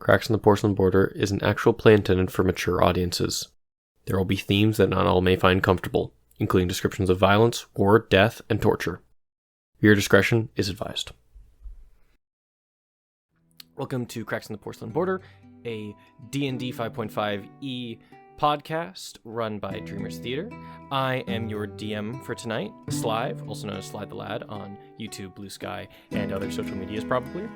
Cracks in the Porcelain Border is an actual play intended for mature audiences. There will be themes that not all may find comfortable, including descriptions of violence, war, death, and torture. Viewer discretion is advised. Welcome to Cracks in the Porcelain Border, a D&D 5.5e podcast run by Dreamers Theater. I am your DM for tonight, Slive, also known as Slive the Lad on YouTube, Blue Sky, and other social medias probably.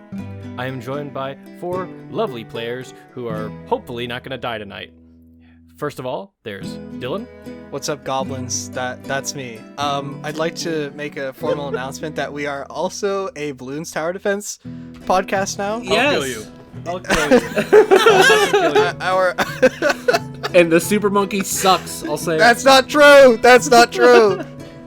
I am joined by 4 lovely players who are hopefully not going to die tonight. First of all, there's Dylan. What's up, goblins? That's me. I'd like to make a formal announcement that we are also a Balloons Tower Defense podcast now. Yes. I'll kill you. And the super monkey sucks. I'll say That's not true. That's not true.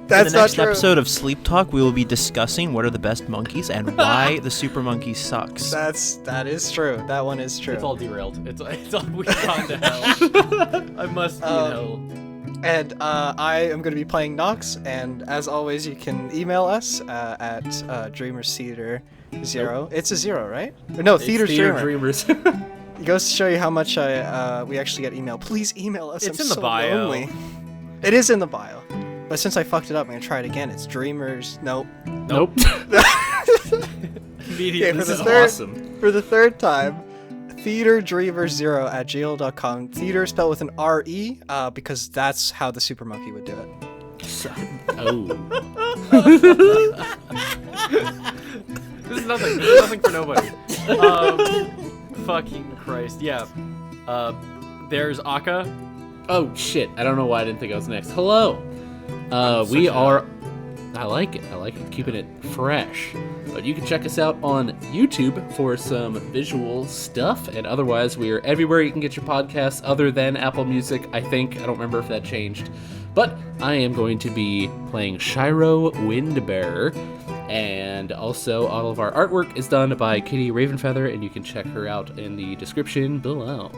That's In the not next true. episode of Sleep Talk, we will be discussing what are the best monkeys and why the super monkey sucks. That is true. That one is true. It's all derailed. It's all we've gone to hell. I must be in hell. And I am going to be playing Nox, and as always, you can email us at DreamersTheater0. Nope. It's a 0, right? Or no, Theater's Theater Dreamer. Dreamers. It goes to show you how much we actually get email. Please email us. It's I'm in the so bio. lonely. It is in the bio. But since I fucked it up, I'm going to try it again. It's Dreamers. Nope. Nope. Immediately. for This the is third- awesome. For the third time, theaterdreamer0@gmail.com. Theater spelled with an R-E, because that's how the super monkey would do it. Oh. This is nothing. This is nothing for nobody. Fucking Christ. Yeah. There's Akka. Oh shit! I don't know why I didn't think I was next. Hello. We such a- are. I like it. Keeping it fresh. But you can check us out on YouTube for some visual stuff, and otherwise we are everywhere you can get your podcasts other than Apple Music. I think. I don't remember if that changed. But I am going to be playing Shiro Windbearer, and also all of our artwork is done by Kittie Ravenfeather, and you can check her out in the description below.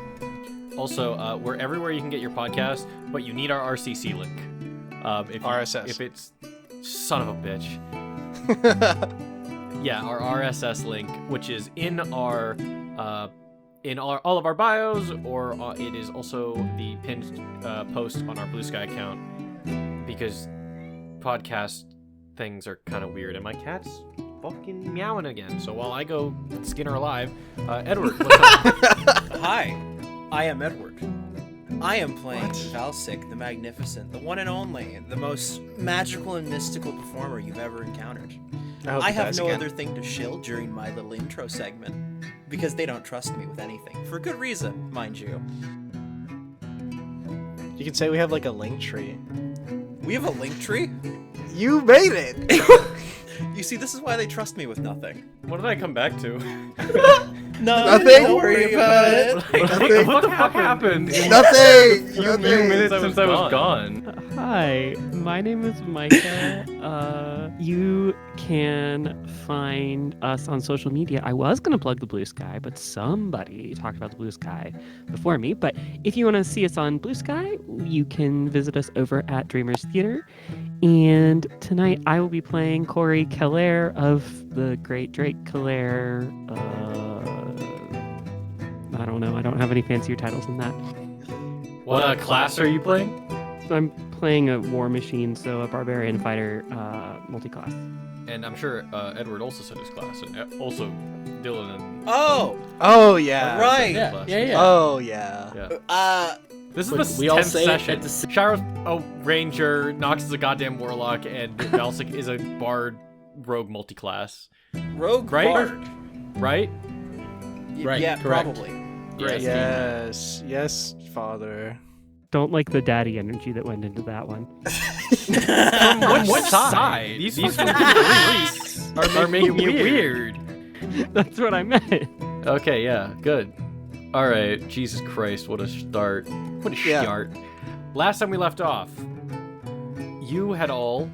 Also, we're everywhere you can get your podcast, but you need our RCC link. RSS. If it's... Son of a bitch. Yeah, our RSS link, which is in our all of our bios, or it is also the pinned post on our Blue Sky account, because podcast things are kind of weird, and my cat's fucking meowing again. So while I go skin her alive, Edward, what's up? Hi, I am Edward. I am playing Valsic the Magnificent, the one and only, the most magical and mystical performer you've ever encountered. I have no other thing to shill during my little intro segment, because they don't trust me with anything. For good reason, mind you. You can say we have like a link tree. We have a link tree? You made it! You see, this is why they trust me with nothing. What did I come back to? Nothing. Don't worry about it. What the fuck happened? Nothing! Few minutes since I was gone. Hi, my name is Micah. You can find us on social media. I was going to plug the Blue Sky, but somebody talked about the Blue Sky before me. But if you want to see us on Blue Sky, you can visit us over at Dreamers Theater. And tonight I will be playing Corey Keller of the Great Drake Keller. I don't know. I don't have any fancier titles than that. What class are you playing? I'm playing a war machine, so a barbarian fighter multi-class. And I'm sure Edward also said his class, and also Dylan and... Oh, Oh, yeah. right. Yeah. Oh, yeah. Yeah. This is But the we all 10th say it session. at the same- Shiro's a ranger, Nox is a goddamn warlock, and Valsic is a bard rogue multiclass. Rogue Right? Bard. Right? Right, Yeah, correct. probably. Great. Yes, father. Don't like the daddy energy that went into that one. From what side? These fucking freaks are making it weird. That's what I meant. Okay, yeah, good. Alright, Jesus Christ, what a start. What a Yeah. start. Last time we left off, you had all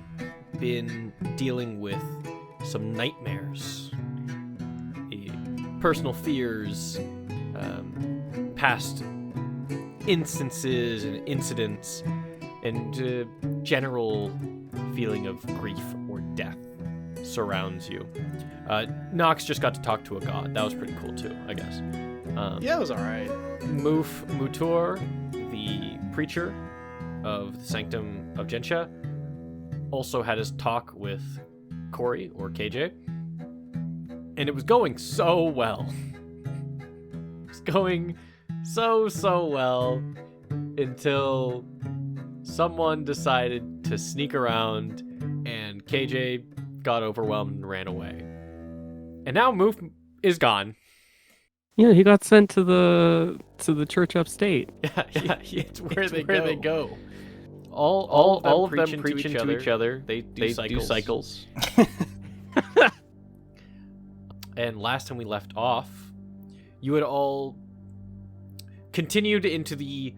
been dealing with some nightmares, personal fears, past instances and incidents, and general feeling of grief or death. surrounds you. Nox just got to talk to a god. That was pretty cool too, I guess. Yeah, it was alright. Mutor, the preacher of the Sanctum of Gensha, also had his talk with Corey, or KJ, and it was going so well. It was going so well until someone decided to sneak around and KJ got overwhelmed and ran away. And now Moof is gone. Yeah, he got sent to the church upstate. Yeah, it's where they go. All of them preaching to each other. They do cycles. And last time we left off, you had all continued into the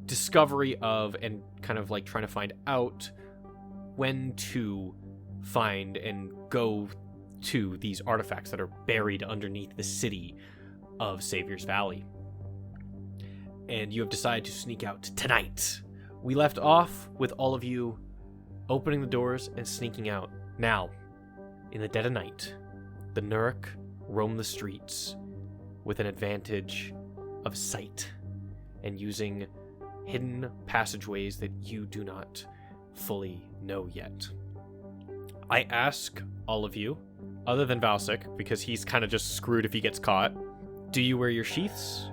discovery of and kind of like trying to find out when to find and go to these artifacts that are buried underneath the city of Savior's Valley. And you have decided to sneak out tonight. We left off with all of you opening the doors and sneaking out. Now, in the dead of night, the Nurk roam the streets with an advantage of sight and using hidden passageways that you do not fully know yet. I ask all of you, other than Valsik, because he's kind of just screwed if he gets caught, do you wear your sheaths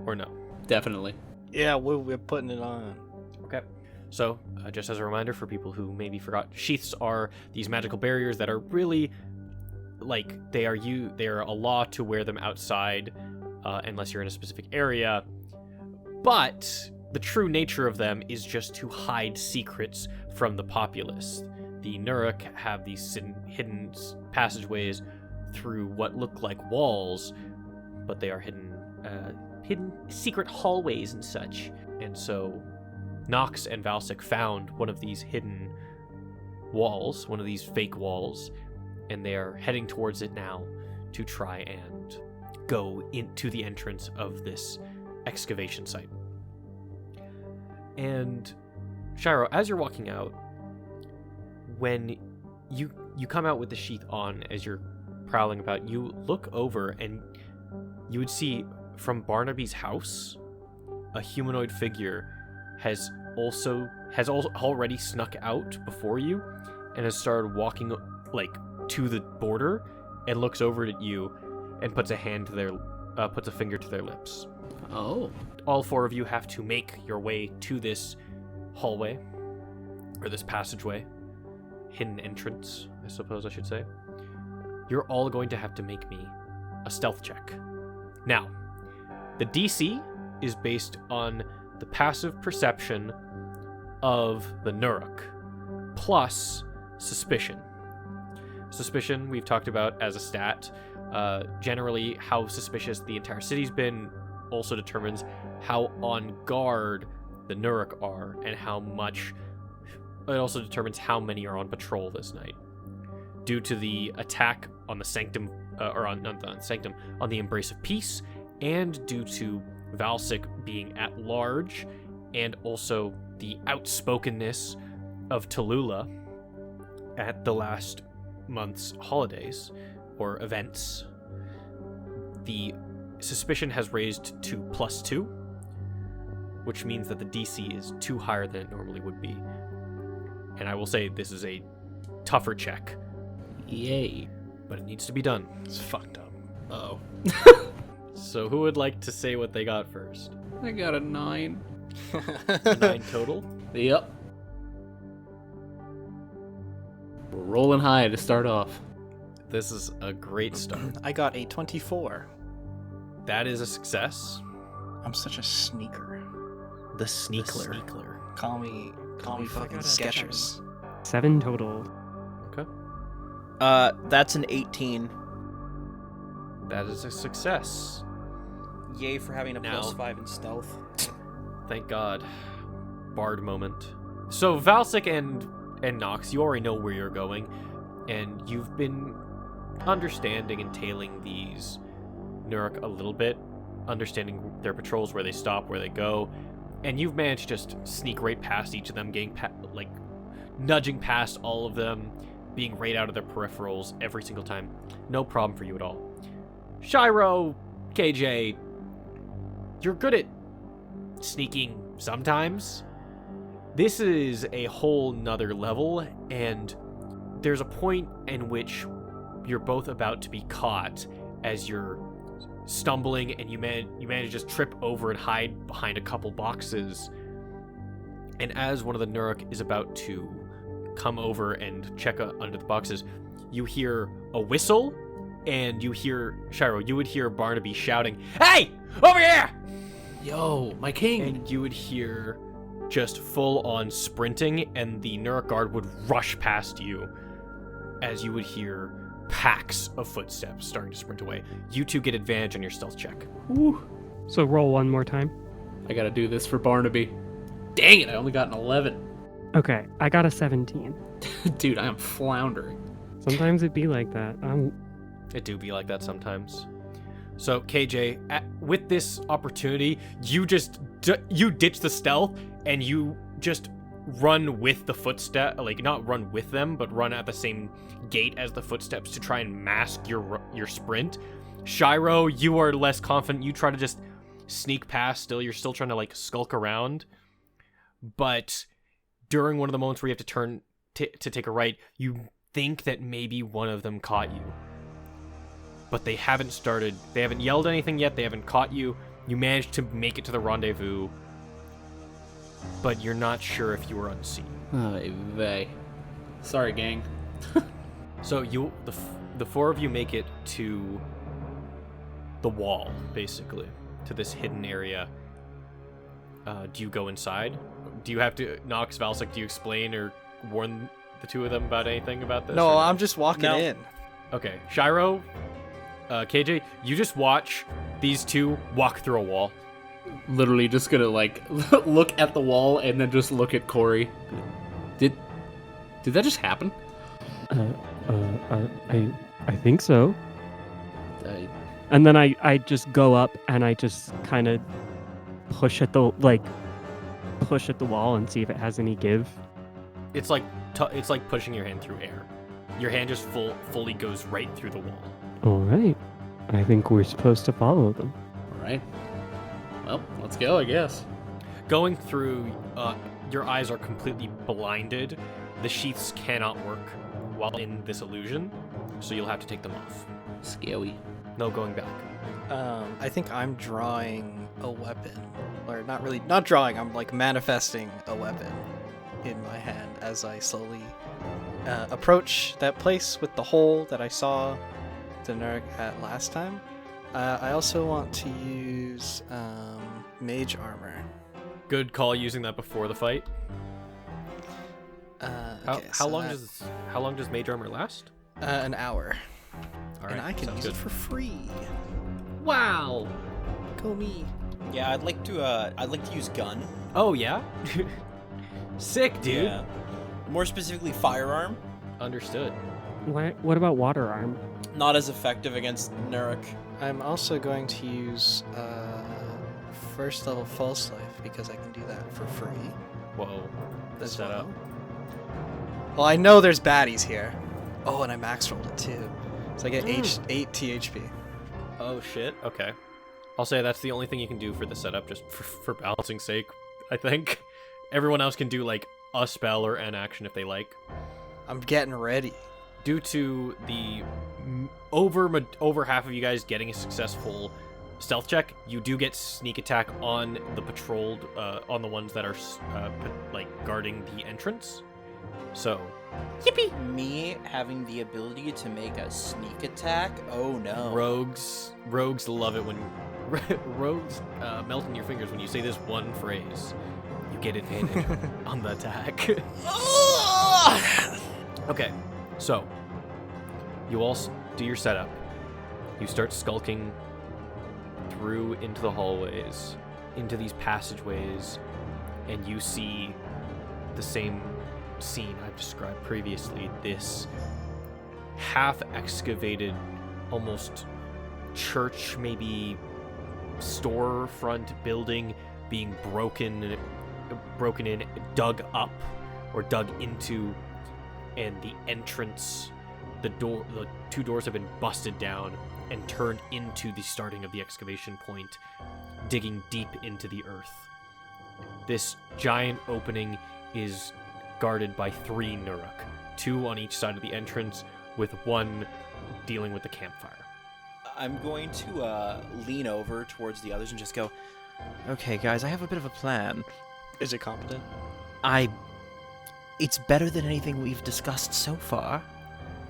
or no? Definitely. Yeah, we're putting it on. Okay. So, just as a reminder for people who maybe forgot, sheaths are these magical barriers that are really, like, they are a law to wear them outside unless you're in a specific area. But the true nature of them is just to hide secrets from the populace. The Nuruk have these hidden passageways through what look like walls, but they are hidden secret hallways and such. And so Nox and Valsik found one of these hidden walls, one of these fake walls, and they are heading towards it now to try and go into the entrance of this excavation site. And Shiro, as you're walking out, when you come out with the sheath on as you're prowling about, you look over and you would see from Barnaby's house a humanoid figure has already snuck out before you and has started walking like to the border and looks over at you and puts a finger to their lips. Oh. All four of you have to make your way to this hallway, or this passageway, hidden entrance, I suppose I should say. You're all going to have to make me a stealth check. Now, the DC is based on the passive perception of the Nuruk, plus suspicion. Suspicion, we've talked about as a stat. Generally, how suspicious the entire city's been also determines how on guard the Nuruk are, and it also determines how many are on patrol this night. Due to the attack on the Sanctum, on the Embrace of Peace, and due to Valsik being at large, and also the outspokenness of Tallulah at the last month's holidays or events, the suspicion has raised to +2, which means that the DC is 2 higher than it normally would be. And I will say this is a tougher check. Yay. But it needs to be done. It's fucked up. Oh. So who would like to say what they got first? I got a 9. A 9 total? Yep. We're rolling high to start off. This is a great start. I got a 24. That is a success. I'm such a sneaker. The Sneakler. Call me fucking Skechers. 7 total. Okay. That's an 18. That is a success. Yay for having a Now- +5 in stealth. Thank God. Bard moment. So Valsik and Nox, you already know where you're going, and you've been understanding and tailing these Nuruk a little bit, understanding their patrols, where they stop, where they go, and you've managed to just sneak right past each of them, getting nudging past all of them, being right out of their peripherals every single time. No problem for you at all. Shiro, KJ, you're good at sneaking sometimes. This is a whole nother level, and there's a point in which you're both about to be caught as you're stumbling, and you manage to just trip over and hide behind a couple boxes. And as one of the Nuruk is about to come over and check under the boxes, you hear a whistle, and you hear, Shiro, you would hear Barnaby shouting, "Hey! Over here!" Yo, my king! And you would hear just full-on sprinting, and the Nuruk guard would rush past you as you would hear packs of footsteps starting to sprint away. You two get advantage on your stealth check. Woo. So roll one more time. I gotta do this for Barnaby. Dang it, I only got an 11. Okay, I got a 17. Dude, I am floundering. Sometimes it be like that. It do be like that sometimes. So, KJ, with this opportunity, you just you ditch the stealth and you just run with the footstep, like not run with them, but run at the same gait as the footsteps to try and mask your sprint. Shiro, you are less confident. You try to just sneak past. You're still trying to like skulk around. But during one of the moments where you have to turn to take a right, you think that maybe one of them caught you. But they haven't yelled anything yet, they haven't caught you. You managed to make it to the rendezvous, but you're not sure if you were unseen. Ay vey. Sorry, gang. So the four of you make it to the wall, basically, to this hidden area. Do you go inside? Do you have to, Nox, Valsik, do you explain or warn the two of them about anything about this? No, I'm just walking in. Okay, Shiro, KJ, you just watch these two walk through a wall. Literally just gonna like look at the wall and then just look at Corey. Did that just happen? I think so. And then I just go up and I just kind of push at the wall and see if it has any give. It's like pushing your hand through air. Your hand just fully goes right through the wall. All right. I think we're supposed to follow them. All right. Well, let's go, I guess. Going through, your eyes are completely blinded. The sheaths cannot work while in this illusion, so you'll have to take them off. Scary. No going back. I think I'm drawing a weapon. Or not drawing, I'm like manifesting a weapon in my hand as I slowly approach that place with the hole that I saw the Nurg at last time. I also want to use mage armor. Good call using that before the fight. Okay, how long does mage armor last? An hour. All right, and I can use it for free. Wow. Go me. Yeah, I'd like to use gun. Oh yeah. Sick, dude. Yeah. More specifically, firearm. Understood. What about water arm? Not as effective against Nuruk. I'm also going to use first level false life because I can do that for free. Whoa. As Set up. Well, I know there's baddies here. Oh, and I max rolled it too. So I get 8 THP. Oh shit. Okay. I'll say that's the only thing you can do for the setup, just for balancing sake. I think everyone else can do like a spell or an action if they like. I'm getting ready. Due to the over half of you guys getting a successful stealth check, you do get sneak attack on the patrolled, on the ones that are like guarding the entrance. So, yippee! Me having the ability to make a sneak attack? Oh no. Rogues love it when rogues melt in your fingers when you say this one phrase. You get advantage on the attack. Okay, so you all do your setup. You start skulking through into the hallways, into these passageways, and you see the same scene I've described previously. This half-excavated, almost church, maybe storefront building being broken in, dug up or dug into, and the entrance, the two doors have been busted down and turned into the starting of the excavation point, digging deep into the earth. This giant opening is guarded by 3 Nuruk, 2 on each side of the entrance, with 1 dealing with the campfire. I'm going to lean over towards the others and just go, Okay, guys, I have a bit of a plan. Is it competent? It's better than anything we've discussed so far.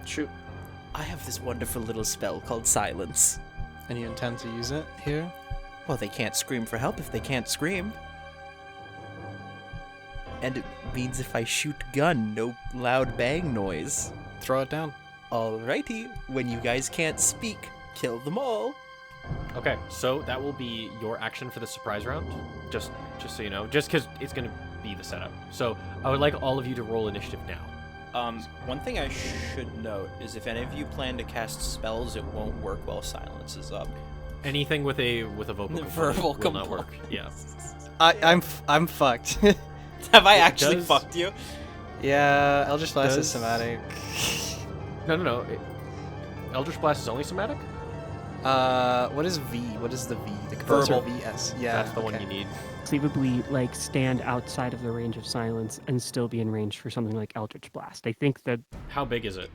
Shoot. I have this wonderful little spell called Silence. And you intend to use it here? Well, they can't scream for help if they can't scream. And it means if I shoot gun, no loud bang noise. Throw it down. Alrighty, when you guys can't speak, kill them all. Okay, so that will be your action for the surprise round, just so you know, just because it's going to be the setup. So I would like all of you to roll initiative now. One thing I should note is if any of you plan to cast spells, it won't work while silence is up. Anything with a vocal component Verbal will not work. Yeah. I'm fucked. Have I actually does- fucked you? Yeah, Eldritch Blast is Does- somatic. No. Eldritch Blast is only somatic? What is V? What is the V? The composer Verbal. VS. Yeah, That's the one you need. Conceivably, like, stand outside of the range of silence and still be in range for something like Eldritch Blast. I think that How big is it?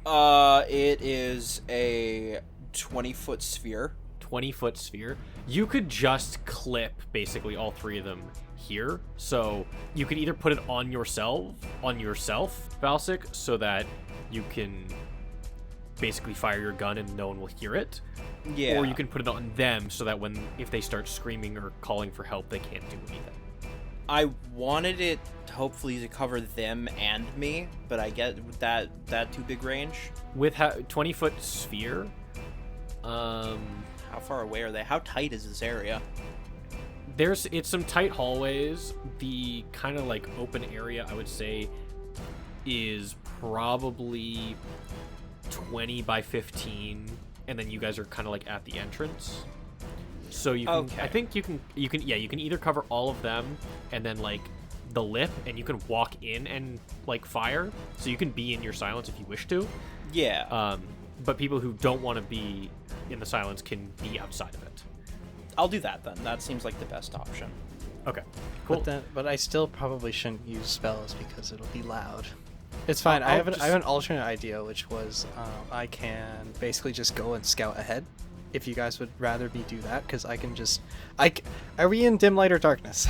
It is a 20-foot sphere. 20-foot sphere. You could just clip basically all 3 of them here. So you could either put it on yourself, Valsic, so that you can basically fire your gun and no one will hear it. Yeah. Or you can put it on them so that if they start screaming or calling for help, they can't do anything. I wanted it hopefully to cover them and me, but I get that too big range. With 20-foot sphere, How far away are they? How tight is this area? it's some tight hallways. The kind of like open area, I would say, is probably 20 by 15, and then you guys are kind of like at the entrance. So you can, Okay. I think you can either cover all of them and then like the lip, and you can walk in and like fire. So you can be in your silence if you wish to. Yeah. But people who don't want to be in the silence can be outside of it. I'll do that then. That seems like the best option. Okay, cool. But I still probably shouldn't use spells because it'll be loud. It's fine. I I'll have just- an alternate idea, which was I can basically just go and scout ahead. If you guys would rather me do that, because I can just, are we in dim light or darkness?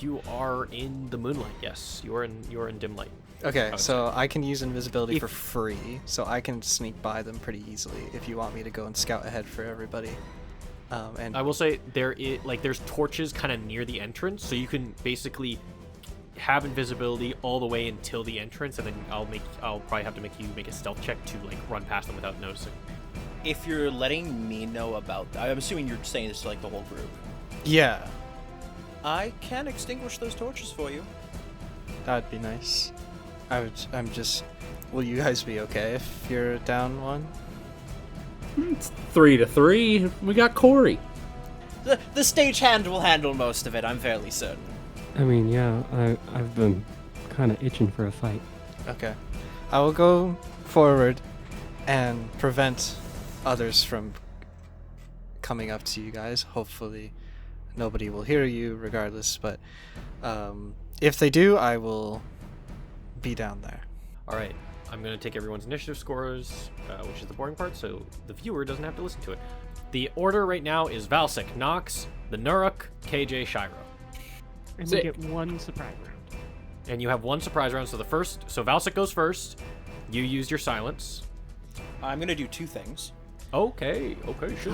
You are in the moonlight. Yes, you are in dim light. Okay, would so I can use invisibility If- for free, so I can sneak by them pretty easily. If you want me to go and scout ahead for everybody, and I will say there's torches kind of near the entrance, so you can basically have invisibility all the way until the entrance, and then I'll probably have to make you make a stealth check to like run past them without noticing. If you're letting me know about that, I'm assuming you're saying this to like the whole group. yeah, I can extinguish those torches for you. that'd be nice. Will you guys be okay if you're down one? It's 3-3. We got Corey. The stagehand will handle most of it, I'm fairly certain. I mean, yeah, I've been kind of itching for a fight. Okay. I will go forward and prevent others from coming up to you guys. Hopefully nobody will hear you regardless, but if they do, I will be down there. All right, I'm going to take everyone's initiative scores, which is the boring part, so the viewer doesn't have to listen to it. The order right now is Valsic, Nox, the Nuruk, KJ, Shiro. And Sick. we get one surprise round. And you have one surprise round, so Valsic goes first. You use your silence. I'm gonna do 2 things. Okay, sure.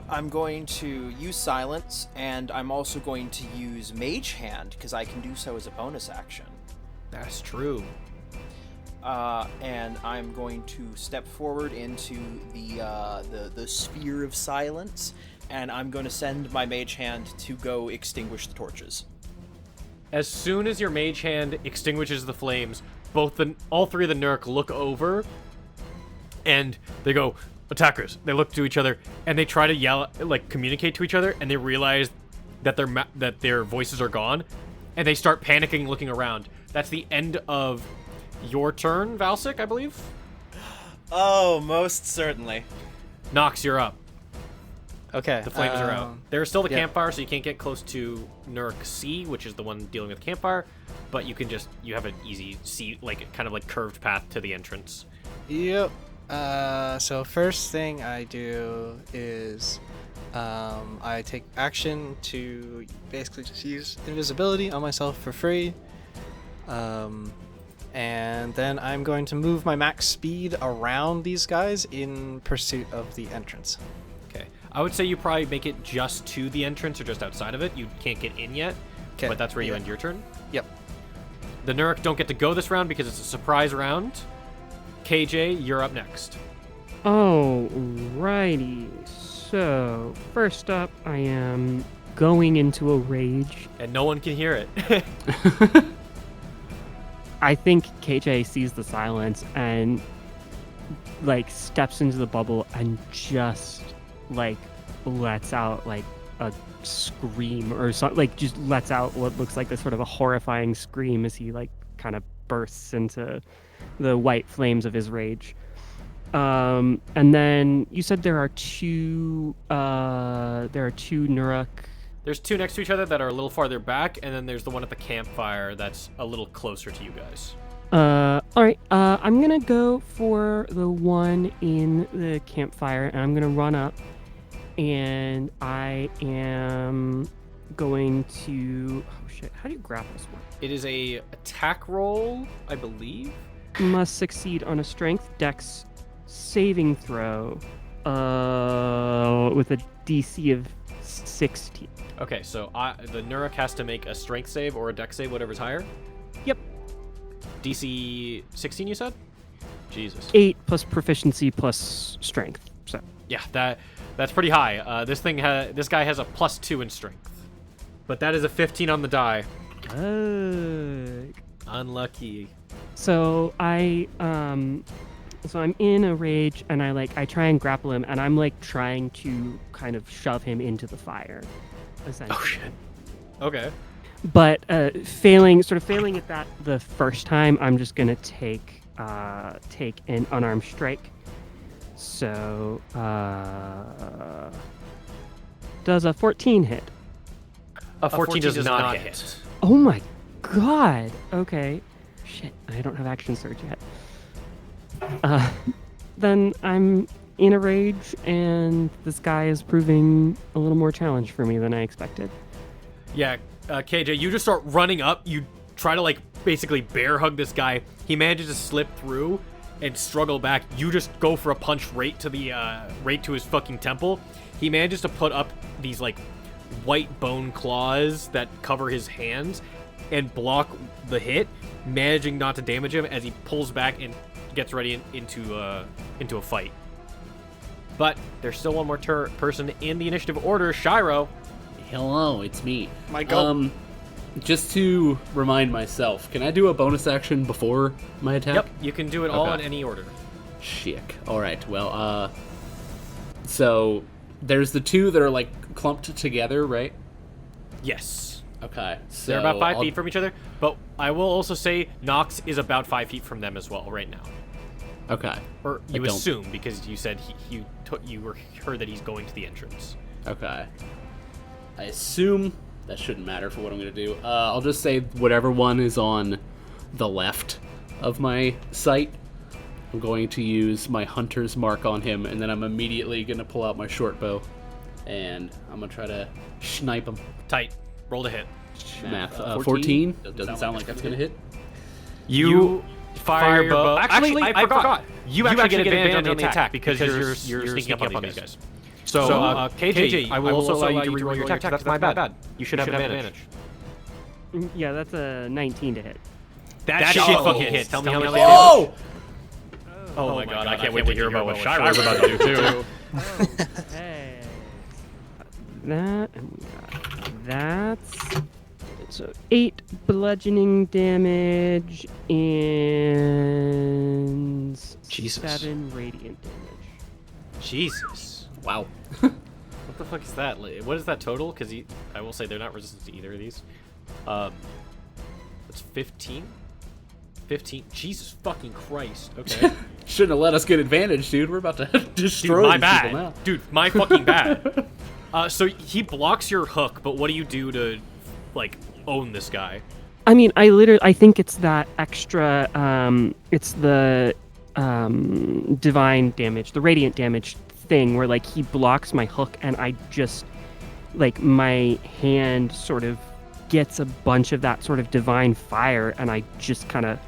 I'm going to use silence, and I'm also going to use Mage Hand because I can do so as a bonus action. That's true. And I'm going to step forward into the sphere of silence, and I'm going to send my Mage Hand to go extinguish the torches. As soon as your mage hand extinguishes the flames, all 3 of the Nurk look over, and they go, attackers. They look to each other, and they try to yell, like communicate to each other, and they realize that their voices are gone, and they start panicking, looking around. That's the end of your turn, Valsic, I believe. Oh, most certainly. Nox, you're up. Okay. The flames are out. There's still the yeah. campfire, so you can't get close to Nurk C, which is the one dealing with the campfire. But you have an easy C, like kind of like curved path to the entrance. Yep. So first thing I do is I take action to basically just use invisibility on myself for free. And then I'm going to move my max speed around these guys in pursuit of the entrance. Okay. I would say you probably make it just to the entrance or just outside of it. You can't get in yet, but that's where you end your turn. Yep. The Nurk don't get to go this round because it's a surprise round. KJ, you're up next. Alrighty. So, first up, I am going into a rage. And no one can hear it. I think KJ sees the silence and, like, steps into the bubble and just, like, lets out, like, a scream or something. Like, just lets out what looks like this sort of a horrifying scream as he, like, kind of bursts into the white flames of his rage. And then you said there are two Nuruk. There's two next to each other that are a little farther back, and then there's the one at the campfire that's a little closer to you guys. Alright, I'm gonna go for the one in the campfire, and I'm gonna run up, and I am going to... Oh shit, how do you grab this one? It is a attack roll, I believe. Must succeed on a strength dex saving throw, with a DC of 16. Okay, so the Nuruk has to make a strength save or a dex save, whatever's higher. Yep. DC 16, you said? Jesus. 8 plus proficiency plus strength. So Yeah, that's pretty high. This guy has a +2 in strength, but that is a 15 on the die. Unlucky. So I'm in a rage, and I try and grapple him, and I'm like trying to kind of shove him into the fire, essentially. Oh shit. Okay. But failing at that the first time, I'm just gonna take an unarmed strike. So does a 14 hit? A 14 does not hit. Oh my god. Okay. Shit, I don't have action surge yet. Then I'm in a rage, and this guy is proving a little more challenge for me than I expected. Yeah, KJ, you just start running up. You try to, like, basically bear hug this guy. He manages to slip through and struggle back. You just go for a punch right to his fucking temple. He manages to put up these, like, white bone claws that cover his hands and block the hit, managing not to damage him as he pulls back and gets ready into a fight. But there's still one more person in the initiative order. Shiro. Hello, it's me. My go. Just to remind myself, can I do a bonus action before my attack? Yep, you can do it all in any order. Chic. All right. Well, so there's the two that are like clumped together, right? Yes. Okay. So They're about 5 feet from each other, but I will also say Nox is about 5 feet from them as well right now. Okay. Or you assume, because you said you heard that he's going to the entrance. Okay. I assume that shouldn't matter for what I'm going to do. I'll just say whatever one is on the left of my sight, I'm going to use my hunter's mark on him, and then I'm immediately going to pull out my short bow, and I'm going to try to snipe him. Tight. Roll to hit. Math. 14? Doesn't sound like that's going to hit. You fire your bow. Actually, I forgot. You actually get advantage on the attack because you're sneaking up on these guys. So, KJ, I will also allow you to reroll your attack. That's my bad. You should have advantage. Yeah, that's a 19 to hit. That shit fucking hits. Tell me how many. Oh! Oh my god, I can't wait to hear about what Shiro's about to do too. Hey. That, and we got that's so 8 bludgeoning damage and Jesus. 7 radiant damage. Jesus. Wow. What the fuck is that? What is that total? Because I will say they're not resistant to either of these. It's 15? 15. Jesus fucking Christ. Okay. Shouldn't have let us get advantage, dude. We're about to destroy Dude, my these people now. bad. Dude, my fucking bad. So he blocks your hook, but what do you do to, like, own this guy? I mean, I think it's that extra, it's the divine damage, the radiant damage thing where, like, he blocks my hook and I just, like, my hand sort of gets a bunch of that sort of divine fire and I just kind of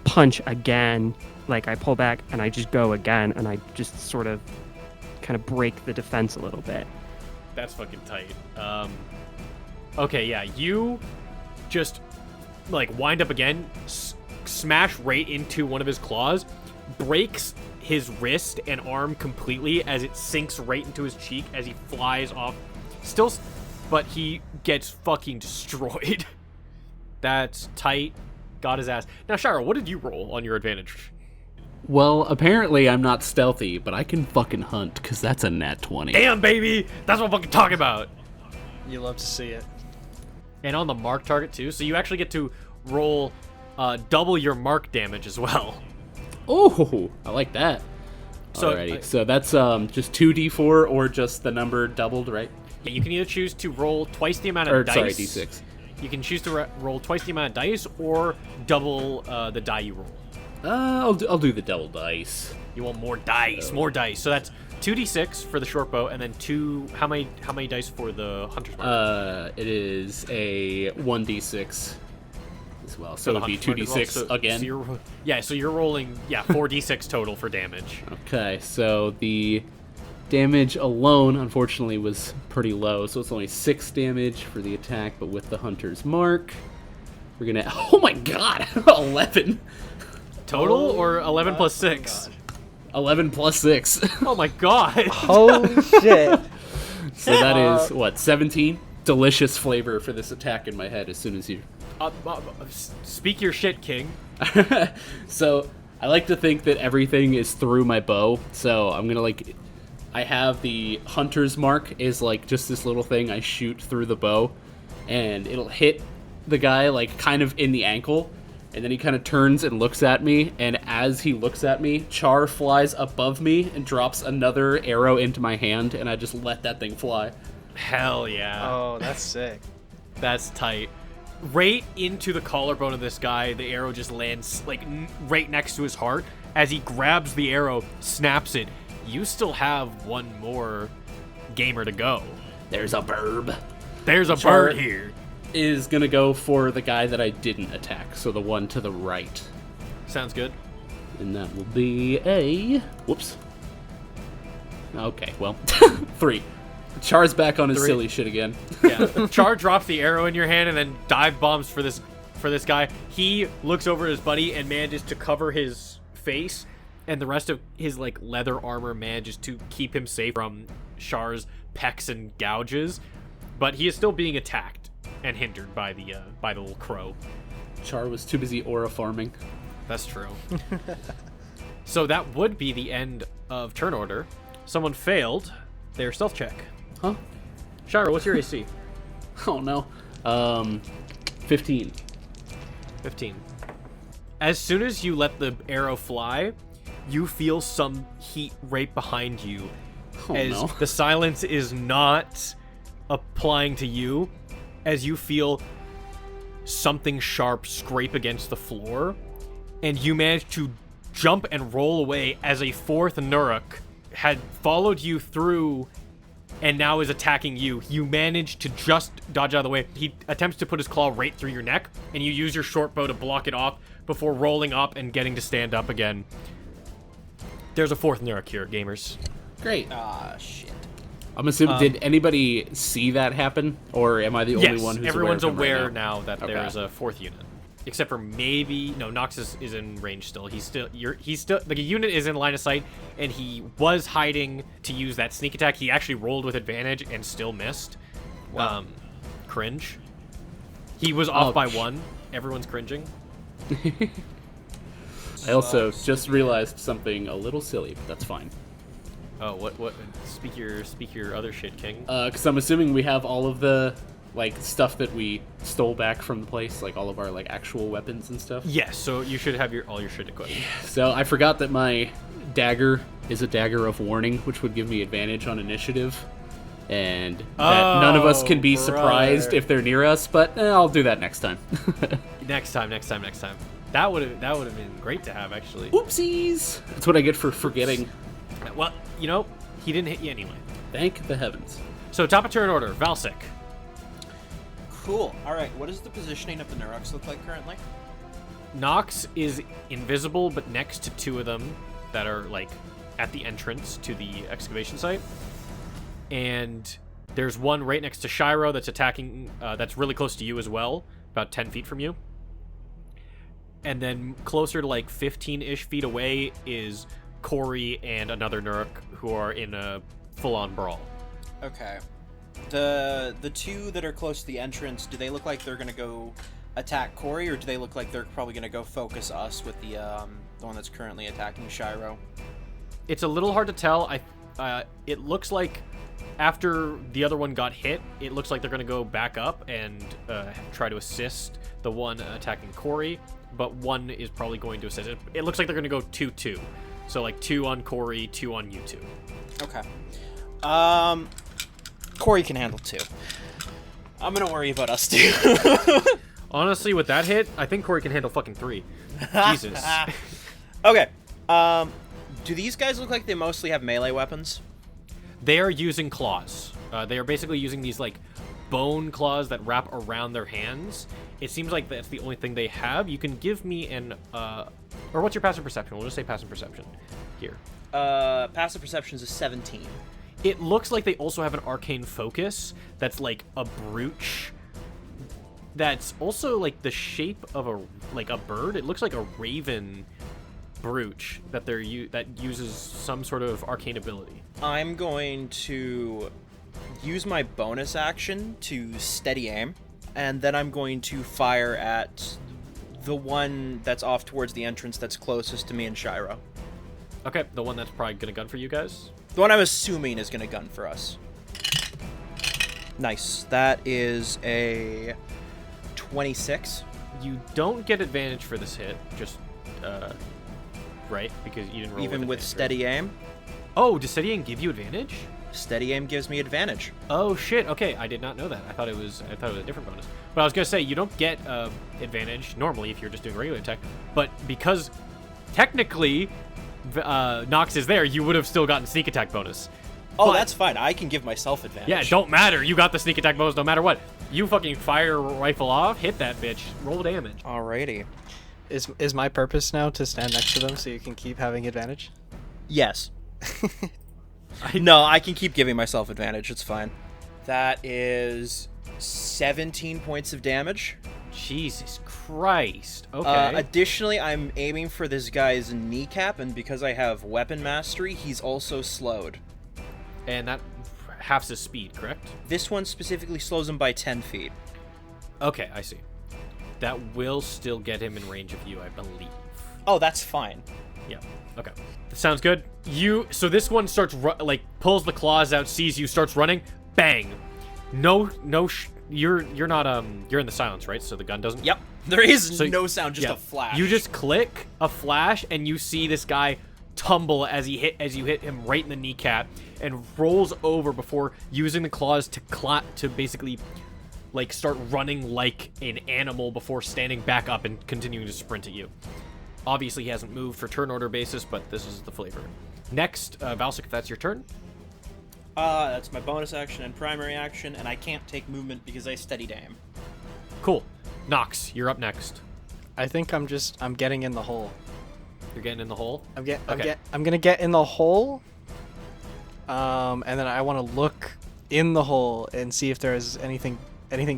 punch again. Like, I pull back and I just go again and I just sort of kind of break the defense a little bit. That's fucking tight. Okay, yeah, you just, like, wind up again, smash right into one of his claws, breaks his wrist and arm completely as it sinks right into his cheek as he flies off. But he gets fucking destroyed. That's tight. Got his ass. Now, Shira, what did you roll on your advantage? Well, apparently I'm not stealthy, but I can fucking hunt, because that's a nat 20. Damn, baby! That's what I'm fucking talking about. You love to see it. And on the mark target, too, so you actually get to roll double your mark damage as well. Oh, I like that. So, Alrighty, so that's just 2d4 or just the number doubled, right? Yeah, you can either choose to roll twice the amount of dice. Sorry, d6. You can choose to roll twice the amount of dice or double the die you roll. I'll do the double dice. You want more dice, more dice. So that's 2d6 for the short bow, and then how many dice for the hunter's mark? It is a 1d6 as well. So it would be 2d6 again. So you're rolling 4d6 total for damage. Okay, so the damage alone, unfortunately, was pretty low. So it's only 6 damage for the attack, but with the hunter's mark, we're gonna. Oh my god, 11 total, or 11 plus 6. 11 plus 6. Oh my god. Holy shit. So that is, what, 17? Delicious flavor for this attack in my head as soon as you... Speak your shit, King. So, I like to think that everything is through my bow. So, I'm gonna, like... I have the hunter's mark is, like, just this little thing I shoot through the bow. And it'll hit the guy, like, kind of in the ankle. And then he kind of turns and looks at me, and as he looks at me, Char flies above me and drops another arrow into my hand, and I just let that thing fly. Hell yeah. Oh, that's sick. That's tight. Right into the collarbone of this guy, the arrow just lands, like, right next to his heart. As he grabs the arrow, snaps it. You still have one more gamer to go. There's a burb. There's a bird here. Is gonna go for the guy that I didn't attack, so the one to the right. Sounds good. And that will be a... Whoops. Okay, well, 3. Char's back on his silly shit again. Yeah. Char drops the arrow in your hand and then dive bombs for this guy. He looks over at his buddy and manages to cover his face, and the rest of his, like, leather armor manages to keep him safe from Char's pecs and gouges, but he is still being attacked and hindered by the little crow. Char was too busy aura farming. That's true. So that would be the end of turn order. Someone failed their stealth check. Huh? Shira, what's your AC? Oh no. 15. 15. As soon as you let the arrow fly, you feel some heat right behind you. Oh as no. The silence is not applying to you, as you feel something sharp scrape against the floor, and you manage to jump and roll away as a fourth Nuruk had followed you through and now is attacking you. You manage to just dodge out of the way. He attempts to put his claw right through your neck, and you use your short bow to block it off before rolling up and getting to stand up again. There's a fourth Nuruk here, gamers. Great. Ah, shit. I'm assuming, did anybody see that happen? Or am I the only one who's everyone's aware aware of him right now that Okay. there's a fourth unit. Except for Nox is in range still. He's still like, a unit is in line of sight, and he was hiding to use that sneak attack. He actually rolled with advantage and still missed. Wow. Cringe. He was off by 1. Everyone's cringing. I also just realized something a little silly, but that's fine. Oh, what? Speak your other shit, King. Because I'm assuming we have all of the like stuff that we stole back from the place, like all of our like actual weapons and stuff? Yes, so you should have all your shit equipped. So I forgot that my dagger is a dagger of warning, which would give me advantage on initiative, and that none of us can be surprised if they're near us. But I'll do that next time. Next time. That would have been great to have, actually. Oopsies! That's what I get for forgetting. Well, he didn't hit you anyway. Thank the heavens. So top of turn order, Valsic. Cool. All right. What does the positioning of the Nuruks look like currently? Nox is invisible, but next to two of them that are like at the entrance to the excavation site. And there's one right next to Shiro that's attacking, that's really close to you as well, about 10 feet from you. And then closer to like 15-ish feet away is Corey and another Nuruk who are in a full-on brawl. Okay. The two that are close to the entrance, do they look like they're gonna go attack Corey, or do they look like they're probably gonna go focus us with the one that's currently attacking Shiro? It's a little hard to tell. It looks like after the other one got hit, it looks like they're gonna go back up and try to assist the one attacking Corey, but one is probably going to assist. It looks like they're gonna go 2-2. So like 2 on Corey, 2 on you two. Okay. Corey can handle 2. I'm gonna worry about us 2. Honestly, with that hit, I think Corey can handle fucking 3. Jesus. Okay. Do these guys look like they mostly have melee weapons? They are using claws. They are basically using these like bone claws that wrap around their hands. It seems like that's the only thing they have. You can give me an or what's your passive perception? We'll just say passive perception here. Passive perception is a 17. It looks like they also have an arcane focus that's like a brooch that's also like the shape of a bird. It looks like a raven brooch that that uses some sort of arcane ability. I'm going to use my bonus action to steady aim, and then I'm going to fire at the one that's off towards the entrance that's closest to me and Shiro. Okay, the one that's probably gonna gun for you guys? The one I'm assuming is gonna gun for us. Nice. That is a 26. You don't get advantage for this hit, just, right? Because you didn't roll even with steady aim? Oh, does steady aim give you advantage? Steady aim gives me advantage. Oh shit! Okay, I did not know that. I thought it was a different bonus. But I was gonna say you don't get advantage normally if you're just doing regular attack. But because technically Nox is there, you would have still gotten sneak attack bonus. Oh, but that's fine. I can give myself advantage. Yeah, it don't matter. You got the sneak attack bonus no matter what. You fucking fire rifle off, hit that bitch, roll damage. Alrighty. Is my purpose now to stand next to them so you can keep having advantage? Yes. No, I can keep giving myself advantage. It's fine. That is 17 points of damage. Jesus Christ. Okay. Additionally, I'm aiming for this guy's kneecap, and because I have weapon mastery, he's also slowed. And that halves his speed, correct? This one specifically slows him by 10 feet. Okay, I see. That will still get him in range of you, I believe. Oh, that's fine. Yeah. Okay. That sounds good. So this one starts pulls the claws out, sees you, starts running. Bang. You're not you're in the silence, right? So the gun doesn't. Yep. There is no sound, just a flash. You just click a flash, and you see this guy tumble as you hit him right in the kneecap, and rolls over before using the claws to basically start running like an animal before standing back up and continuing to sprint at you. Obviously, he hasn't moved for turn order basis, but this is the flavor. Next, Valsic, if that's your turn. That's my bonus action and primary action, and I can't take movement because I steadied aim. Cool. Nox, you're up next. I think I'm getting in the hole. You're getting in the hole? I'm gonna get in the hole. And then I want to look in the hole and see if there's anything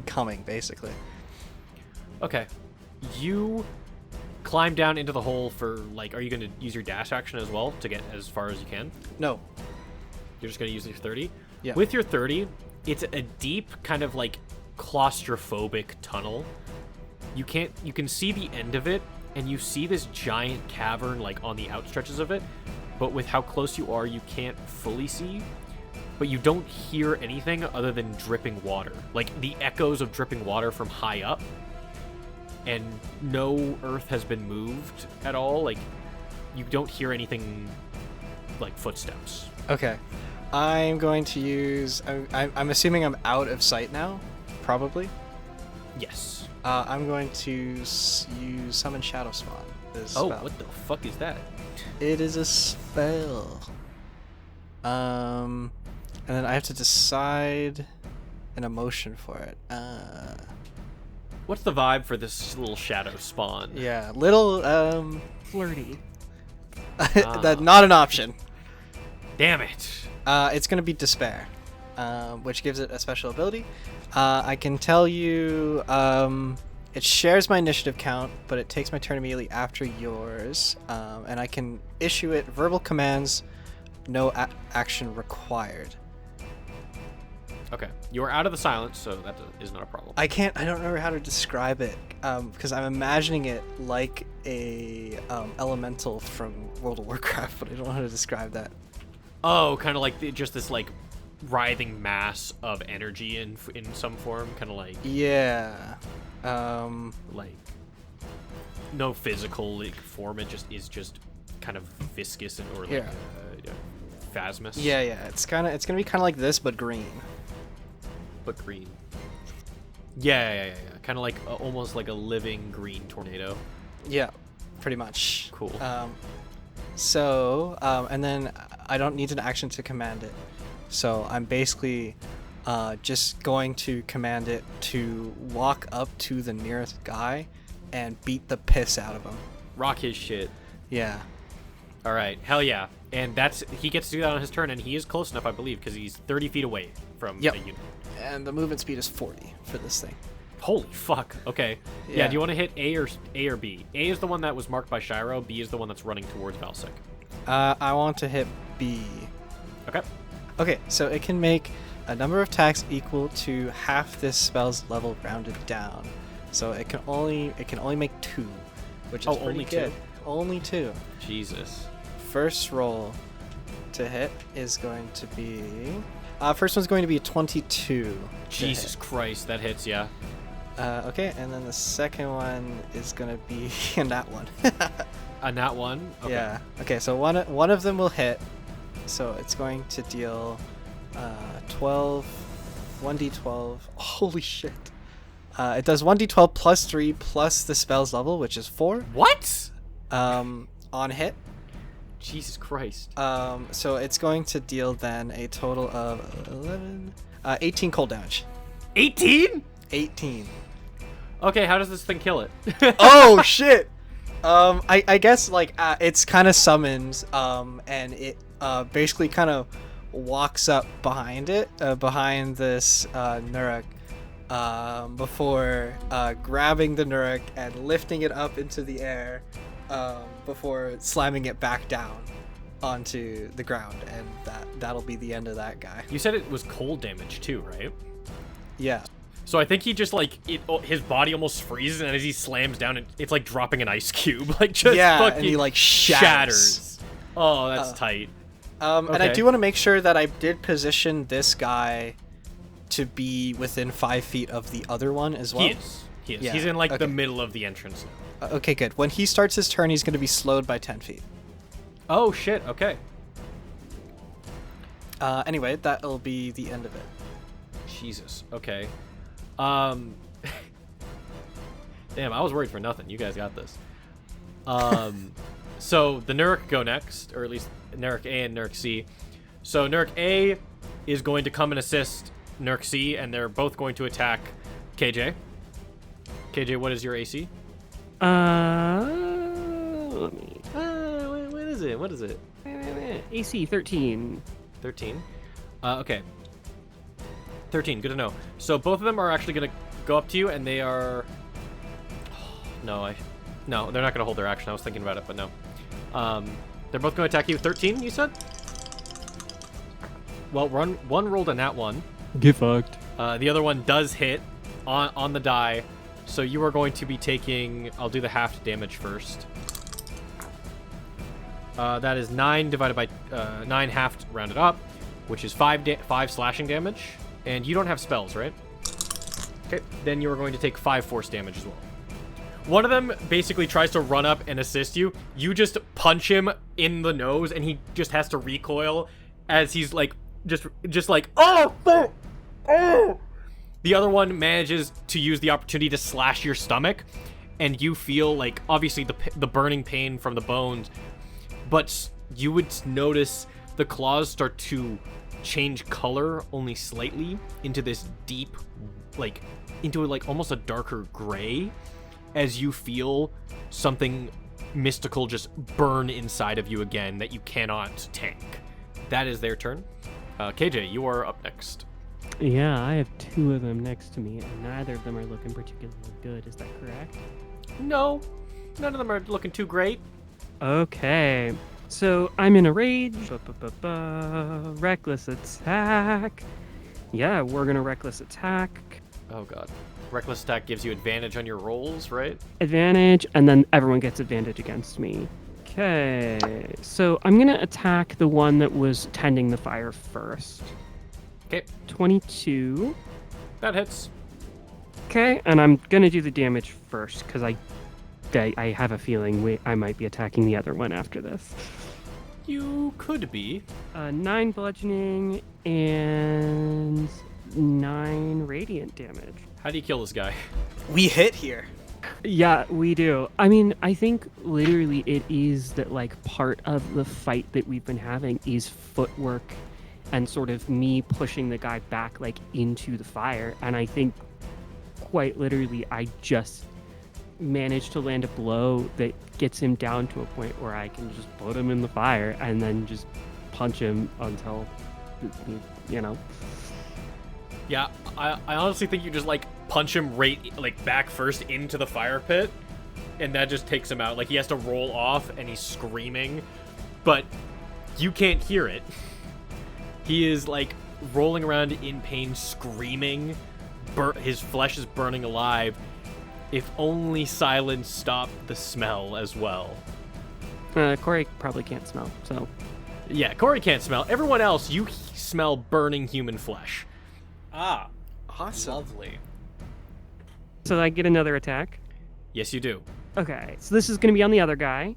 coming, basically. Okay. You climb down into the hole for, are you going to use your dash action as well to get as far as you can? No. You're just going to use your 30? Yeah. With your 30, it's a deep kind of claustrophobic tunnel. You can see the end of it, and you see this giant cavern on the outstretches of it, but with how close you are, you can't fully see. but you don't hear anything other than dripping water. Like, the echoes of dripping water from high up, and no earth has been moved at all. Like, you don't hear anything like footsteps. Okay. I'm going to use... I'm assuming I'm out of sight now, probably. Yes. I'm going to use Summon Shadow Spawn. Oh, what the fuck is that? It is a spell. And then I have to decide an emotion for it. What's the vibe for this little shadow spawn? Yeah, little, Flirty. That's not an option. Damn it. It's going to be Despair, which gives it a special ability. I can tell you, it shares my initiative count, but it takes my turn immediately after yours. And I can issue it verbal commands, no action required. Okay. You're out of the silence, so that is not a problem. I don't remember how to describe it, because I'm imagining it like a elemental from World of Warcraft, but I don't know how to describe that. Oh, kind of like just this like writhing mass of energy in some form, kind of like Yeah. like no physical like, form. It just is just kind of viscous and or like phasmous. Yeah. It's gonna be kind of like this, but green. But green. Yeah. Kind of like almost like a living green tornado. Yeah, pretty much. Cool. And then I don't need an action to command it. So I'm basically just going to command it to walk up to the nearest guy and beat the piss out of him. Rock his shit. Yeah. All right. Hell yeah. And he gets to do that on his turn, and he is close enough, I believe, because he's 30 feet away from a unit. And the movement speed is 40 for this thing. Holy fuck. Okay. Yeah. Do you want to hit A or B? A is the one that was marked by Shiro. B is the one that's running towards Valsik. I want to hit B. Okay. Okay, so it can make a number of attacks equal to half this spell's level rounded down. So it can only make 2, which is pretty only good. 2? Only 2. Jesus. First roll to hit is going to be... first one's going to be a 22. Jesus Christ, that hits, yeah. Okay, and then the second one is going to be a nat one. A nat one? Okay. Yeah. Okay, so one of them will hit. So it's going to deal 1d12. Holy shit. It does 1d12 plus 3 plus the spell's level, which is 4. What? On hit. Jesus Christ. So it's going to deal then a total of 18 cold damage. 18? 18. Okay, how does this thing kill it? Oh shit. I guess like it's kind of summons, and it basically kind of walks up behind it, behind this Nuruk, before grabbing the Nuruk and lifting it up into the air, before slamming it back down onto the ground, and that'll be the end of that guy. You said it was cold damage too, right? Yeah. So I think he just like his body almost freezes, and as he slams down, it's like dropping an ice cube, like just fucking and he like shatters. Oh, that's tight. And I do want to make sure that I did position this guy to be within 5 feet of the other one as well. He is. Yeah, He's in like the okay. middle of the entrance. Okay, good. When he starts his turn, he's going to be slowed by 10 feet. Oh shit. Okay. Anyway, that'll be the end of it. Jesus. Okay. Damn, I was worried for nothing. You guys got this. So the Nuruk go next, or at least Nuruk A and Nuruk C. So Nuruk A is going to come and assist Nuruk C, and they're both going to attack KJ. KJ, what is your AC? Let me... What is it? AC 13. 13. Okay. 13, good to know. So both of them are actually going to go up to you, and they are... No, they're not going to hold their action. I was thinking about it, but no. They're both going to attack you. 13, you said? Well, one rolled a nat 1. Get fucked. The other one does hit on the die, so you are going to be taking... I'll do the half damage first. That is 9 divided by 9 halved rounded up. which is 5 slashing damage. And you don't have spells, right? Okay, then you are going to take 5 force damage as well. One of them basically tries to run up and assist you. You just punch him in the nose, and he just has to recoil as he's like, just like, oh, fuck, oh. The other one manages to use the opportunity to slash your stomach, and you feel like, obviously, the burning pain from the bones, but you would notice the claws start to change color only slightly into this deep, like, into like almost a darker gray, as you feel something mystical just burn inside of you again that you cannot tank. That is their turn. KJ, you are up next. Yeah, I have 2 of them next to me, and neither of them are looking particularly good. Is that correct? No, none of them are looking too great. Okay, so I'm in a rage. Reckless attack. Yeah, we're gonna reckless attack. Oh god. Reckless attack gives you advantage on your rolls, right? Advantage, and then everyone gets advantage against me. Okay, so I'm gonna attack the one that was tending the fire first. Okay. 22. That hits. Okay, and I'm gonna do the damage first because I have a feeling I might be attacking the other one after this. You could be. 9 bludgeoning and 9 radiant damage. How do you kill this guy? We hit here. Yeah, we do. I mean, I think literally it is that like part of the fight that we've been having is footwork and sort of me pushing the guy back like into the fire. And I think quite literally I just managed to land a blow that gets him down to a point where I can just put him in the fire and then just punch him until, you know. Yeah, I honestly think you just like punch him right like back first into the fire pit, and that just takes him out. Like he has to roll off and he's screaming, but you can't hear it. He is like rolling around in pain, screaming. His flesh is burning alive. If only silence stopped the smell as well. Corey probably can't smell, so. Yeah, Corey can't smell. Everyone else, you smell burning human flesh. Ah, Awesome. lovely. So I get another attack. Yes, you do. Okay, so this is going to be on the other guy.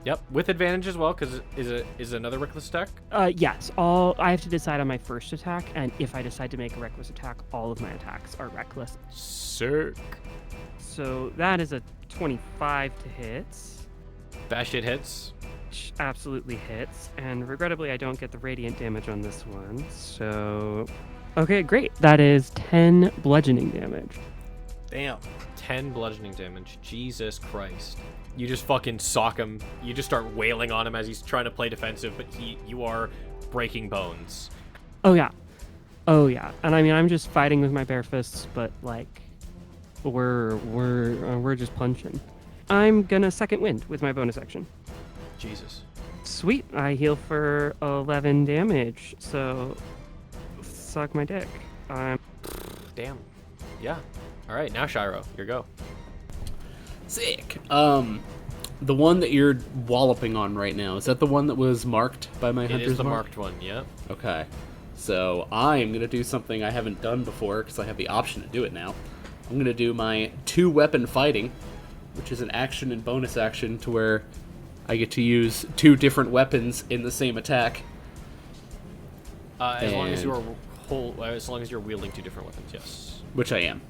Yep, with advantage as well, because is another reckless attack? Yes, I have to decide on my first attack, and if I decide to make a reckless attack, all of my attacks are reckless. Sick. So that is a 25 to hit. That shit hits. Which absolutely hits, and regrettably I don't get the radiant damage on this one, so... Okay, great. That is 10 bludgeoning damage. Damn. 10 bludgeoning damage. Jesus Christ. You just fucking sock him. You just start wailing on him as he's trying to play defensive, but you are breaking bones. Oh yeah. And I mean, I'm just fighting with my bare fists, but like, we're just punching. I'm gonna second wind with my bonus action. Jesus. Sweet. I heal for 11 damage. So, suck my dick. Damn. Yeah. All right, now Shiro, your go. Sick. The one that you're walloping on right now, is that the one that was marked by my hunter's It is the mark? marked one, yeah. Okay. So I'm going to do something I haven't done before because I have the option to do it now. I'm going to do my 2-weapon fighting, which is an action and bonus action to where I get to use 2 different weapons in the same attack. As long as you're wielding 2 different weapons, yes. Which I am.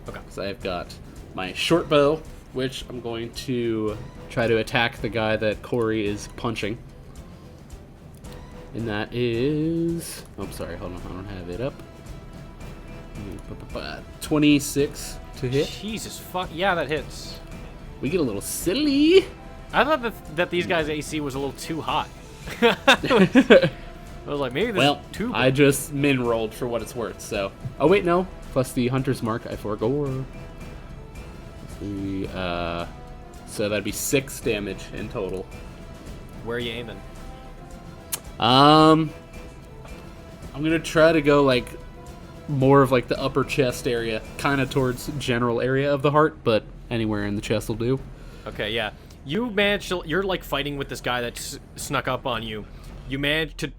Okay. So I've got my short bow, which I'm going to try to attack the guy that Corey is punching. And that is... Oh, I'm sorry, hold on, I don't have it up. 26 to hit. Jesus fuck, yeah, that hits. We get a little silly. I thought that these guys' AC was a little too hot. I was like, maybe this is too... I just min rolled for what it's worth, so... Oh, wait, no. Plus the hunter's mark, I forego. So that'd be 6 damage in total. Where are you aiming? I'm gonna try to go like more of like the upper chest area, kind of towards general area of the heart, but anywhere in the chest will do. Okay, yeah. You managed to... You're like fighting with this guy that snuck up on you. You managed to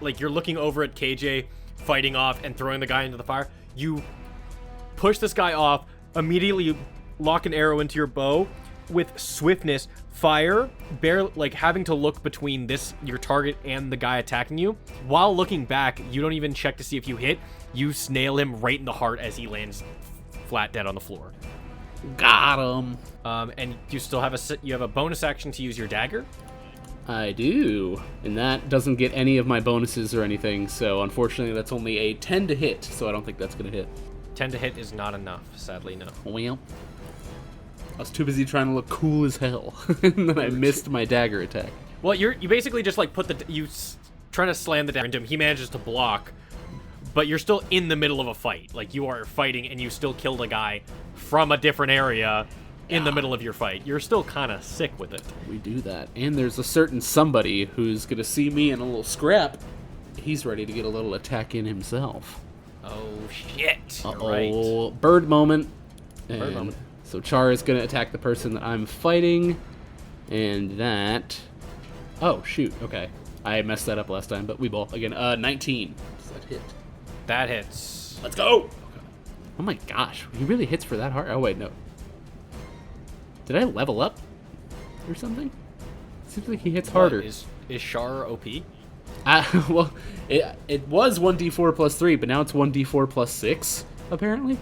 like you're looking over at KJ fighting off and throwing the guy into the fire. You push this guy off, immediately lock an arrow into your bow with swiftness, fire, like having to look between your target and the guy attacking you. While looking back, you don't even check to see if you hit. You nail him right in the heart as he lands flat dead on the floor. Got him. And you still have a bonus action to use your dagger. I do, and that doesn't get any of my bonuses or anything, so unfortunately that's only a 10 to hit, so I don't think that's going to hit. 10 to hit is not enough, sadly, no. Well, I was too busy trying to look cool as hell, and then I missed my dagger attack. Well, you basically just like trying to slam the dagger into him. He manages to block, but you're still in the middle of a fight. Like, you are fighting, and you still killed a guy from a different area in the middle of your fight. You're still kind of sick with it. We do that. And there's a certain somebody who's going to see me in a little scrap. He's ready to get a little attack in himself. Oh, shit. Uh-oh. Right. Bird moment. Bird moment. So Char is going to attack the person that I'm fighting. And that... Oh, shoot. Okay. I messed that up last time, but we ball. Again, 19. Does that hit? That hits. Let's go! Oh my gosh. He really hits for that hard? Oh, wait, no. Did I level up or something? Seems like he hits harder. Is Char OP? Well, it was 1d4 plus 3, but now it's 1d4 plus 6, apparently.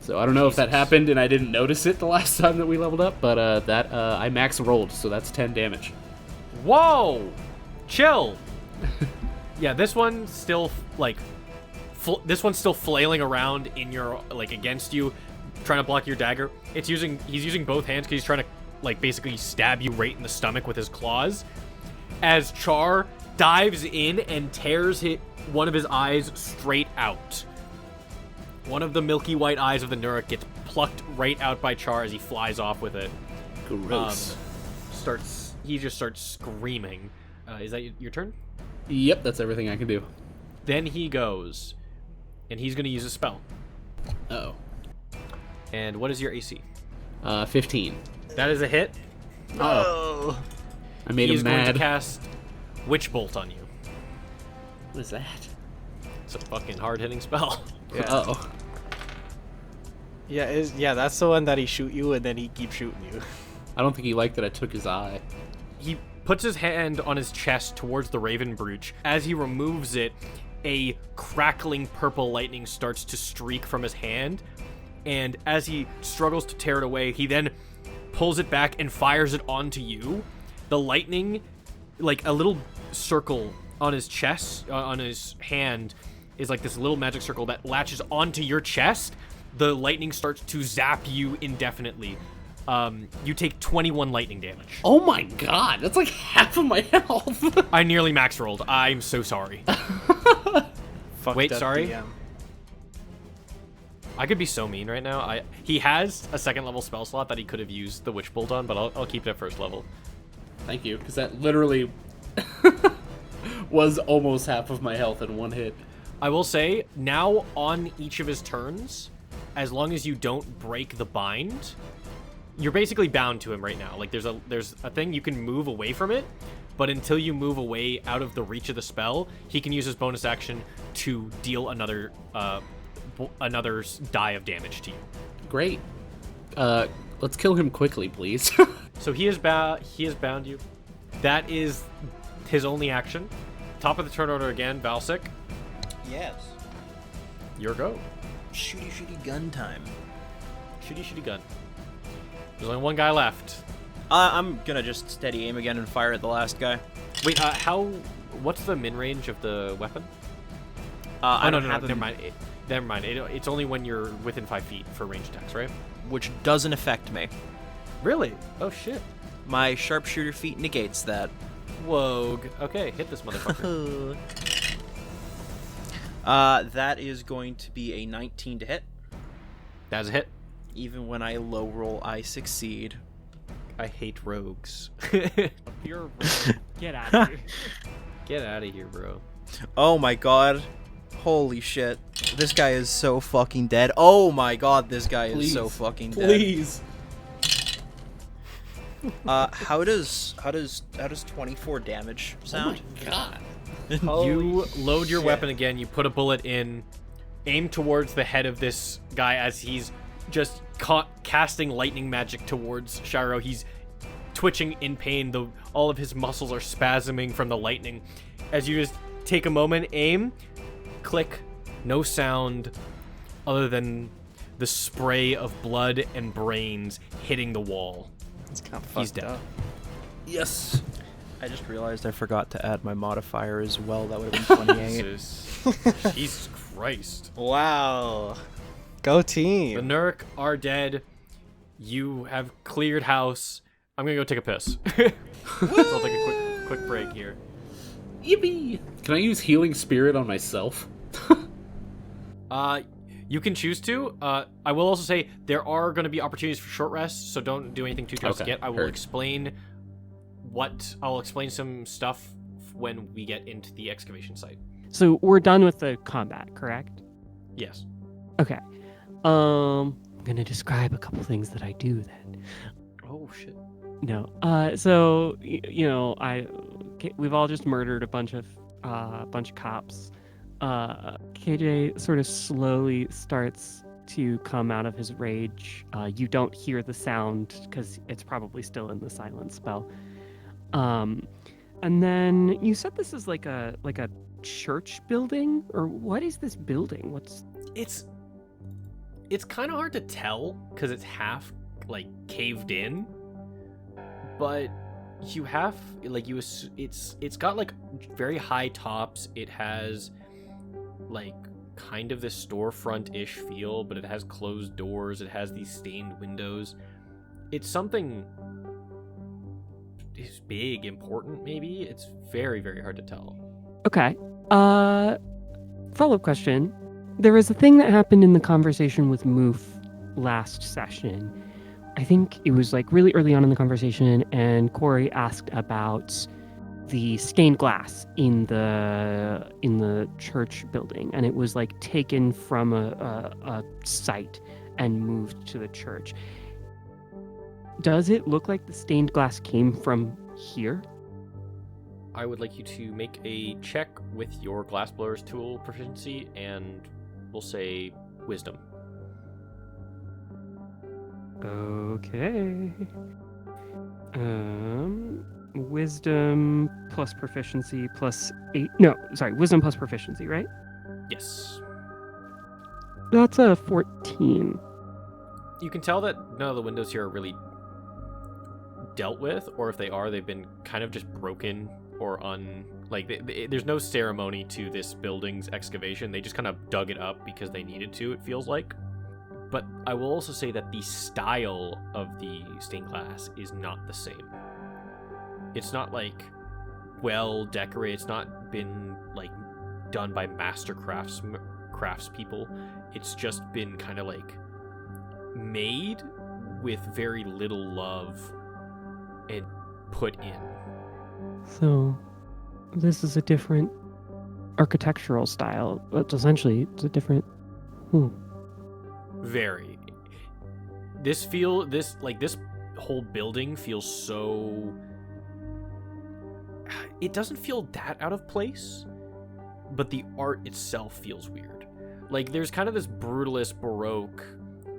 So I don't know if that happened and I didn't notice it the last time that we leveled up, but I max rolled, so that's 10 damage. Whoa! Chill! Yeah, this one's still, like, this one's still flailing around in your, like, against you, trying to block your dagger. He's using both hands because he's trying to, like, basically stab you right in the stomach with his claws. As Char dives in and tears one of his eyes straight out. One of the milky white eyes of the Nuruk gets plucked right out by Char as he flies off with it. Gross. He just starts screaming. Is that your turn? Yep, that's everything I can do. Then he goes, and he's going to use a spell. Uh-oh. And what is your AC? 15. That is a hit. Oh. I made him He's going mad. to cast Witch Bolt on you. What is that? It's a fucking hard-hitting spell. Yeah. Uh-oh. Yeah, that's the one that he shoot you and then he keeps shooting you. I don't think he liked that I took his eye. He puts his hand on his chest towards the Raven Brooch. As he removes it, a crackling purple lightning starts to streak from his hand. And as he struggles to tear it away, he then pulls it back and fires it onto you. The lightning, like a little circle on his chest, on his hand, is like this little magic circle that latches onto your chest. The lightning starts to zap you indefinitely. You take 21 lightning damage. Oh my god, that's like half of my health. I nearly max rolled. I'm so sorry. Wait, sorry? DM. I could be so mean right now. He has a second level spell slot that he could have used the Witch Bolt on, but I'll keep it at first level. Thank you, because that literally was almost half of my health in one hit. I will say, now on each of his turns, as long as you don't break the bind, you're basically bound to him right now. Like, there's a thing you can move away from it, but until you move away out of the reach of the spell, he can use his bonus action to deal another die of damage to you. Great. Let's kill him quickly, please. So he has bound you. That is his only action. Top of the turn order again, Valsic. Yes. Your go. Shooty gun time. Shooty gun. There's only one guy left. I'm gonna just steady aim again and fire at the last guy. Wait, what's the min range of the weapon? I don't no, have never mind. Never mind. It's only when you're within 5 feet for range attacks, right? Which doesn't affect me. Really? Oh shit. My sharpshooter feat negates that. Whoa. Okay, hit this motherfucker. That is going to be a 19 to hit. That's a hit. Even when I low roll, I succeed. I hate rogues. You're a rogue. Get out of here. Get out of here, bro. Oh my god. Holy shit. This guy is so fucking dead. Oh my god, this guy is so fucking dead. Please. How does 24 damage sound? Oh my god. You load your weapon again, you put a bullet in, aim towards the head of this guy as he's just casting lightning magic towards Shiro. He's twitching in pain, all of his muscles are spasming from the lightning. As you just take a moment, aim, click, no sound other than the spray of blood and brains hitting the wall. It's kind of He's dead. up. Yes. I just realized I forgot to add my modifier as well. That would have been 28. Jesus Christ. Wow. Go The team. Nurk are dead. You have cleared house. I'm gonna go take a piss. So I'll take a quick break here. Yippee! Can I use Healing Spirit on myself? You can choose to. I will also say there are going to be opportunities for short rests, so don't do anything too drastic Okay, yet. I will heard. explain some stuff when we get into the excavation site. So we're done with the combat, correct? Yes. Okay. I'm gonna describe a couple things that I do then. Oh shit. No. So we've all just murdered a bunch of cops. KJ sort of slowly starts to come out of his rage. You don't hear the sound because it's probably still in the silent spell. And then you said this is like a church building, or what is this building? It's kind of hard to tell because it's half like caved in, but you have it's got like very high tops. It has like kind of this storefront-ish feel, but it has closed doors. It has these stained windows. It's something is big, important, maybe. It's very, very hard to tell. Okay. Follow-up question. There was a thing that happened in the conversation with Moof last session. I think it was like really early on in the conversation, and Corey asked about the stained glass in the church building, and it was like taken from a site and moved to the church. Does it look like the stained glass came from here? I would like you to make a check with your glassblower's tool proficiency, and we'll say wisdom. Okay. Wisdom plus proficiency plus 8. No, sorry, wisdom plus proficiency, right? Yes. That's a 14. You can tell that none of the windows here are really dealt with, or if they are, they've been kind of just broken or there's no ceremony to this building's excavation. They just kind of dug it up because they needed to, it feels like. But I will also say that the style of the stained glass is not the same. It's not like well decorated. It's not been like done by master craftspeople. It's just been kind of like made with very little love and put in. So, this is a different architectural style. But essentially, it's a different. Very. This whole building feels so. It doesn't feel that out of place, but the art itself feels weird. Like there's kind of this brutalist Baroque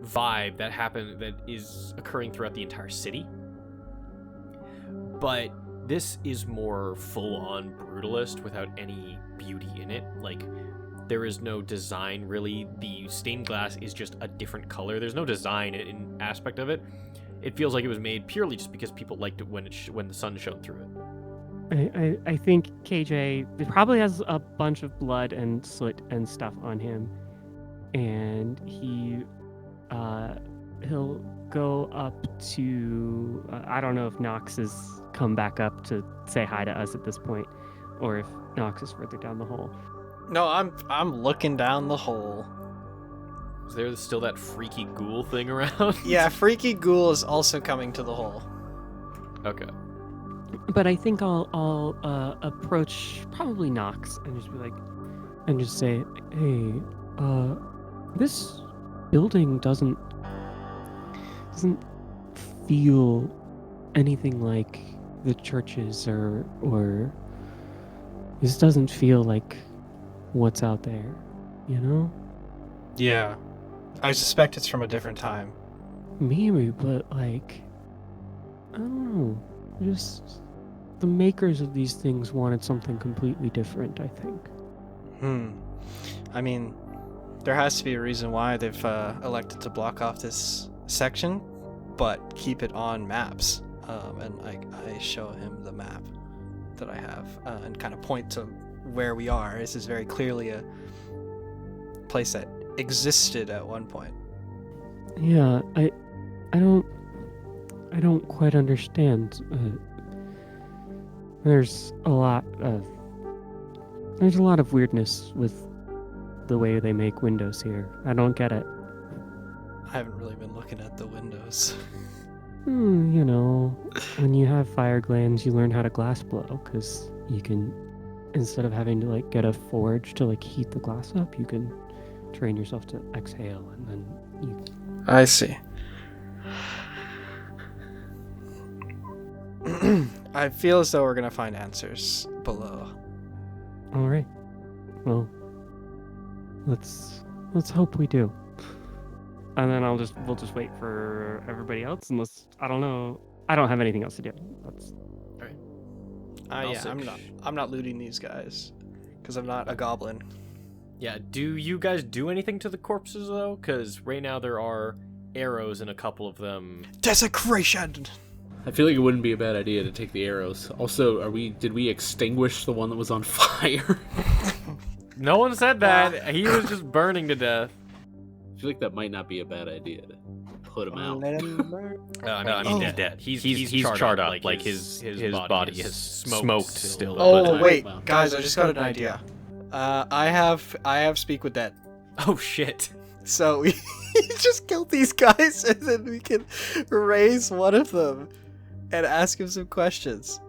vibe that is occurring throughout the entire city. But this is more full-on brutalist without any beauty in it. Like there is no design really. The stained glass is just a different color. There's no design in aspect of it. It feels like it was made purely just because people liked it when the sun shone through it. I think KJ probably has a bunch of blood and soot and stuff on him, and he'll go up to I don't know if Nox has come back up to say hi to us at this point, or if Nox is further down the hole. No, I'm looking down the hole. Is there still that freaky ghoul thing around? Yeah, freaky ghoul is also coming to the hole. Okay. But I think I'll approach probably Nox and just be like, and just say, hey, this building doesn't feel anything like the churches or This doesn't feel like what's out there, you know? Yeah. I suspect it's from a different time. Maybe, but like, I don't know. Just the makers of these things wanted something completely different, I think. I mean, there has to be a reason why they've elected to block off this section, but keep it on maps. And I show him the map that I have and kind of point to where we are. This is very clearly a place that existed at one point. Yeah, I don't quite understand. There's a lot of weirdness with the way they make windows here. I don't get it. I haven't really been looking at the windows. You know, when you have fire glands, you learn how to glass blow, because you can, instead of having to like get a forge to like heat the glass up, you can train yourself to exhale, and then you... I see. I feel as though we're gonna find answers below. All right. Well, let's hope we do. And then we'll just wait for everybody else, unless I don't know. I don't have anything else to do. That's All right. Yeah, I'm not looting these guys because I'm not a goblin. Yeah, do you guys do anything to the corpses, though? Because right now there are arrows in a couple of them. Desecration! I feel like it wouldn't be a bad idea to take the arrows. Also, did we extinguish the one that was on fire? No one said that. He was just burning to death. I feel like that might not be a bad idea to put him out. No, I mean dead. He's charred up. Like his body is smoked still. Oh But- wait, Wow. guys, I just got an idea. I have speak with dead. Oh shit. So we just kill these guys, and then we can raise one of them and ask him some questions.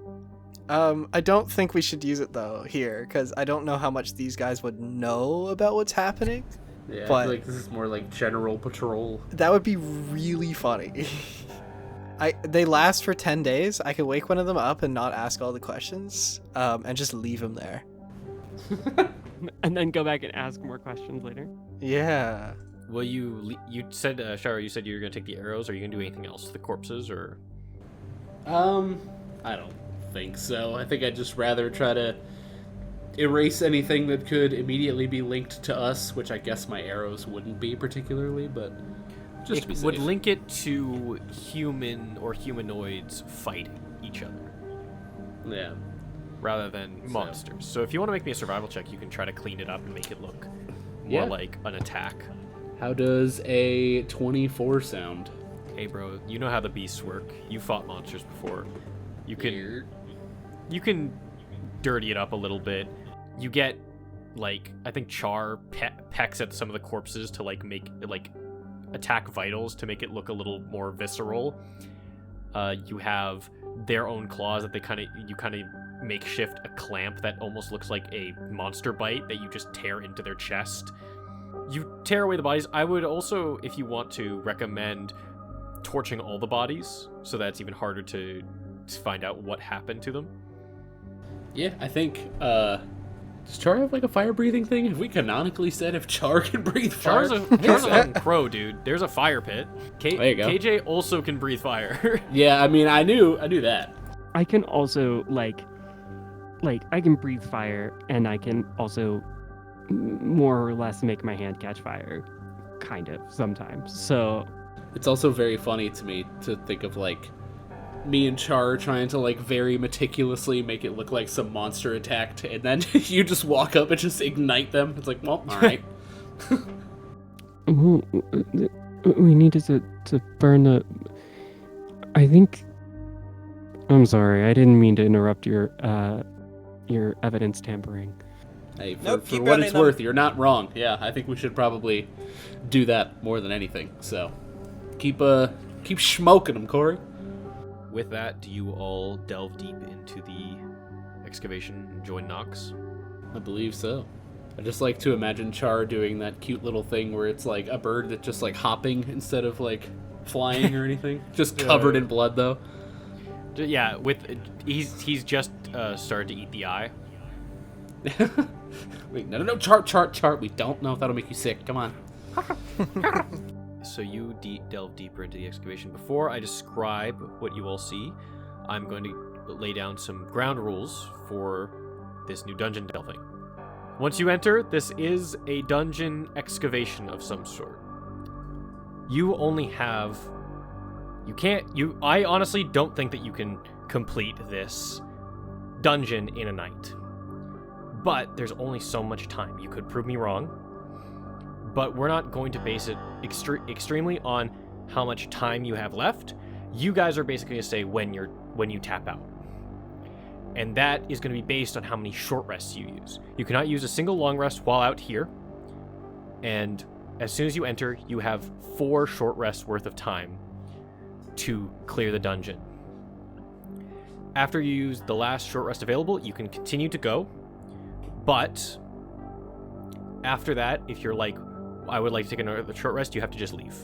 I don't think we should use it though here, because I don't know how much these guys would know about what's happening. Yeah, I But- feel like this is more like general patrol. That would be really funny. They last for 10 days. I could wake one of them up and not ask all the questions, and just leave him there. and then go back and ask more questions later. Yeah. Well, you said, Shara, you said you were gonna take the arrows. Are you gonna do anything else to the corpses, or? I don't think so. I think I'd just rather try to erase anything that could immediately be linked to us, which I guess my arrows wouldn't be particularly, but just to be It safe. would link it to human or humanoids fighting each other Yeah. rather than monsters. So if you want to make me a survival check, you can try to clean it up and make it look more Yeah. like an attack. How does a 24 sound? Hey, bro, you know how the beasts work. You fought monsters before. You can Weird. you can dirty it up a little bit. You get like I think Char pecks at some of the corpses to like make like attack vitals to make it look a little more visceral. You have their own claws that you kind of makeshift a clamp that almost looks like a monster bite that you just tear into their chest. You tear away the bodies. I would also, if you want to, recommend torching all the bodies so that it's even harder to find out what happened to them. Yeah, I think, does Char have like a fire breathing thing? Have we canonically said if Char can breathe fire? Char's a fucking crow, dude. There's a fire pit. There you go. KJ also can breathe fire. Yeah, I mean, I knew that. I can also like I can breathe fire, and I can also more or less make my hand catch fire, kind of sometimes. So It's also very funny to me to think of like me and Char trying to like very meticulously make it look like some monster attacked, and then you just walk up and just ignite them. It's like, well, all right. we needed to burn the. I think. I'm sorry. I didn't mean to interrupt your evidence tampering. Hey, for, Nope, for keep what running it's them. worth, you're not wrong. Yeah, I think we should probably do that more than anything. So, keep smoking them, Corey. With that, do you all delve deep into the excavation and join Nox? I believe so. I just like to imagine Char doing that cute little thing where it's like a bird that's just like hopping instead of like flying or anything. Just covered in blood though. Yeah, he's just started to eat the eye. Wait, no, chart. We don't know if that'll make you sick. Come on. So you delve deeper into the excavation. Before I describe what you all see, I'm going to lay down some ground rules for this new dungeon delving. Once you enter, this is a dungeon excavation of some sort. You only have... I honestly don't think that you can complete this dungeon in a night. But there's only so much time. You could prove me wrong, but we're not going to base it extremely on how much time you have left. You guys are basically going to say when you tap out. And that is going to be based on how many short rests you use. You cannot use a single long rest while out here. And as soon as you enter, you have 4 short rests worth of time to clear the dungeon. After you use the last short rest available, you can continue to go. But after that, if you're like, I would like to take another short rest, you have to just leave.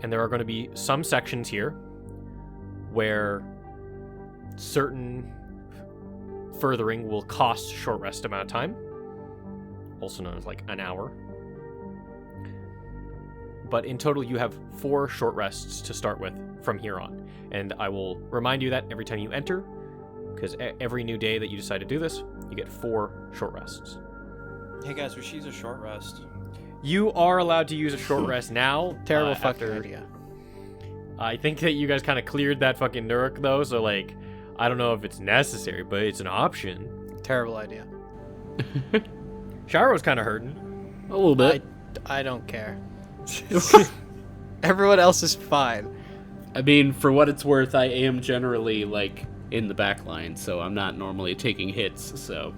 And there are going to be some sections here where certain furthering will cost short rest amount of time, also known as like an hour. But in total, you have 4 short rests to start with from here on. And I will remind you that every time you enter, because every new day that you decide to do this, you get 4 short rests. Hey guys, we should use a short rest. You are allowed to use a short rest now. Terrible fucking idea. I think that you guys kind of cleared that fucking Nurk though, so like, I don't know if it's necessary, but it's an option. Terrible idea. Shiro's kind of hurting. A little bit. I don't care. Everyone else is fine. I mean, for what it's worth, I am generally, like, in the back line, so I'm not normally taking hits, so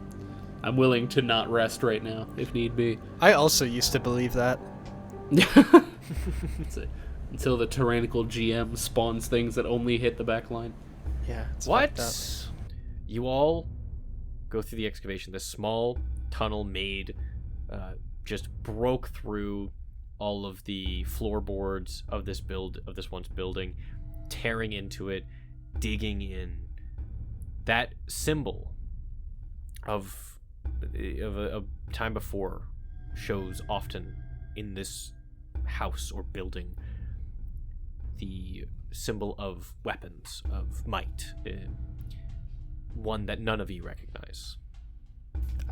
I'm willing to not rest right now, if need be. I also used to believe that. Until the tyrannical GM spawns things that only hit the back line. Yeah. It's What? You all go through the excavation. This small tunnel made, just broke through all of the floorboards of this once building, tearing into it, digging in. That symbol of a time before shows often in this house or building. The symbol of weapons, of might, one that none of you recognize.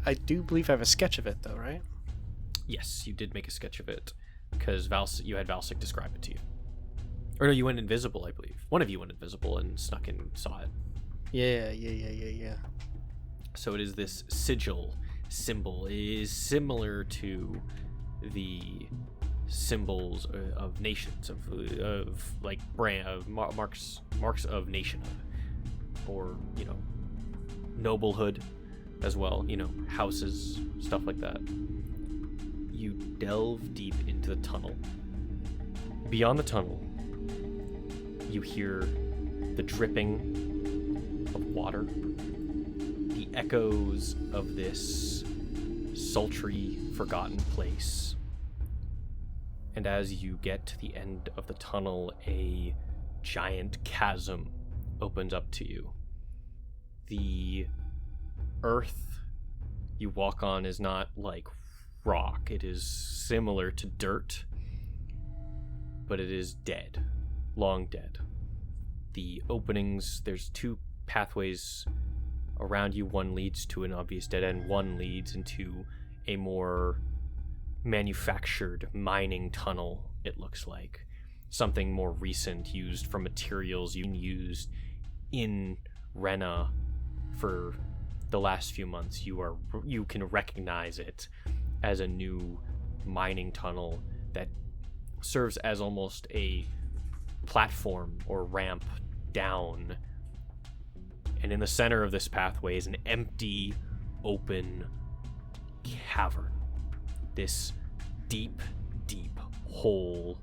I do believe I have a sketch of it, though, right? Yes, you did make a sketch of it, because you had Valsic describe it to you. Or no, you went invisible, I believe. One of you went invisible and snuck in and saw it. Yeah. So it is this sigil symbol. It is similar to the symbols of nations, of like brand, of marks of nationhood, or noblehood as well. Houses, stuff like that. You delve deep into the tunnel. Beyond the tunnel, you hear the dripping of water, the echoes of this sultry, forgotten place. And as you get to the end of the tunnel, a giant chasm opens up to you. The earth you walk on is not like rock. It is similar to dirt, but it is dead. Long dead. The openings, there's 2 pathways around you. One leads to an obvious dead end. One leads into a more manufactured mining tunnel, it looks like. Something more recent, used from materials you used in Rena for the last few months. You can recognize it as a new mining tunnel that serves as almost a platform or ramp down. And in the center of this pathway is an empty, open cavern. This deep, deep hole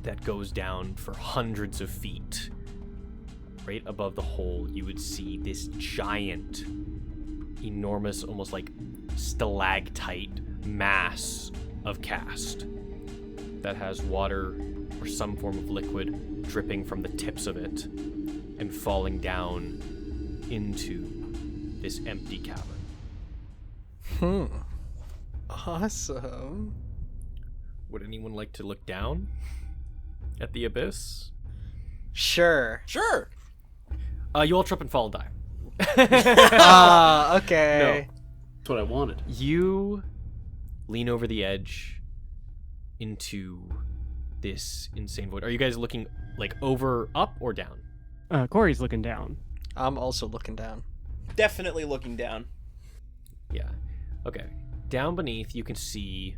that goes down for hundreds of feet. Right above the hole, you would see this giant, enormous, almost like stalactite mass of cast that has water or some form of liquid dripping from the tips of it and falling down into this empty cavern. Awesome. Would anyone like to look down at the abyss? Sure. Sure. You all trip and fall and die. Okay. No. That's what I wanted. You lean over the edge into this insane void. Are you guys looking like over, up, or down? Corey's looking down. I'm also looking down. Definitely looking down. Yeah. Okay. Down beneath, you can see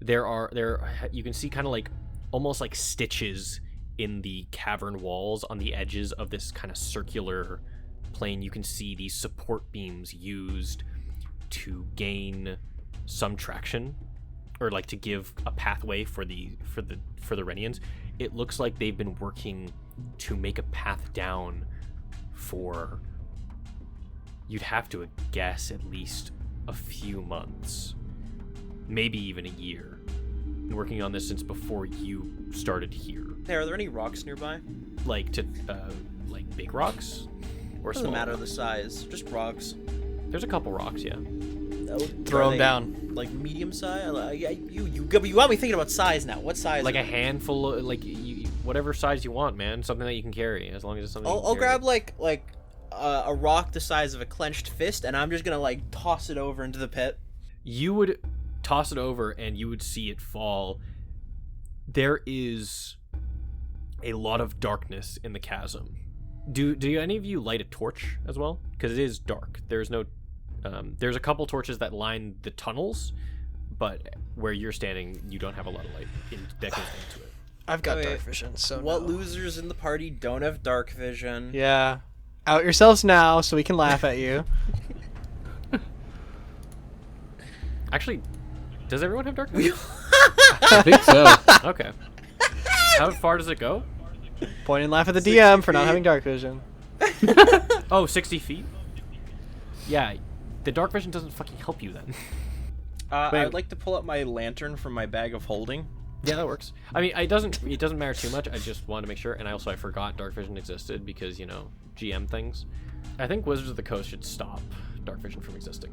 you can see kind of like almost like stitches in the cavern walls on the edges of this kind of circular plane. You can see these support beams used to gain some traction, or like to give a pathway for the Renians. It looks like they've been working to make a path down for, you'd have to guess, at least a few months, maybe even a year. Been working on this since before you started here. Hey, are there any rocks nearby? Like big rocks, or Doesn't small matter rocks? the size, just rocks. There's a couple rocks, yeah. Throw Are them they, down. Like medium size? Yeah, you got me thinking about size now. What size? Like are a they? handful of, like, whatever size you want, man. Something that you can carry, as long as it's something. I'll grab like a rock the size of a clenched fist, and I'm just gonna like toss it over into the pit. You would toss it over, and you would see it fall. There is a lot of darkness in the chasm. Do any of you light a torch as well? Because it is dark. There's no. There's a couple torches that line the tunnels, but where you're standing, you don't have a lot of light that goes into it. I've got Wait, dark vision, so What no. losers in the party don't have dark vision? Yeah. Out yourselves now so we can laugh at you. Actually, does everyone have dark vision? I think so. Okay. How far does it go? Point and laugh at the 60 DM for not feet. having dark vision. Oh, 60 feet? Yeah, the dark vision doesn't fucking help you then. Wait. I'd like to pull up my lantern from my bag of holding. Yeah, that works. I mean, it doesn't matter too much. I just wanted to make sure, and I forgot dark vision existed because, GM things. I think Wizards of the Coast should stop dark vision from existing.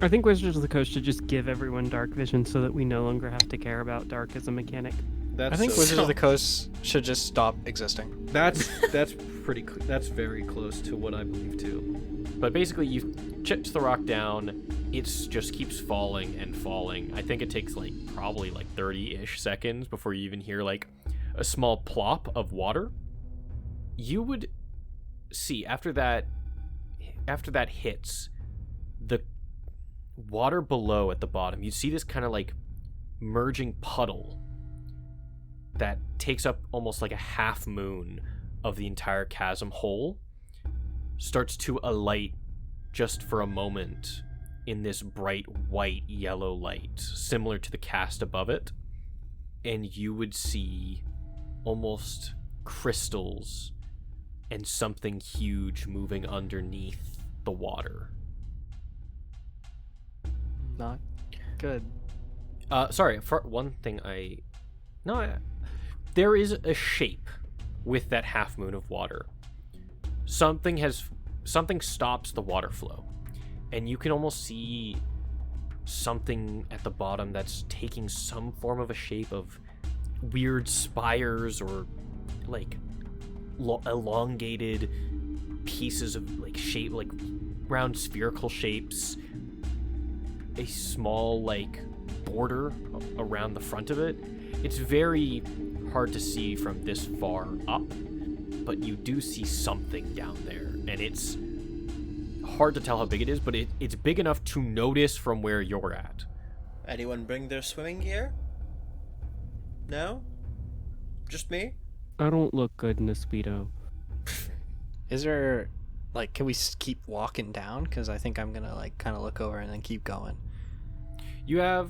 I think Wizards of the Coast should just give everyone dark vision so that we no longer have to care about dark as a mechanic. I think Wizards of the Coast should just stop existing. That's very close to what I believe too. But basically, you chipped the rock down. It just keeps falling and falling. I think it takes probably 30-ish seconds before you even hear a small plop of water. You would see after that hits the water below at the bottom. You see this kind of merging puddle that takes up almost like a half moon of the entire chasm hole, starts to alight just for a moment in this bright white yellow light, similar to the cast above it, and you would see almost crystals and something huge moving underneath the water. Not good. Sorry, for one thing there is a shape with that half moon of water. Something stops the water flow, and you can almost see something at the bottom that's taking some form of a shape of weird spires or elongated pieces of shape, round spherical shapes, a small border around the front of it. It's very hard to see from this far up, but you do see something down there, and it's hard to tell how big it is, but it's big enough to notice from where you're at. Anyone bring their swimming gear? No? Just me? I don't look good in a Speedo. Is there, can we keep walking down? Because I think I'm going to, kind of look over and then keep going. You have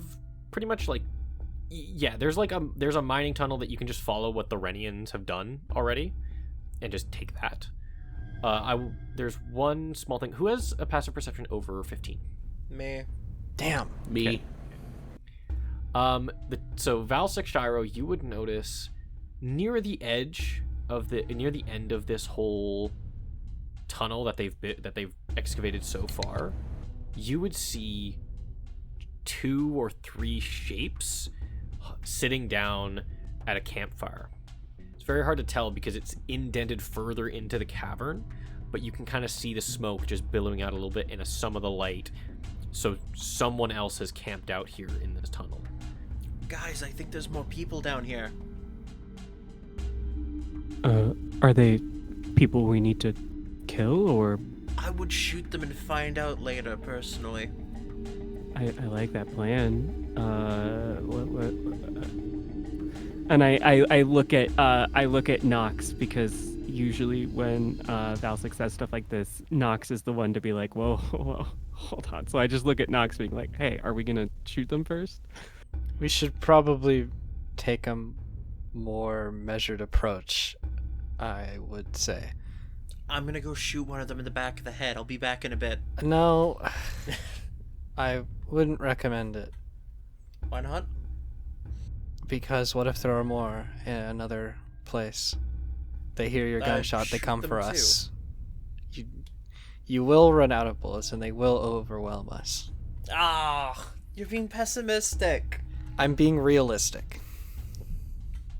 pretty much there's there's a mining tunnel that you can just follow what the Renians have done already and just take that. There's one small thing. Who has a passive perception over 15? Me. Damn. Me. Okay. So Valsec Shiro, you would notice near the end of this whole tunnel that they've excavated so far, you would see 2 or 3 shapes sitting down at a campfire. It's very hard to tell because it's indented further into the cavern, but you can kind of see the smoke just billowing out a little bit and some of the light. So someone else has camped out here in this tunnel. Guys, I think there's more people down here. Are they people we need to kill, or? I would shoot them and find out later, personally. I like that plan. And I look at Nox, because usually when Valsik says stuff like this, Nox is the one to be like, whoa, hold on. So I just look at Nox being like, hey, are we gonna shoot them first? We should probably take a more measured approach, I would say. I'm gonna go shoot one of them in the back of the head. I'll be back in a bit. No, I wouldn't recommend it. Why not? Because what if there are more in another place? They hear your gunshot, they shoot come them for us. You will run out of bullets, and they will overwhelm us. Ah, you're being pessimistic. I'm being realistic.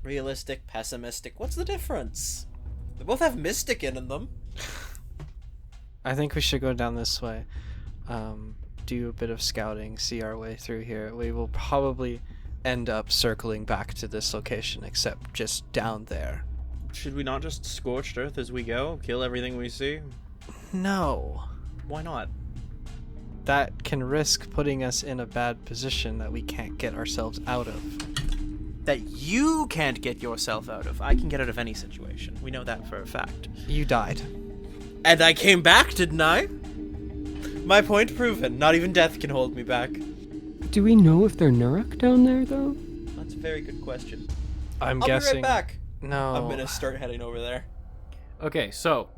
Realistic, pessimistic. What's the difference? They both have mystic in them. I think we should go down this way. Do a bit of scouting, see our way through here. We will probably end up circling back to this location, except just down there. Should we not just scorched earth as we go? Kill everything we see? No. Why not? That can risk putting us in a bad position that we can't get ourselves out of. That you can't get yourself out of. I can get out of any situation. We know that for a fact. You died. And I came back, didn't I? My point proven. Not even death can hold me back. Do we know if they're Nuruk down there, though? That's a very good question. I'm I'll guessing. be right back. No. I'm gonna start heading over there. Okay, so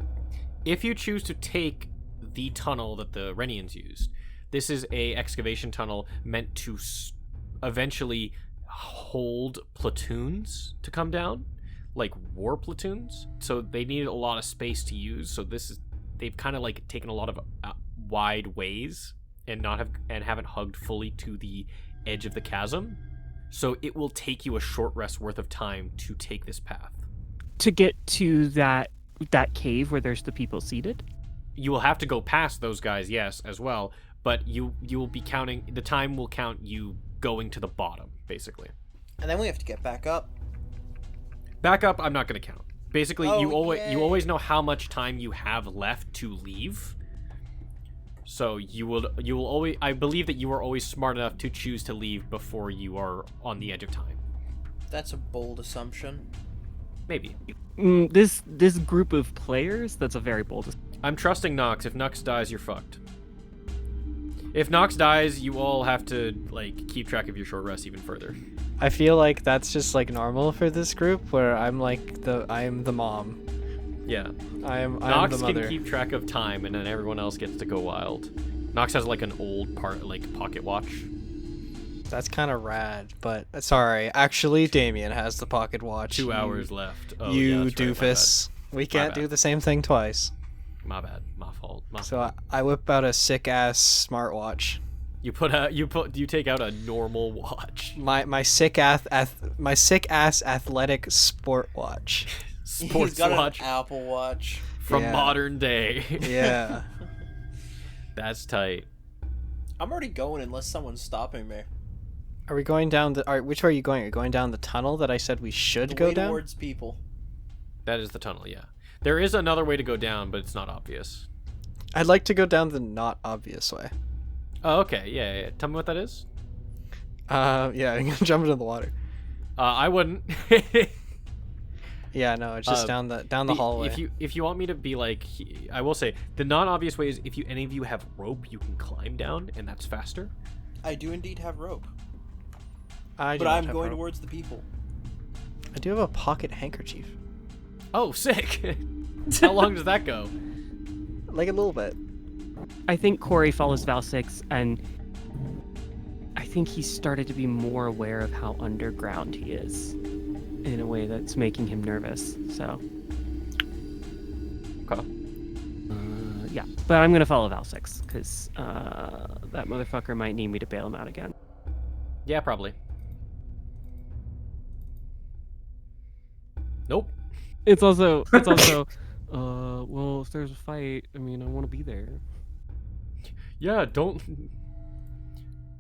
if you choose to take the tunnel that the Renians used, this is a excavation tunnel meant to eventually hold platoons to come down, like war platoons. So they needed a lot of space to use. So they've kind of like taken a lot of wide ways and haven't hugged fully to the edge of the chasm. So it will take you a short rest worth of time to take this path. To get to that cave where there's the people seated? You will have to go past those guys, yes, as well. But you will be counting. The time will count you going to the bottom, basically. And then we have to get back up. Back up, I'm not going to count. Basically, Oh, you yay. always know how much time you have left to leave. So you will always. I believe that you are always smart enough to choose to leave before you are on the edge of time. That's a bold assumption. Maybe. This group of players, that's a very bold. I'm trusting Nox. If Nox dies, you're fucked. If Nox dies, you all have to like keep track of your short rest even further. I feel like that's just like normal for this group, where I am the mom. Yeah. I'm Nox the mother. can keep track of time, and then everyone else gets to go wild. Nox has like an old pocket watch. That's kind of rad, but sorry. Actually, Damien has the pocket watch. 2 hours left. Oh, You yeah, that's right, doofus. We can't do the same thing twice. My bad. My fault. So I whip out a sick ass smartwatch. You take out a normal watch. My sick ass athletic sport watch. Sports He's got watch an Apple Watch. from Yeah. modern day. Yeah. That's tight. I'm already going unless someone's stopping me. Are we going down the? Which way are you going? Are you going down the tunnel that I said we should The go way down? towards people. That is the tunnel, yeah. There is another way to go down, but it's not obvious. I'd like to go down the not obvious way. Oh, okay. Yeah. Tell me what that is. Yeah, I'm gonna jump into the water. I wouldn't. Yeah, no, it's just down the hallway. If you want me to be like, I will say the non-obvious way is if any of you have rope, you can climb down, and that's faster. I do indeed have rope. I do But not I'm have going rope. towards the people. I do have a pocket handkerchief. Oh, sick! How long does that go? Like a little bit. I think Corey follows Val6, and I think he's started to be more aware of how underground he is in a way that's making him nervous. So, Okay. But I'm gonna follow Val6 because that motherfucker might need me to bail him out again. Yeah, probably. Nope. It's also well, if there's a fight, I mean, I want to be there. Yeah, don't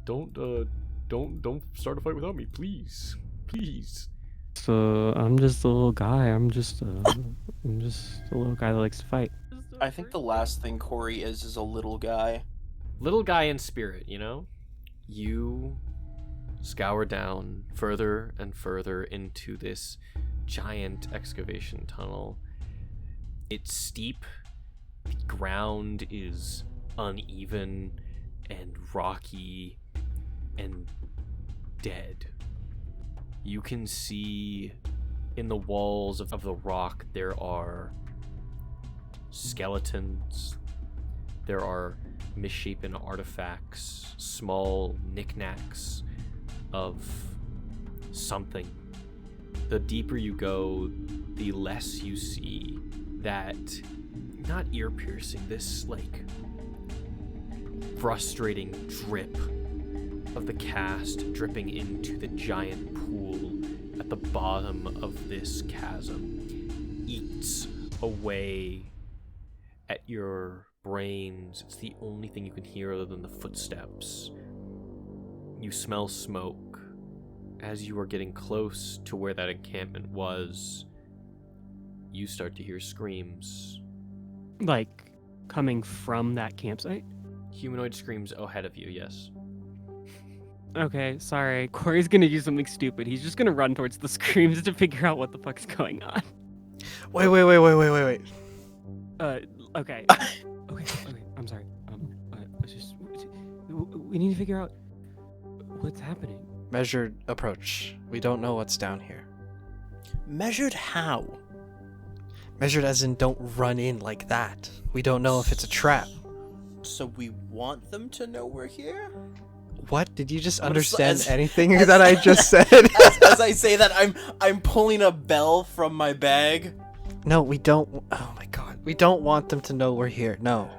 start a fight without me, please. Please. So I'm just a little guy. I'm just a little guy that likes to fight. I think the last thing Corey is a little guy. Little guy in spirit, you know? You scour down further and further into this giant excavation tunnel. It's steep, the ground is uneven and rocky and dead. You can see in the walls of the rock there are skeletons, there are misshapen artifacts, small knickknacks of something. The deeper you go, the less you see that, not ear-piercing, this like frustrating drip of the cast dripping into the giant pool at the bottom of this chasm eats away at your brains. It's the only thing you can hear other than the footsteps. You smell smoke. As you are getting close to where that encampment was, you start to hear screams. Like, coming from that campsite? Humanoid screams ahead of you, yes. Okay, sorry. Corey's gonna do something stupid. He's just gonna run towards the screams to figure out what the fuck's going on. Wait. Okay. Okay, I'm sorry. We need to figure out what's happening. Measured approach. We don't know what's down here. Measured how? Measured as in don't run in like that. We don't know if it's a trap. So we want them to know we're here? What? Did you just I'm understand as- anything as- that I just said? As I say that, I'm pulling a bell from my bag. No, we don't. Oh my god. We don't want them to know we're here. No.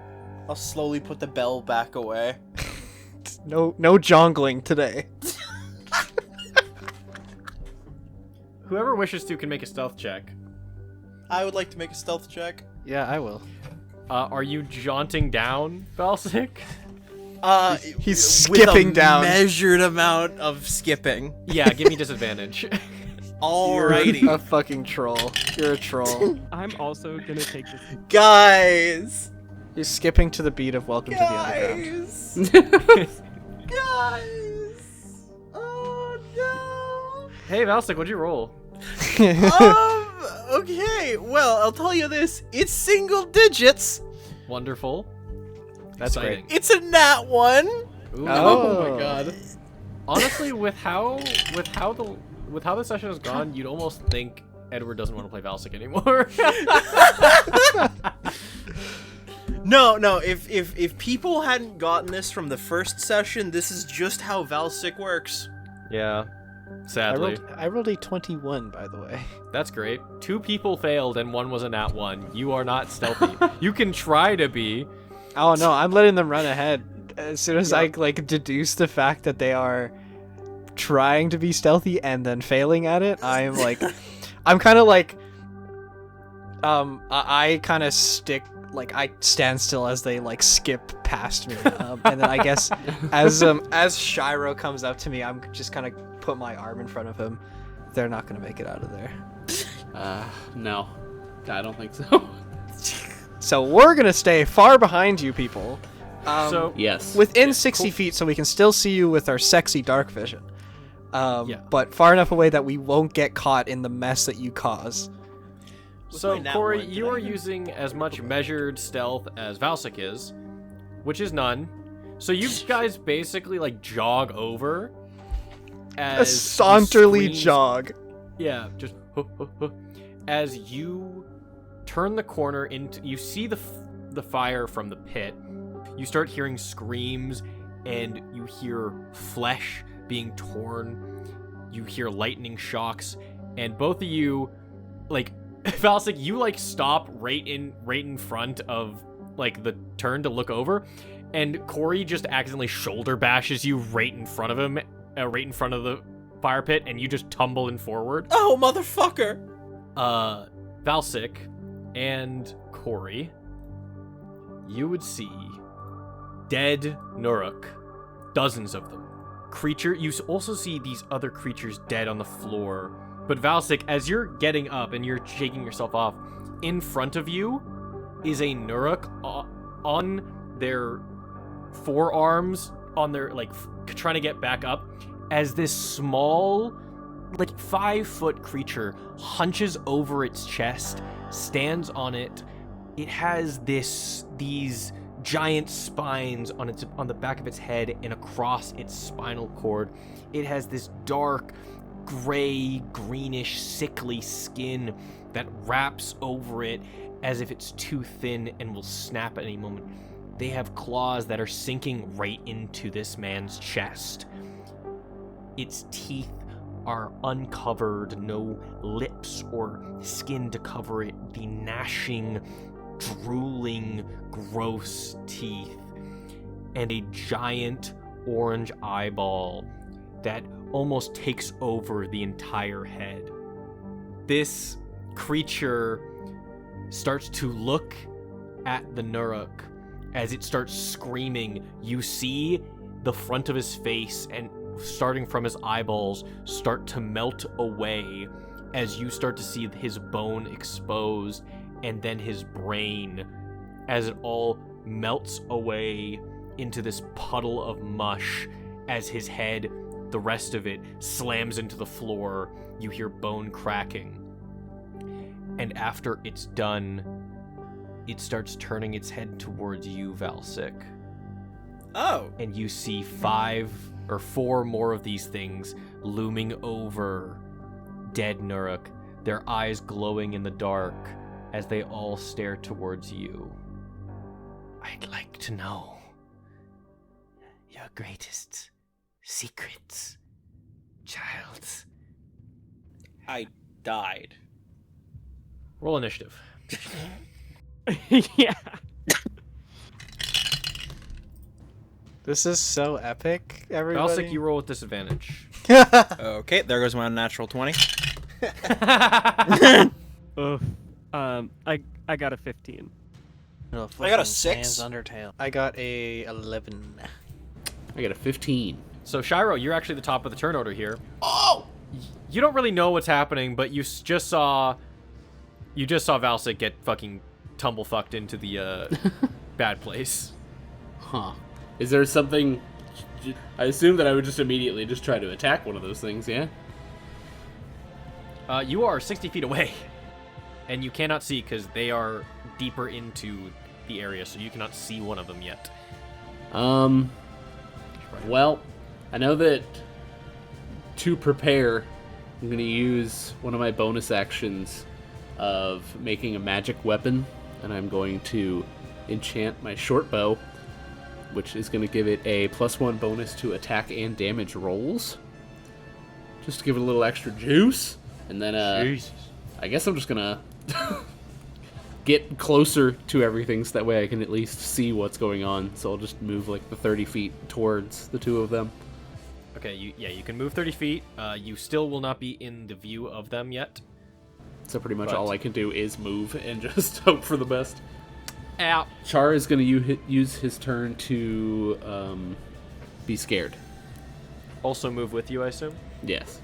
I'll slowly put the bell back away. No jongling today. Whoever wishes to can make a stealth check. I would like to make a stealth check. Yeah, I will. Are you jaunting down, Valsic? He's with skipping a down. measured amount of skipping. Yeah, give me disadvantage. Alrighty. You're a fucking troll. You're a troll. I'm also gonna take this. Guys! He's skipping to the beat of Welcome to the Underground. Guys! Guys! Oh no! Hey, Valsic, what'd you roll? Okay, well, I'll tell you this. It's single digits. Wonderful. That's Exciting. It's a nat one. Ooh. Oh. my god. Honestly, with how the session has gone, you'd almost think Edward doesn't want to play Valsic anymore. No, if people hadn't gotten this from the first session, this is just how Valsic works. Yeah, sadly. I rolled a 21, by the way. That's great. 2 people failed and 1 was a nat 1. You are not stealthy. You can try to be. Oh no, I'm letting them run ahead. As soon as I deduce the fact that they are trying to be stealthy and then failing at it, I'm kind of like, I kind of stick, like I stand still as they like skip past me, and then I guess as Shiro comes up to me, I'm just kind of put my arm in front of him. They're not gonna make it out of there. No, I don't think so. So we're gonna stay far behind you people. So Yes. Within 60 feet, so we can still see you with our sexy dark vision. Yeah. But far enough away that we won't get caught in the mess that you cause. So, my nat Corey, one, you did I are get- using as much measured stealth as Valsic is, which is none. So you guys basically like jog over as A saunterly screams- jog. Yeah, just as you turn the corner into, you see the fire from the pit. You start hearing screams, and you hear flesh being torn. You hear lightning shocks, and both of you, like, Valsic, you like stop right in front of like the turn to look over, and Corey just accidentally shoulder bashes you right in front of him, right in front of the fire pit, and you just tumble in forward. Oh, motherfucker! Valsic and Corey, you would see dead Nuruk, dozens of them. You also see these other creatures dead on the floor. But Valsic, as you're getting up and you're shaking yourself off, in front of you is a Nuruk on their forearms, on their, like, trying to get back up, as this small, like, 5-foot creature hunches over its chest, stands on it. It has these giant spines on the back of its head and across its spinal cord. It has this dark, gray, greenish, sickly skin that wraps over it as if it's too thin and will snap at any moment. They have claws that are sinking right into this man's chest. Its teeth are uncovered, no lips or skin to cover it. The gnashing, drooling, gross teeth, and a giant orange eyeball that almost takes over the entire head. This creature starts to look at the Nuruk. As it starts screaming, you see the front of his face and starting from his eyeballs start to melt away as you start to see his bone exposed, and then his brain as it all melts away into this puddle of mush as his head, the rest of it, slams into the floor. You hear bone cracking. And after it's done, it starts turning its head towards you, Valsic. Oh. And you see 5 or 4 more of these things looming over dead Nuruk, their eyes glowing in the dark as they all stare towards you. I'd like to know your greatest secrets, child. I died. Roll initiative. Yeah. This is so epic, everybody. Valsic, you roll with disadvantage. Okay, there goes my natural 20. Oof. I got a 15. I got a 6. Undertale. I got a 11. I got a 15. So, Shiro, you're actually the top of the turn order here. Oh! You don't really know what's happening, but you just saw Valsic get fucking tumble-fucked into the bad place. Huh. Is there something... I assume that I would just immediately just try to attack one of those things, yeah? You are 60 feet away, and you cannot see because they are deeper into the area, so you cannot see one of them yet. Well, I know that to prepare, I'm going to use one of my bonus actions of making a magic weapon, and I'm going to enchant my short bow, which is going to give it a +1 bonus to attack and damage rolls, just to give it a little extra juice. And then, I guess I'm just going to get closer to everything so that way I can at least see what's going on. So I'll just move like the 30 feet towards the two of them. Okay, you can move 30 feet. You still will not be in the view of them yet. So pretty much all I can do is move and just hope for the best. Ow. Char is going to use his turn to be scared. Also move with you, I assume? Yes.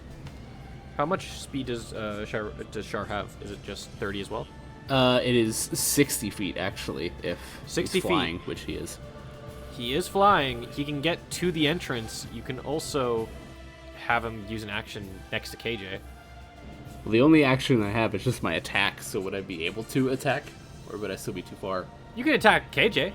How much speed does Char have? Is it just 30 as well? It is 60 feet, actually, if 60 he's flying, feet. which he is. He is flying. He can get to the entrance. You can also have him use an action next to KJ. Well, the only action I have is just my attack, so would I be able to attack? Or would I still be too far? You can attack KJ.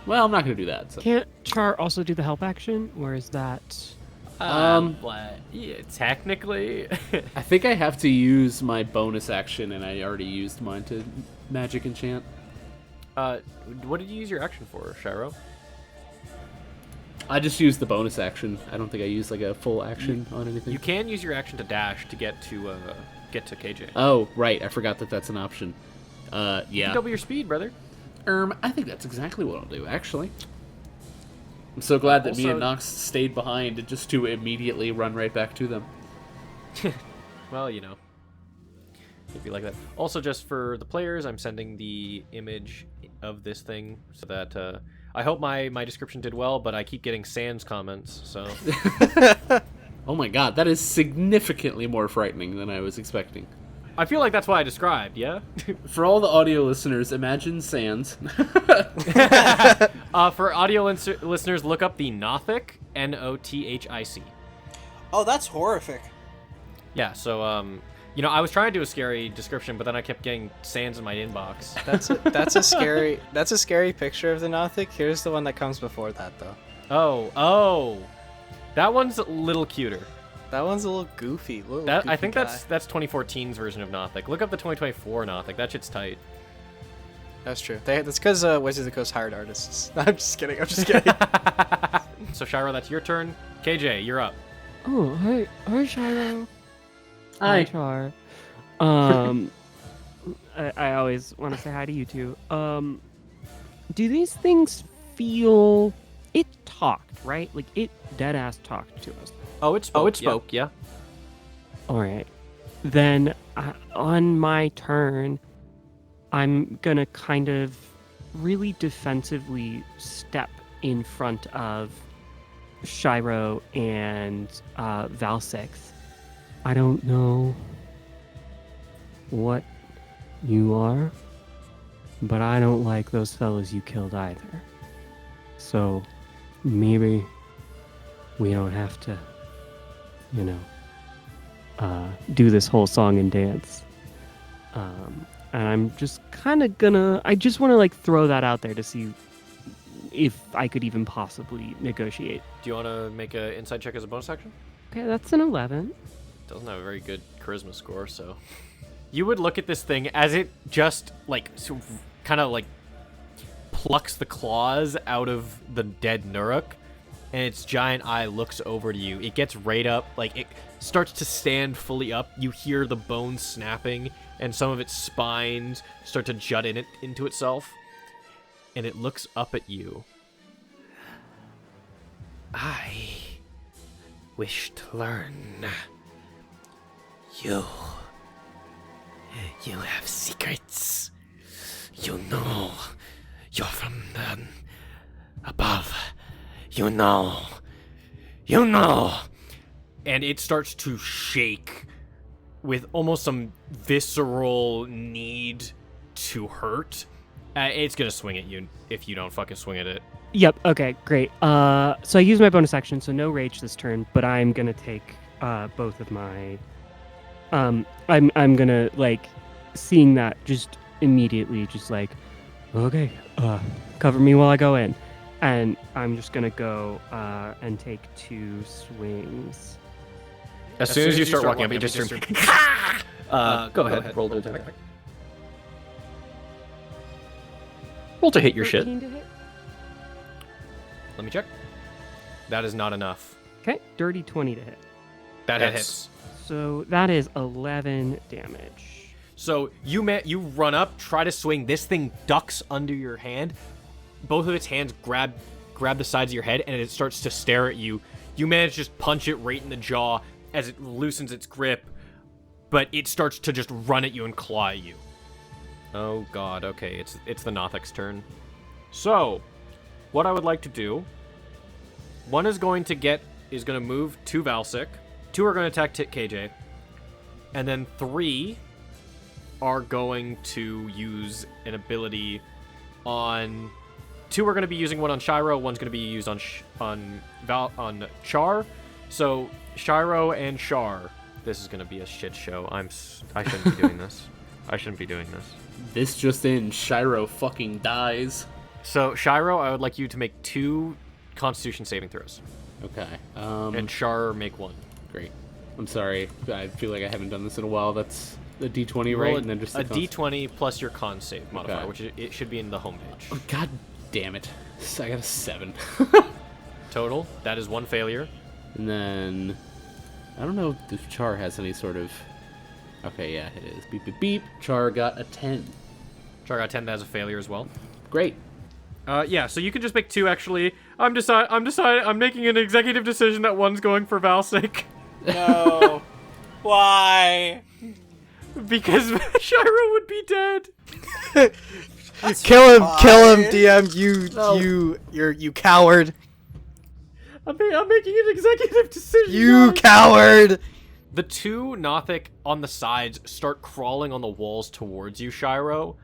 Well, I'm not going to do that. So. Can't Char also do the help action, or is that... Yeah, technically. I think I have to use my bonus action, and I already used mine to magic enchant. What did you use your action for, Shiro? I just used the bonus action. I don't think I used like a full action on anything. You can use your action to dash to get to KJ. Oh, right. I forgot that that's an option. You Yeah. can double your speed, brother. I think that's exactly what I'll do, actually. I'm so glad that me and Nox stayed behind just to immediately run right back to them. Well, you know, if you like that. Also, just for the players, I'm sending the image of this thing so that I hope my description did well, but I keep getting sans comments, so. Oh my god, that is significantly more frightening than I was expecting. I feel like that's what I described, yeah? For all the audio listeners, imagine sans. For audio listeners, look up the Nothic, Nothic. Oh, that's horrific. Yeah, so, you know, I was trying to do a scary description, but then I kept getting sans in my inbox. That's a scary picture of the Nothic. Here's the one that comes before that, though. Oh. That one's a little cuter. That one's a little goofy. I think that's 2014's version of Nothic. Look up the 2024 Nothic. That shit's tight. That's true. That's because Wizards of the Coast hired artists. I'm just kidding. So, Shiro, that's your turn. KJ, you're up. Oh, hi, Shiro. Hi. Char. I always want to say hi to you two. Do these things feel? It talked, right? Like it dead ass talked to us. Oh, it spoke. Yeah. All right. Then on my turn, I'm gonna kind of really defensively step in front of Shiro and Valsix. I don't know what you are, but I don't like those fellows you killed either. So maybe we don't have to, you know, do this whole song and dance. And I'm just kind of I just want to like throw that out there to see if I could even possibly negotiate. Do you want to make an insight check as a bonus action? Okay, that's an 11. Doesn't have a very good charisma score, so. You would look at this thing as it just, like, kind of, like, plucks the claws out of the dead Nuruk, and its giant eye looks over to you. It gets right up, like, it starts to stand fully up. You hear the bones snapping, and some of its spines start to jut into itself, and it looks up at you. I wish to learn. You have secrets. You know. You're from above. You know. And it starts to shake with almost some visceral need to hurt. It's gonna swing at you if you don't fucking swing at it. Yep. Okay. Great. So I use my bonus action, so no rage this turn, but I'm gonna take both of my. I'm gonna like seeing that just immediately, just like, okay, cover me while I go in, and I'm just gonna go and take 2 swings. As soon as you start walking up, you just hear. Go ahead. Roll to attack. Roll to hit your shit. 13 to hit. Let me check. That is not enough. Okay, dirty 20 to hit. That hits. So that is 11 damage. So you run up, try to swing. This thing ducks under your hand. Both of its hands grab the sides of your head, and it starts to stare at you. You manage to just punch it right in the jaw as it loosens its grip, but it starts to just run at you and claw at you. Oh god, okay, it's the Nothic's turn. So, what I would like to do, one is going to move to Valsic, 2 are going to attack KJ, and then 3 are going to use an ability on... 2 are going to be using one on Shiro, 1's going to be used on Char. So, Shiro and Char. This is going to be a shit show. I shouldn't be doing this. This just in, Shiro fucking dies. So, Shiro, I would like you to make 2 Constitution saving throws. Okay. And Char, make 1. Great. I'm sorry. I feel like I haven't done this in a while. That's a D20, right? Roll And then just a D20 plus your con save modifier, Okay. which it should be in the home page. Oh, God damn it. I got a 7. Total, that is 1 failure. And then... I don't know if Char has any sort of... Okay, yeah, it is. Beep, beep, beep. Char got a 10. Char got 10, that is a failure as well. Great. Yeah, so you can just make 2, actually. I'm making an executive decision that one's going for Valsic. No. Why? Because Shiro would be dead. Kill him, DM. You coward. I'm making an executive decision. You coward. The 2 Nothic on the sides start crawling on the walls towards you, Shiro.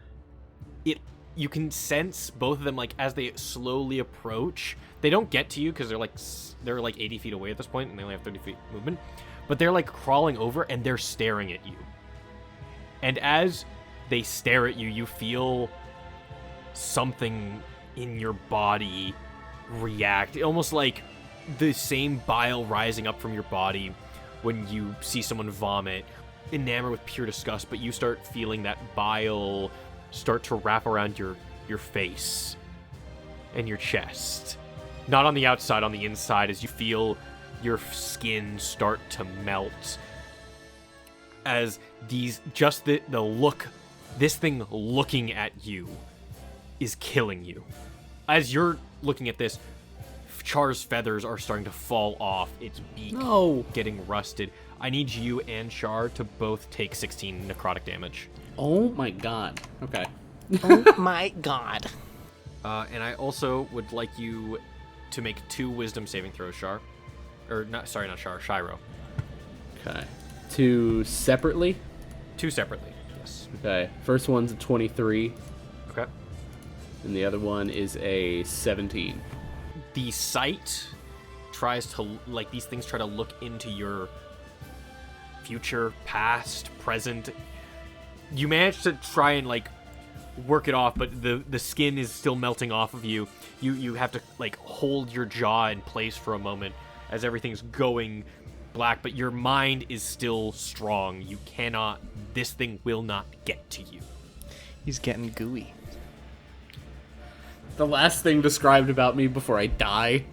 You can sense both of them, like, as they slowly approach. They don't get to you because they're like 80 feet away at this point, and they only have 30 feet movement. But they're like crawling over, and they're staring at you. And as they stare at you, you feel something in your body react. Almost like the same bile rising up from your body when you see someone vomit, enamored with pure disgust, but you start feeling that bile start to wrap around your face and your chest. Not on the outside, on the inside, as you feel your skin start to melt. As the look, this thing looking at you is killing you. As you're looking at this, Char's feathers are starting to fall off, its beak getting rusted. I need you and Char to both take 16 necrotic damage. Oh my god. Okay. Oh my god. And I also would like you to make 2 wisdom saving throws, Char. Or, not Char, Shiro. Okay. 2 separately? 2 separately, yes. Okay. First one's a 23. Okay. And the other one is a 17. The sight tries to, like, these things try to look into your future, past, present. You manage to try and, like, work it off, but the skin is still melting off of you. You have to, like, hold your jaw in place for a moment as everything's going black, but your mind is still strong. You cannot, this thing will not get to you. He's getting gooey. The last thing described about me before I die.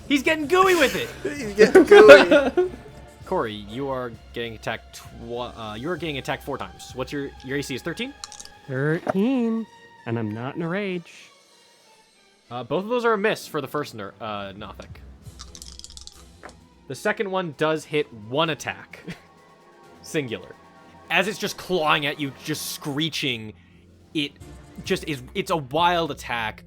He's getting gooey with it. He's getting gooey. Corey, you are getting attacked. You are getting attacked 4 times. What's your AC? Is 13? 13, and I'm not in a rage. Both of those are a miss for the first Nothic. The second one does hit 1 attack, singular. As it's just clawing at you, just screeching, it's a wild attack.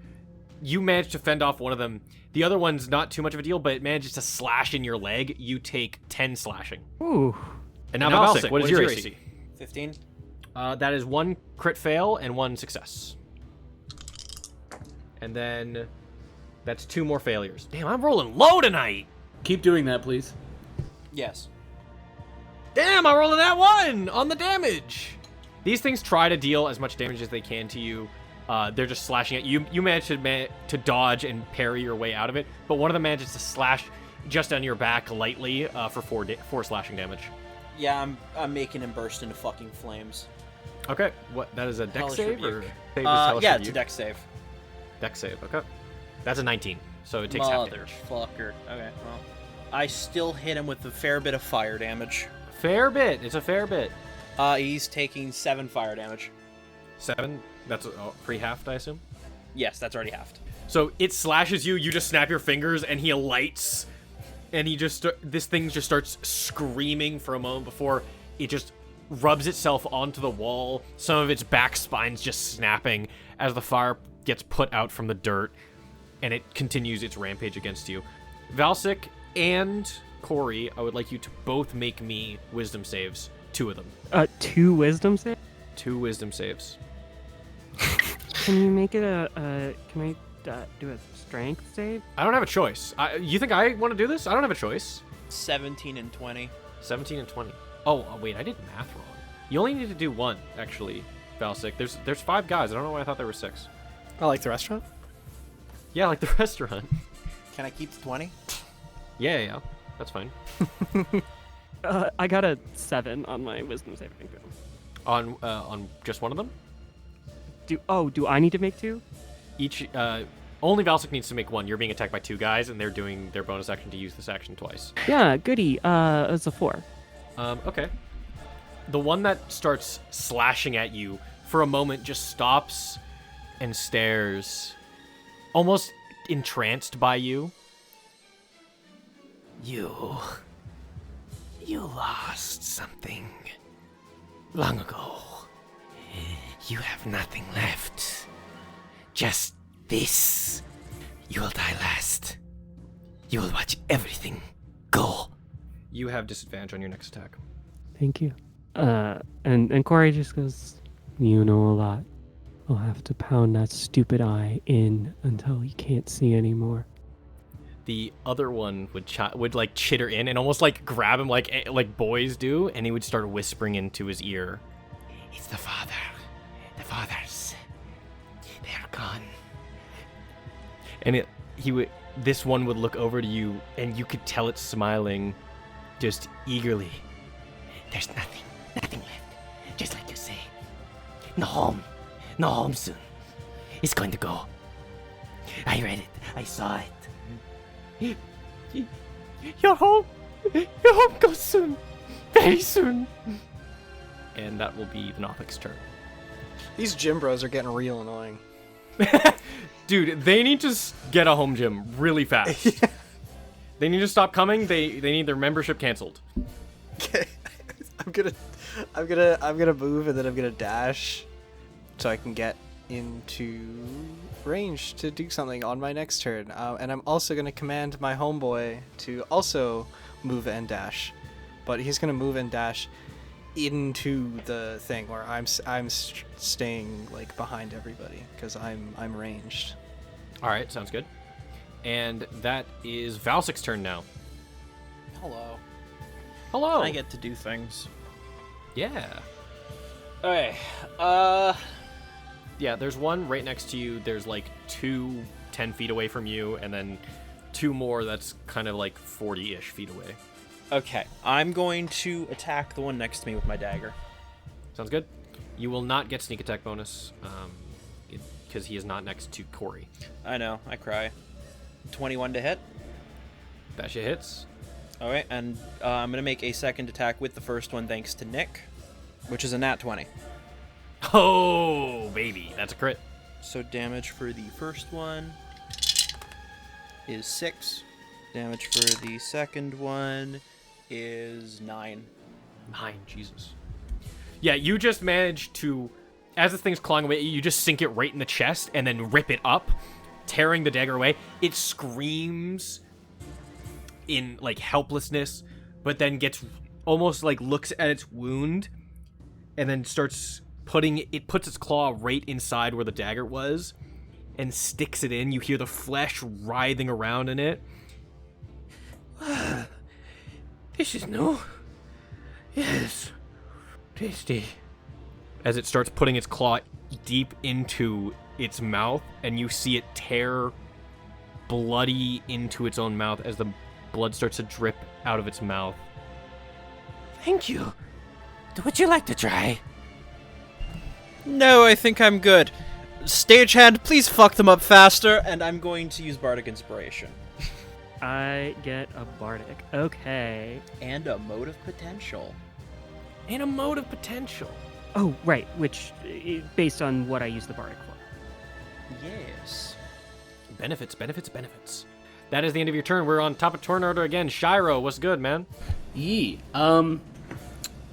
You manage to fend off one of them. The other one's not too much of a deal, but it manages to slash in your leg. You take 10 slashing. Ooh. And now Valsic, what is your AC? 15. That is 1 crit fail and 1 success. And then that's 2 more failures. Damn, I'm rolling low tonight. Keep doing that, please. Yes. Damn, I'm rolling that 1 on the damage. These things try to deal as much damage as they can to you. They're just slashing at you. You manage to dodge and parry your way out of it, but one of them manages to slash just on your back lightly for 4 slashing damage. Yeah, I'm making him burst into fucking flames. Okay, what? That is a dex Hellish save rebuke. or? Yeah, it's a dex save. Dex save. Okay, that's a 19, so it takes half damage. Motherfucker. Okay, well, I still hit him with a fair bit of fire damage. Fair bit. It's a fair bit. He's taking 7 fire damage. 7. That's pre-halved, I assume. Yes, that's already halved. So it slashes you. You just snap your fingers, and he alights, and this thing just starts screaming for a moment before it just rubs itself onto the wall. Some of its back spines just snapping as the fire gets put out from the dirt, and it continues its rampage against you. Valsic and Corey, I would like you to both make me wisdom saves. 2 of them. 2 wisdom saves? 2 wisdom saves. Can you make it can I do a strength save? I don't have a choice. You think I want to do this? I don't have a choice. 17 and 20. 17 and 20. Oh, wait, I did math wrong. You only need to do 1, actually, Valsic. There's 5 guys. I don't know why I thought there were 6. I like the restaurant. Yeah, like the restaurant. Can I keep the 20? Yeah, that's fine. I got a 7 on my wisdom saving throw. On just one of them? Do I need to make 2? Each only Valsic needs to make 1. You're being attacked by 2 guys, and they're doing their bonus action to use this action twice. Yeah, goody. It's a 4. Okay. The one that starts slashing at you for a moment just stops, and stares, almost entranced by you. You lost something long ago. You have nothing left. Just this. You will die last. You will watch everything go. You have disadvantage on your next attack. Thank you. And Corey just goes, you know a lot. I'll have to pound that stupid eye in until he can't see anymore. The other one would like chitter in and almost like grab him like boys do, and he would start whispering into his ear. It's the father. The fathers. They're gone. And this one would look over to you, and you could tell it's smiling, just eagerly. There's nothing left. Just like you say. No home soon. It's going to go. I read it. I saw it. Your home goes soon. Very soon. And that will be Venopic's turn. These gym bros are getting real annoying. Dude, they need to get a home gym really fast. Yeah. They need to stop coming. They need their membership canceled. Okay. I'm gonna move, and then I'm gonna dash so I can get into range to do something on my next turn. And I'm also gonna command my homeboy to also move and dash, but he's gonna move and dash into the thing where I'm staying like behind everybody because I'm ranged. All right, sounds good. And that is Valsik's turn now. Hello. I get to do things. Yeah. Okay. Yeah, there's one right next to you. There's like 2 10 feet away from you, and then 2 more that's kind of like 40-ish feet away. Okay. I'm going to attack the one next to me with my dagger. Sounds good. You will not get sneak attack bonus, because he is not next to Corey. I know. I cry. 21 to hit. That shit hits. All right, and I'm going to make a second attack with the first one thanks to Nick, which is a nat 20. Oh, baby. That's a crit. So damage for the first one is 6. Damage for the second one is 9. 9, Jesus. Yeah, you just managed to, as the thing's clawing away, you just sink it right in the chest and then rip it up, tearing the dagger away. It screams in like helplessness, but then gets almost like looks at its wound and then puts its claw right inside where the dagger was and sticks it in. You hear the flesh writhing around in it. This is new. Yes. Tasty. As it starts putting its claw deep into its mouth, and you see it tear bloody into its own mouth as the blood starts to drip out of its mouth. Thank you. Would you like to try? No, I think I'm good. Stagehand, please fuck them up faster, and I'm going to use Bardic Inspiration. I get a Bardic. Okay. And a Mode of Potential. Oh, right. Which, based on what I use the Bardic for. Yes. Benefits. That is the end of your turn. We're on top of turn order again. Shiro, what's good, man?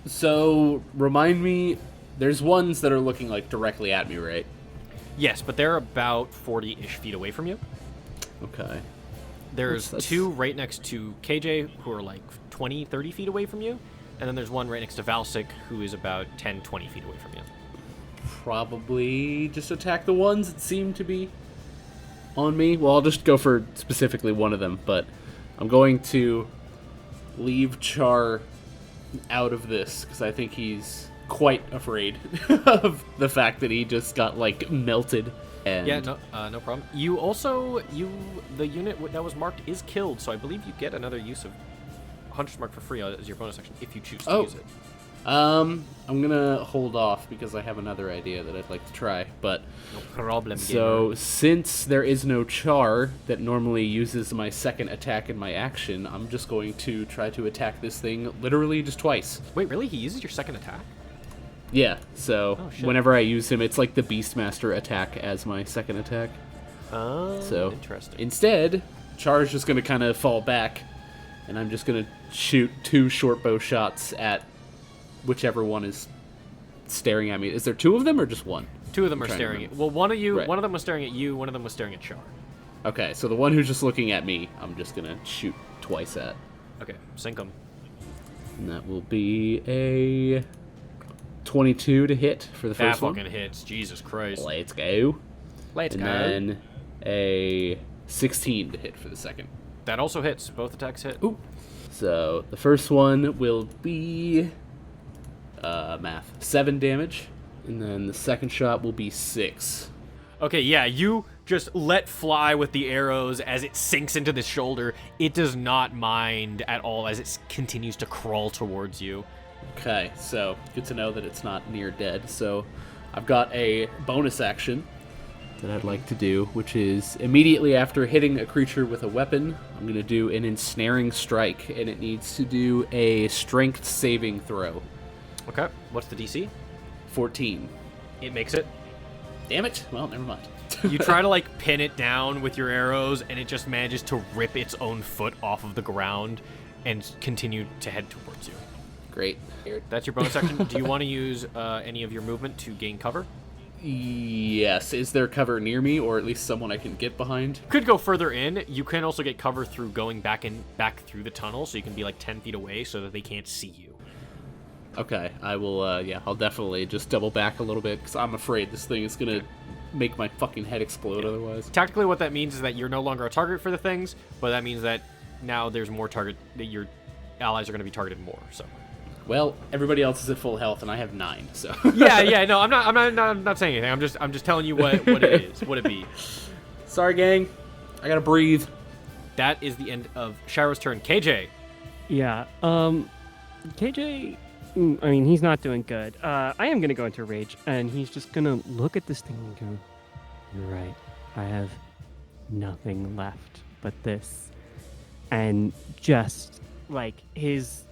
So, remind me, there's ones that are looking, like, directly at me, right? Yes, but they're about 40-ish feet away from you. Okay. There's 2 right next to KJ who are, like, 20, 30 feet away from you. And then there's one right next to Valsik who is about 10, 20 feet away from you. Probably just attack the ones that seem to be on me. Well, I'll just go for specifically one of them, but I'm going to leave Char out of this because I think he's quite afraid of the fact that he just got, like, melted. And yeah, no problem. You also, the unit that was marked is killed, so I believe you get another use of Hunter's Mark for free as your bonus action if you choose to use it. I'm gonna hold off because I have another idea that I'd like to try. But no problem. So since there is no Char that normally uses my second attack in my action, I'm just going to try to attack this thing literally just twice. Wait, really? He uses your second attack? Yeah, so Oh, shit. whenever I use him, it's like the Beastmaster attack as my second attack. Oh, So interesting. instead, Char's just going to kind of fall back, and I'm just going to shoot 2 short bow shots at whichever one is staring at me. Is there 2 of them or just one? 2 of them are trying to staring at. remember. Well, one Right. of them was staring at you. One of them was staring at Char. Okay, so the one who's just looking at me, I'm just going to shoot twice at. Okay, sync them. And that will be a 22 to hit for the That first one. fucking hits. Jesus Christ. Let's go. Let's And go. then a 16 to hit for the second. That also hits. Both attacks hit. Ooh. So the first one will be math 7 damage, and then the second shot will be 6. Okay, yeah, you just let fly with the arrows as it sinks into the shoulder. It does not mind at all as it continues to crawl towards you. Okay, so good to know that it's not near dead. So I've got a bonus action that I'd like to do, which is immediately after hitting a creature with a weapon, I'm going to do an ensnaring strike, and it needs to do a strength saving throw. Okay, what's the DC? 14. It makes it. Damn it. Well, never mind. You try to, like, pin it down with your arrows, and it just manages to rip its own foot off of the ground and continue to head towards you. Great. That's your bonus action. Do you want to use any of your movement to gain cover? Yes. Is there cover near me, or at least someone I can get behind? Could go further in. You can also get cover through going back through the tunnel, so you can be like 10 feet away so that they can't see you. Okay, I will, yeah, I'll definitely just double back a little bit, because I'm afraid this thing is going to make my fucking head explode otherwise. Tactically, what that means is that you're no longer a target for the things, but that means that now there's more target, that your allies are going to be targeted more, so. Well, everybody else is at full health, and I have 9, so. Yeah, no, I'm not saying anything. I'm just telling you what it is, what it be. Sorry, gang. I gotta breathe. That is the end of Shiro's turn. KJ. Yeah. KJ, I mean, he's not doing good. I am going to go into rage, and he's just going to look at this thing and go, "You're right. I have nothing left but this." And just, like, his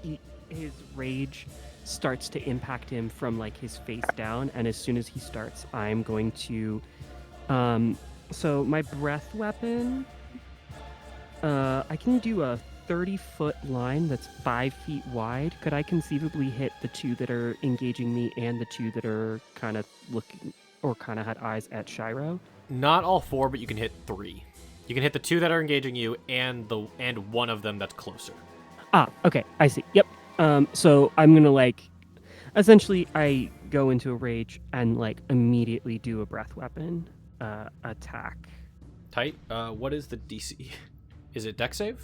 rage starts to impact him from, like, his face down, and as soon as he starts, I'm going to... So my breath weapon, I can do a 30-foot line that's 5 feet wide. Could I conceivably hit the 2 that are engaging me and the 2 that are kind of looking or kind of had eyes at Shiro? Not all 4, but you can hit 3. You can hit the 2 that are engaging you and one of them that's closer. Ah, okay, I see. Yep. So I'm gonna, like, essentially I go into a rage and, like, immediately do a breath weapon attack. Tight. What is the DC? Is it dex save?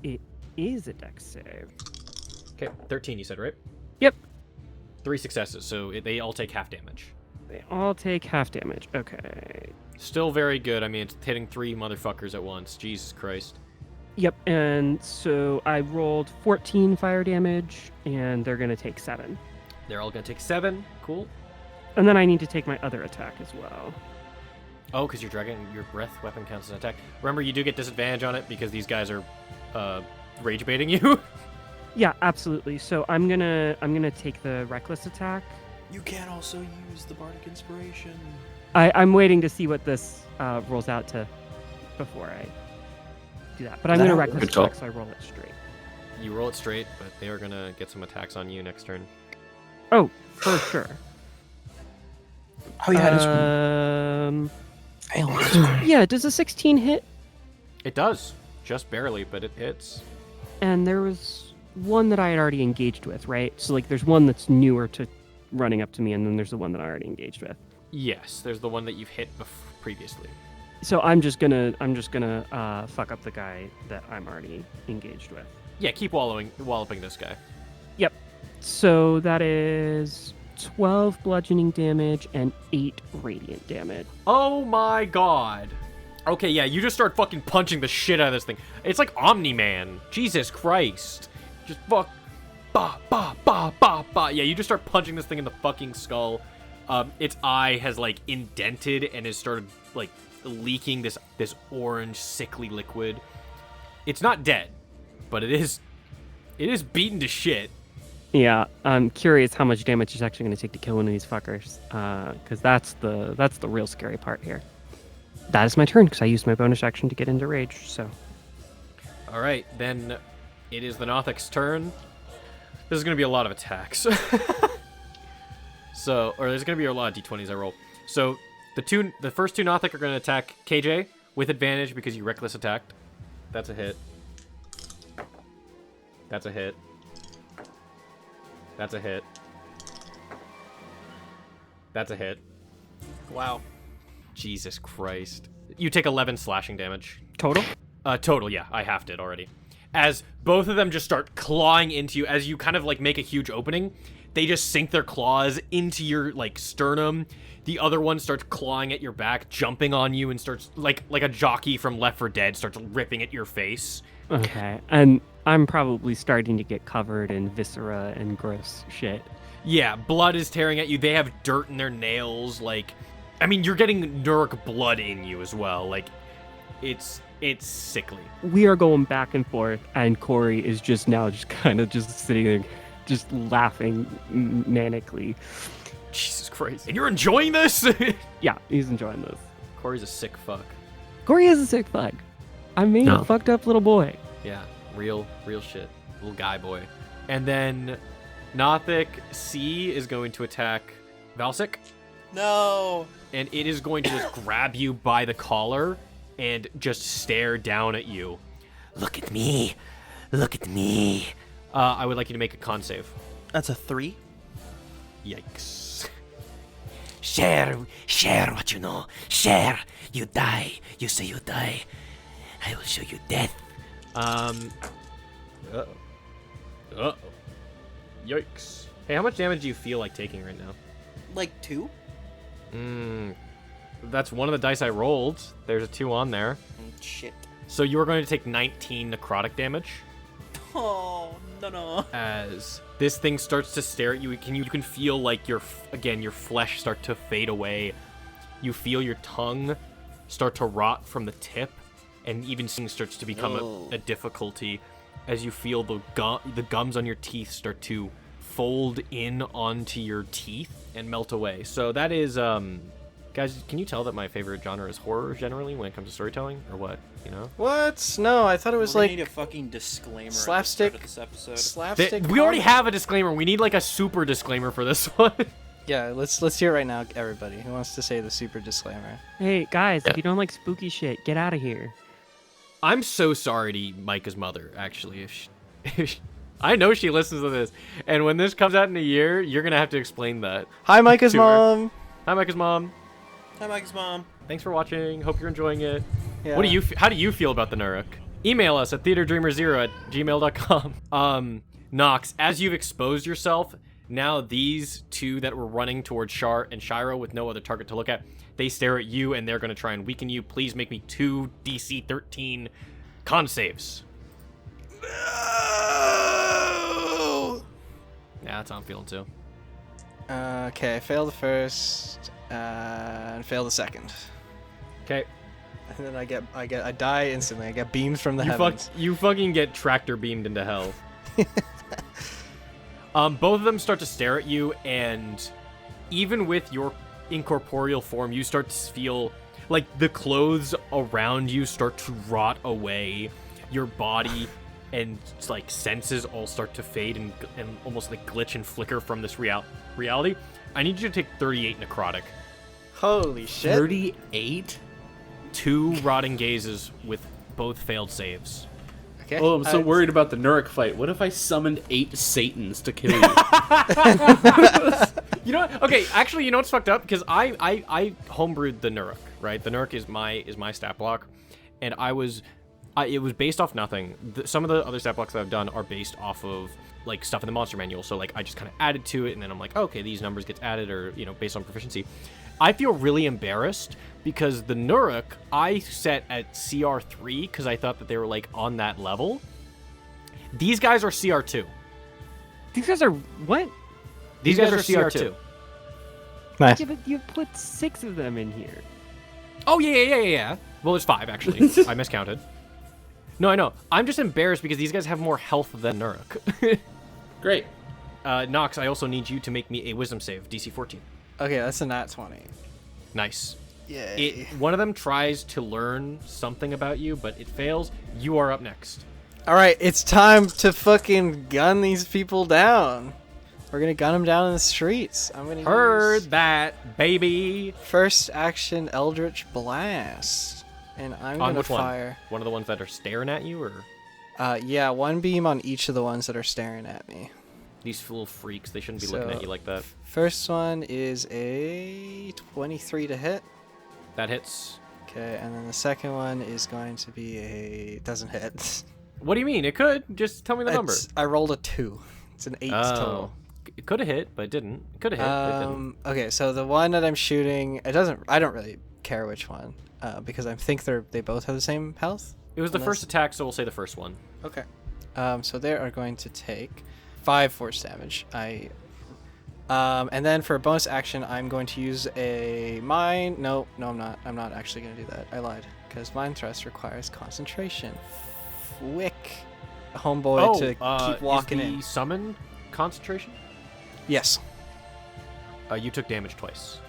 It is a dex save. Okay, 13 you said, right? Yep. 3 successes, so they all take half damage. They all take half damage. Okay. Still very good. I mean, it's hitting 3 motherfuckers at once. Jesus Christ. Yep, and so I rolled 14 fire damage, and they're gonna take 7. They're all gonna take 7. Cool. And then I need to take my other attack as well. Oh, because your breath weapon counts as an attack. Remember, you do get disadvantage on it because these guys are rage baiting you. Yeah, absolutely. So I'm gonna take the reckless attack. You can also use the Bardic Inspiration. I'm waiting to see what this rolls out to before I do that. But I'm gonna reckless Good call. attack, so I roll it straight. You roll it straight, but they are gonna get some attacks on you next turn. Oh, for sure. Oh yeah, it is. Fail. Yeah, does a 16 hit? It does. Just barely, but it hits. And there was one that I had already engaged with, right? So, like, there's one that's newer to running up to me, and then there's the one that I already engaged with. Yes, there's the one that you've hit previously. So I'm just gonna fuck up the guy that I'm already engaged with. Yeah, keep walloping this guy. Yep. So that is 12 bludgeoning damage and 8 radiant damage. Oh my god. Okay, yeah, you just start fucking punching the shit out of this thing. It's like Omni-Man. Jesus Christ. Just fuck. Ba, ba, ba, ba, ba. Yeah, you just start punching this thing in the fucking skull. Its eye has, like, indented and has started, like, leaking this orange, sickly liquid. It's not dead, but it is beaten to shit. Yeah, I'm curious how much damage it's actually going to take to kill one of these fuckers, because that's the real scary part here. That is my turn because I used my bonus action to get into rage. So, All right, then it is the Nothic's turn. This is going to be a lot of attacks. So, or there's going to be a lot of d20s I roll. So the first two Nothic are going to attack KJ with advantage because you reckless attacked. That's a hit. That's a hit. That's a hit. That's a hit. Wow. Jesus Christ. You take 11 slashing damage. total? Total, yeah. I halved it already. As both of them just start clawing into you, as you kind of, like, make a huge opening, they just sink their claws into your, like, sternum. The other one starts clawing at your back, jumping on you, and starts, like a jockey from Left 4 Dead, starts ripping at your face. Okay, and I'm probably starting to get covered in viscera and gross shit. Yeah, blood is tearing at you. They have dirt in their nails. Like, I mean, you're getting Nurk blood in you as well. Like, it's sickly. We are going back and forth, and Corey is just now just kind of just sitting there, just laughing manically. Jesus Christ. And you're enjoying this? Yeah, he's enjoying this. Corey's a sick fuck. Corey is a sick fuck. I made a fucked up little boy. Yeah, real shit. Little guy boy. And then Nothic C is going to attack Valsic. No. And it is going to just grab you by the collar and just stare down at you. Look at me. Look at me. I would like you to make a con save. That's a 3. Yikes. Share what you know. Share. You die. You say you die. I will show you death. Uh-oh. Yikes. Hey, how much damage do you feel like taking right now? Like 2? That's one of the dice I rolled. There's a 2 on there. Shit. So you are going to take 19 necrotic damage. Oh, no. As this thing starts to stare at you, you can feel like your flesh start to fade away. You feel your tongue start to rot from the tip, and even seeing starts to become a difficulty as you feel the gums on your teeth start to fold in onto your teeth and melt away. So that is, guys, can you tell that my favorite genre is horror generally when it comes to storytelling, or what? You know? What? No, I thought it was We like need a fucking disclaimer slapstick. at the start of this episode. Slapstick. We already comedy. have a disclaimer. We need like a super disclaimer for this one. Yeah, let's hear it right now, everybody. Who wants to say the super disclaimer? Hey, guys, if you don't like spooky shit, get out of here. I'm so sorry to Micah's mother, actually. I know she listens to this, and when this comes out in a year, you're gonna have to explain that. Hi, Micah's To her. mom. Hi, Micah's mom. Hi, Mike's mom. Thanks for watching. Hope you're enjoying it. Yeah. How do you feel about the Nuruk? Email us at theaterdreamer0@gmail.com. Nox, as you've exposed yourself, now these two that were running towards Shar and Shiro with no other target to look at, they stare at you and they're going to try and weaken you. Please make me 2 DC 13 con saves. No! Yeah, that's how I'm feeling too. Okay, I failed the first and failed the second. Okay. And then I die instantly. I get beamed from the heavens. You fucking get tractor beamed into hell. Both of them start to stare at you, and even with your incorporeal form, you start to feel like the clothes around you start to rot away. Your body and like senses all start to fade and almost like glitch and flicker from this reality. I need you to take 38 necrotic. Holy shit. 38? 2 rotting gazes with both failed saves. Okay. Oh, I'm so worried about the Nuruk fight. What if I summoned 8 Satans to kill you? You know what? Okay, actually, you know what's fucked up? Because I homebrewed the Nuruk, right? The Nuruk is my stat block, and it was based off nothing. Some of the other stat blocks that I've done are based off of like stuff in the monster manual. So like I just kind of added to it, and then I'm like, okay, these numbers get added, or based on proficiency. I feel really embarrassed because the Nuruk I set at CR3 because I thought that they were like on that level. These guys are CR2. These guys are what? These guys are CR2. Nice. Yeah, but you put 6 of them in here. Oh, yeah. Well, there's 5, actually. I miscounted. No, I know. I'm just embarrassed because these guys have more health than Nuruk. Great. Nox, I also need you to make me a wisdom save, DC 14. Okay, that's a nat 20. Nice. Yay. One of them tries to learn something about you, but it fails. You are up next. All right, it's time to fucking gun these people down. We're gonna gun them down in the streets. I'm gonna Heard use that, baby. first action Eldritch Blast, and I'm On gonna which fire. One of the ones that are staring at you, or Yeah, one beam on each of the ones that are staring at me. these little freaks? They shouldn't be looking at you like that. First one is a 23 to hit. That hits. Okay, and then the second one is going to be a doesn't hit. What do you mean? It could. Just tell me the number. I rolled a 2. It's an 8 total. It could have hit, but it didn't. It could have hit, but it didn't. Okay, so the one that I'm shooting, I don't really care which one, because I think they both have the same health. It was the first attack, so we'll say the first one. Okay. So they are going to take 5 force damage. And then for a bonus action, I'm going to use a mind. No, I'm not. I'm not actually going to do that. I lied, because mind thrust requires concentration. Wick, homeboy, to keep walking is the in. Summon concentration. Yes. You took damage twice.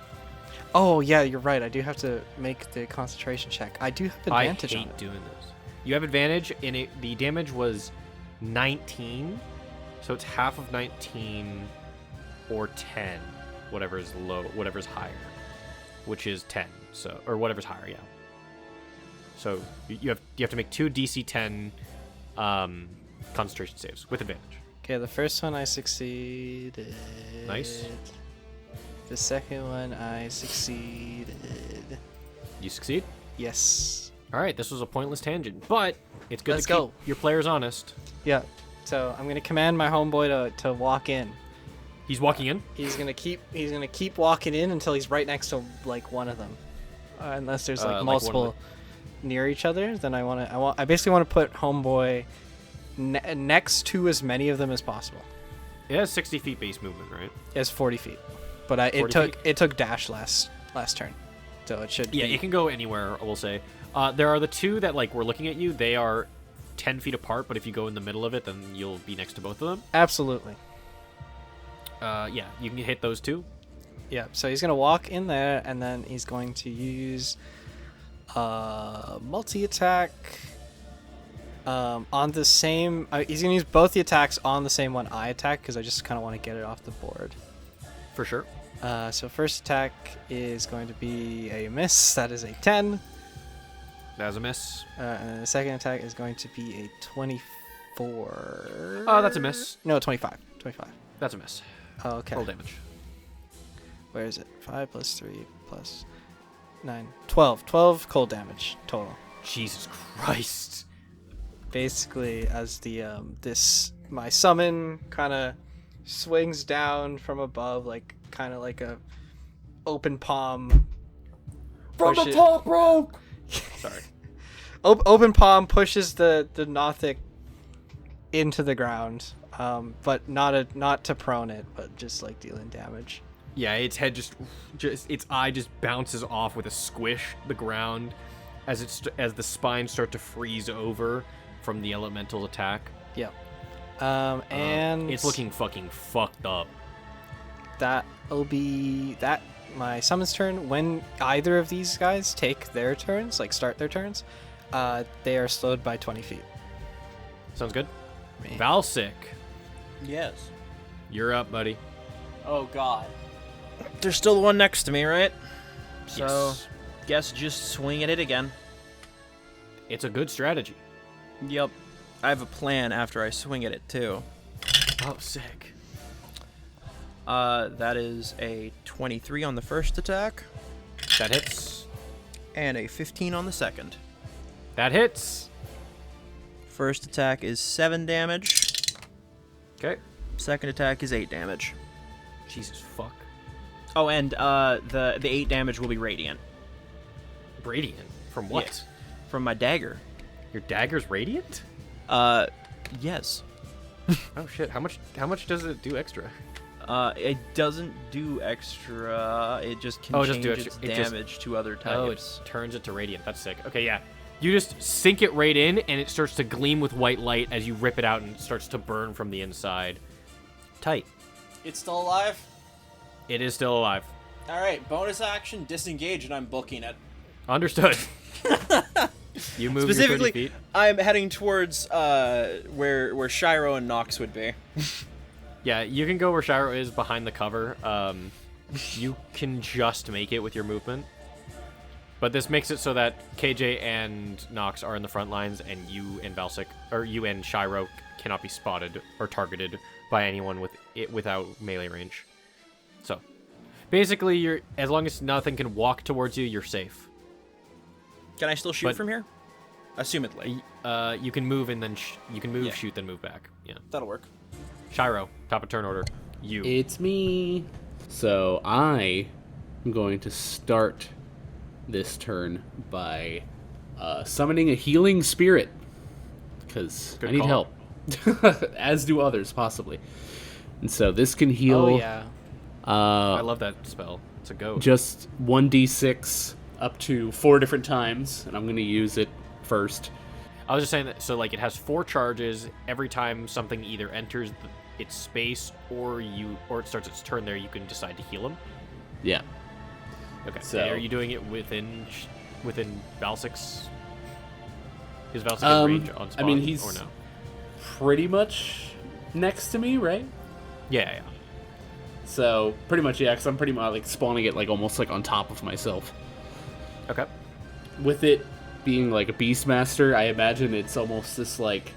Oh yeah, you're right. I do have to make the concentration check. I do have advantage I on hate it. doing this. You have advantage, and the damage was 19, so it's half of 19 or 10, whatever's low, whatever's higher, which is 10. So, or whatever's higher, yeah. So you have to make 2 DC 10 concentration saves with advantage. Okay, the first one I succeeded. Nice. The second one I succeeded. You succeed. Yes. All right, this was a pointless tangent, but it's good Let's to keep go. your players honest. Yeah. So I'm gonna command my homeboy to walk in. He's walking in. He's gonna keep walking in until he's right next to like one of them. Unless there's like like multiple near each other, then I basically want to put homeboy next to as many of them as possible. It has 60 feet base movement, right? It has 40 feet, but it took dash last turn, so it should. Yeah, be... it can go anywhere. I will say. There are the two that like were looking at you. They are 10 feet apart, but if you go in the middle of it, then you'll be next to both of them. Absolutely. Yeah, you can hit those two. Yeah, so he's gonna walk in there, and then he's going to use multi-attack on the same. He's gonna use both the attacks on the same one I attack, because I just kind of want to get it off the board. For sure. So first attack is going to be a miss. That is a 10. That's a miss. And then the second attack is going to be a 24. Oh, that's a miss. No, 25. 25. That's a miss. Oh, okay. Roll damage. Where is it? 5 plus 3 plus 9. 12. 12 cold damage total. Jesus Christ. Basically, as the my summon kind of swings down from above, like kind of like a open palm. From the top rope. Sorry. Open palm pushes the Nothic into the ground, but not to prone it, but just like dealing damage. Yeah, its head just its eye just bounces off with a squish the ground as the spines start to freeze over from the elemental attack. Yeah. And it's looking fucking fucked up. That'll be that my summon's turn. When either of these guys take their turns, like start their turns, they are slowed by 20 feet. Sounds good. Valsic, Yes. you're up, buddy. Oh God. There's still the one next to me, right? So, Yes. guess just swing at it again. It's a good strategy. Yep. I have a plan after I swing at it too. Oh, sick. That is a 23 on the first attack That hits. and a 15 on the second. That hits. First attack is 7 damage. Okay. Second attack is 8 damage. Jesus fuck. Oh, and the 8 damage will be radiant Radiant? From what? Yeah. From my dagger. Your dagger's radiant? Yes. Oh shit. How much does it do extra? It doesn't do extra. It just can Oh, it change doesn't do its extra. It just- damage to other Oh, types. it turns it to radiant. That's sick. Okay, yeah. You just sink it right in, and it starts to gleam with white light as you rip it out, and it starts to burn from the inside. Tight. It's still alive? It is still alive. Alright, bonus action, disengage, and I'm booking it. Understood. You move your 30 Specifically, feet. I'm heading towards where Shiro and Nox would be. Yeah, you can go where Shiro is behind the cover. You can just make it with your movement. But this makes it so that KJ and Nox are in the front lines, and you and Valsic, or you and Shiro cannot be spotted or targeted by anyone without melee range. So, basically, as long as nothing can walk towards you, you're safe. Can I still shoot But- from here? Assumedly. You can move and then you can move, Yeah. shoot, then move back. Yeah. That'll work. Shiro, top of turn order. You. It's me. So I am going to start this turn by summoning a healing spirit because I Good need call. help, as do others possibly. And so this can heal. Oh yeah. I love that spell. It's a goat. Just 1d6 up to 4 different times, and I'm going to use it first. I was just saying that, so like it has 4 charges every time something either enters its space or it starts its turn there. You can decide to heal him. Yeah. Okay. So- And are you doing it within Valsic's? Is Valsic in range on spot? I mean, he's or no? pretty much next to me, right? Yeah. So pretty much, yeah, because I'm pretty much like spawning it like almost like on top of myself. Okay. With it being like a Beastmaster, I imagine it's almost this like